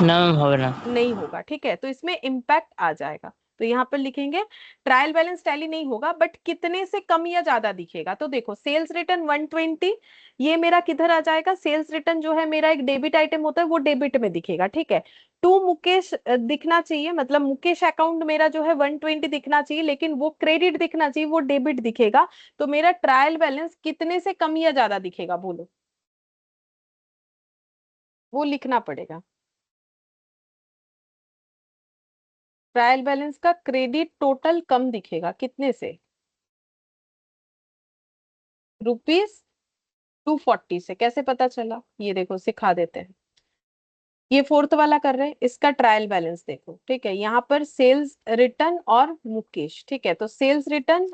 না ম্যাম হবে না। नहीं होगा, ठीक है। तो इसमें इम्पैक्ट आ जाएगा। तो यहाँ पर लिखेंगे ट्रायल बैलेंस टैली नहीं होगा, बट कितने से कम या ज्यादा दिखेगा। तो देखो, सेल्स रिटर्न 120, ये मेरा किधर आ जाएगा? सेल्स रिटर्न जो है मेरा एक डेबिट आइटम होता है, वो डेबिट में दिखेगा, ठीक है। टू मुकेश दिखना चाहिए, मतलब मुकेश अकाउंट मेरा जो है 120 दिखना चाहिए, लेकिन वो क्रेडिट दिखना चाहिए, वो डेबिट दिखेगा। तो मेरा ट्रायल बैलेंस कितने से कम या ज्यादा दिखेगा, बोलो। वो लिखना पड़ेगा। ट्रायल बैलेंस का क्रेडिट टोटल कम दिखेगा, कितने से? ₹240 से। कैसे पता चला, ये देखो सिखा देते हैं। ये फोर्थ वाला कर रहे हैं, इसका ट्रायल बैलेंस देखो, ठीक है। यहाँ पर सेल्स रिटर्न और मुकेश, ठीक है। तो सेल्स रिटर्न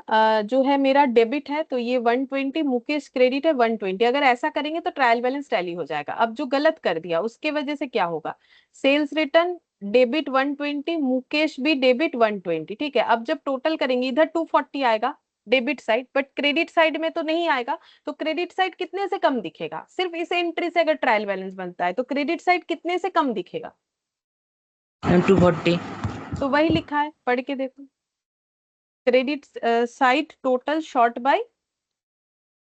जो है मेरा डेबिट है, तो ये 120, मुकेश क्रेडिट है 120। अगर ऐसा करेंगे तो ट्रायल बैलेंस टैली हो जाएगा। अब जो गलत कर दिया उसके वजह से क्या होगा? सेल्स रिटर्न डेबिट 120, मुकेश भी डेबिट 120, ठीक है। अब जब टोटल करेंगे, इधर 240 आएगा debit side, but credit side में तो नहीं आएगा। तो क्रेडिट साइड कितने से कम दिखेगा? सिर्फ इस एंट्री से अगर ट्रायल बैलेंस बनता है तो क्रेडिट साइड कितने से कम दिखेगा? ম্যাম 240। तो वही लिखा है, पढ़ के देखो। Credit side total short by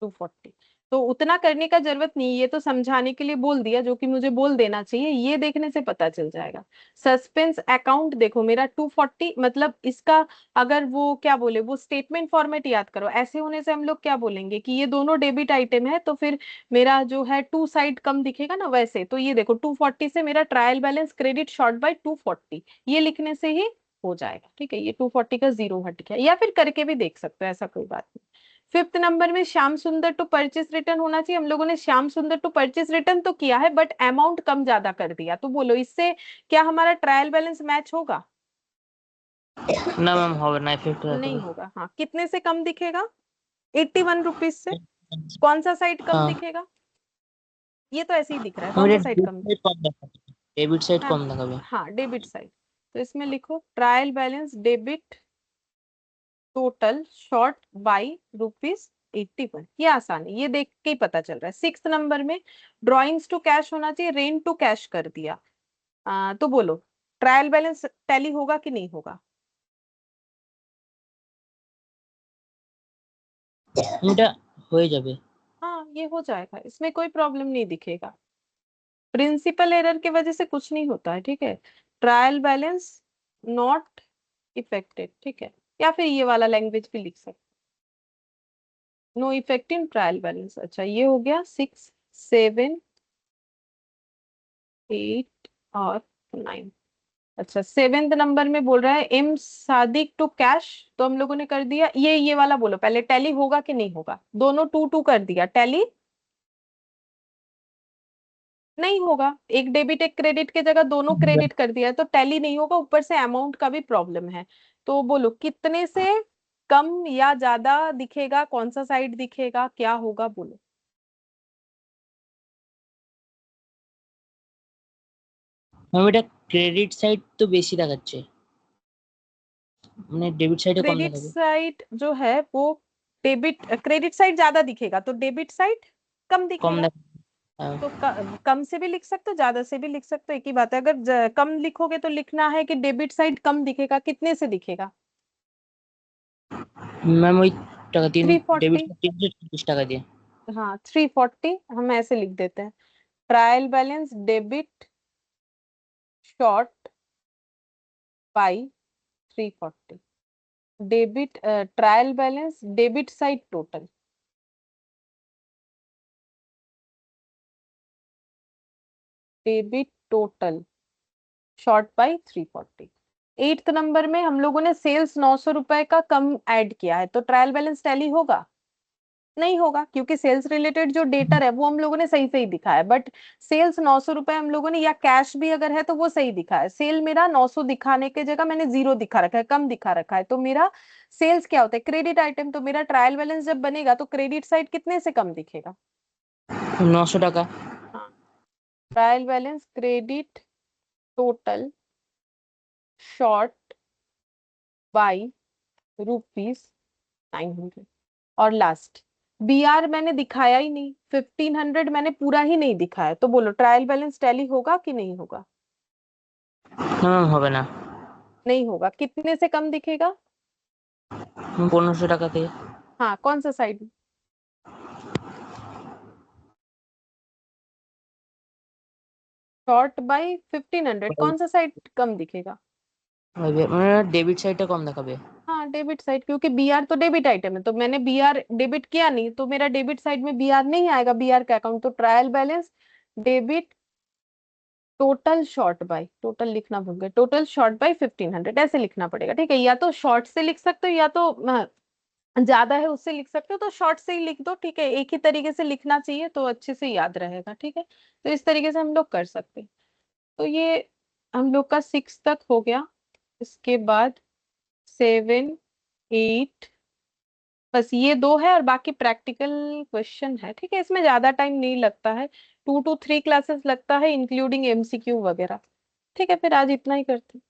240। तो उतना करने का जरूरत नहीं, ये तो समझाने के लिए बोल दिया, जो कि मुझे बोल देना चाहिए, ये देखने से पता चल जाएगा। सस्पेंस अकाउंट देखो मेरा 240, मतलब इसका अगर वो क्या बोले, वो स्टेटमेंट फॉर्मेट याद करो। ऐसे होने से हम लोग क्या बोलेंगे कि ये दोनों डेबिट आइटम है, तो फिर मेरा जो है टू साइड कम दिखेगा ना, वैसे। तो ये देखो 240 से मेरा trial balance credit short by 240, ये लिखने से ही हो जाएगा, ठीक है। ये 240 का जीरो हट गया, या फिर करके भी देख सकते हो, ऐसा कोई बात नहीं। फिफ्थ नंबर में Shyam Sundar to purchase return होना चाहिए। हम लोगों ने Shyam Sundar to purchase return तो किया है, बट अमाउंट कम ज्यादा कर दिया। तो बोलो, इससे क्या हमारा ट्रायल बैलेंस मैच होगा? না ম্যাম হবে না, এফেক্ট হয়ে नहीं যাবে। होगा। हाँ, कितने से कम दिखेगा? ₹81 से। कौन सा साइड कम हाँ। दिखेगा? ये तो ऐसे ही दिख रहा है, ম্যাম कौन सा এটা साइड ডেবিট कम? সাইড কম দেখাবে, ডেবিট সাইড हाँ, কম দেখাবে। हाँ डेबिट साइड। तो इसमें लिखो trial balance debit total short by rupees 81, ये आसान है, ये देख के ही पता चल रहा है। 6 नंबर में ड्रॉइंग्स टू कैश होना चाहिए, रेंट टू कैश कर दिया। तो बोलो ट्रायल बैलेंस टैली होगा कि नहीं होगा? এটা হয়ে যাবে। हाँ ये हो जाएगा, इसमें कोई प्रॉब्लम नहीं दिखेगा। प्रिंसिपल एरर की वजह से कुछ नहीं होता है, ठीक है। ट्रायल बैलेंस नॉट इफेक्टेड, ठीक है। या फिर ये वाला लैंग्वेज भी लिख सकते, no effect in trial balance. अच्छा ये हो गया 6, 7, 8 और 9। अच्छा 7th नंबर में बोल रहा है एम सादिक टू कैश, तो हम लोगों ने कर दिया। ये वाला बोलो पहले, टैली होगा कि नहीं होगा? दोनों टू टू कर दिया, टैली नहीं होगा। एक डेबिट एक क्रेडिट के जगह दोनों क्रेडिट कर दिया, तो टैली नहीं होगा, ऊपर से अमाउंट का भी प्रॉब्लम है। तो बोलो कितने से कम या ज्यादा दिखेगा, कौन सा साइड दिखेगा, क्या होगा बोलो। ম্যাম এটা ক্রেডিট সাইড তো বেশি দেখাচ্ছে, মানে ডেবিট সাইডে কম क्रेडिट দেখাবে। साइड जो है वो डेबिट, क्रेडिट साइड ज्यादा दिखेगा तो डेबिट साइड कम কম दिखेगा। দেখা। হ্যাঁ। तो कम से भी लिख सकते हो, ज्यादा से भी लिख सकते हो, एक ही बात है। अगर कम लिखोगे तो लिखना है कि डेबिट साइड कम दिखेगा, कितने से दिखेगा? ম্যাম ওই টাকা তিন, ডেবিট 340। সাইড 336 টাকা দিয়ে। हाँ 340 हम ऐसे लिख देते हैं। Trial balance debit short by 340। Debit trial balance debit side total, debit total short by 340। 8th number में हम लोगों ने सेल्स 900 रुपए का कम ऐड किया है, तो ट्रायल बैलेंस टैली होगा? नहीं होगा, क्योंकि सेल्स रिलेटेड जो डेटा है वो हम लोगों ने सही सही दिखा है, बट सेल्स 900 रुपए हम लोगों ने, या कैश भी अगर है तो वो सही दिखा है। सेल मेरा 900 दिखाने के जगह मैंने 0 दिखा रखा है, कम दिखा रखा है, तो मेरा सेल्स क्या होता है? Credit item. तो मेरा ट्रायल बैलेंस जब बनेगा तो क्रेडिट साइड कितने से कम दिखेगा? 900 টাকা। हाँ trial balance credit total short by ₹900। और लास्ट बीआर मैंने दिखाया ही नहीं, 1500 मैंने पूरा ही नहीं दिखाया, तो बोलो ट्रायल बैलेंस टैली होगा कि नहीं होगा? না ম্যাম হবে না। नहीं होगा, कितने से कम दिखेगा? 1500 টাকা থেকে। हाँ कौन सा साइड? शॉर्ट बाई 1500, कौन सा साइड कम दिखेगा? মানে ডেবিট সাইডটা কম দেখাবে। हाँ डेबिट साइड, क्योंकि बीआर तो डेबिट आइटम है, तो मैंने बीआर डेबिट किया नहीं, तो मेरा डेबिट साइड में बीआर नहीं आएगा, बीआर का अकाउंट। तो trial balance debit total short by, total लिखना भूल गए, टोटल शॉर्ट बाय 1500 ऐसे लिखना पड़ेगा, ठीक है। या तो शॉर्ट से लिख सकते हो, या तो ज्यादा है उससे लिख सकते हो, तो शॉर्ट से ही लिख दो, ठीक है। एक ही तरीके से लिखना चाहिए तो अच्छे से याद रहेगा, ठीक है। तो इस तरीके से हम लोग कर सकते हैं। तो ये हम लोग का 6 तक हो गया। इसके बाद 7, 8, बस ये दो है, और बाकी प्रैक्टिकल क्वेश्चन है, ठीक है। इसमें ज्यादा टाइम नहीं लगता है, 2 to 3 क्लासेस लगता है इंक्लूडिंग एमसीक्यू वगैरह। ठीक है, फिर आज इतना ही करते हैं।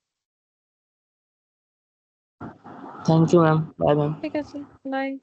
Thank you ma'am, bye ma'am. ठीक है सर, बाय।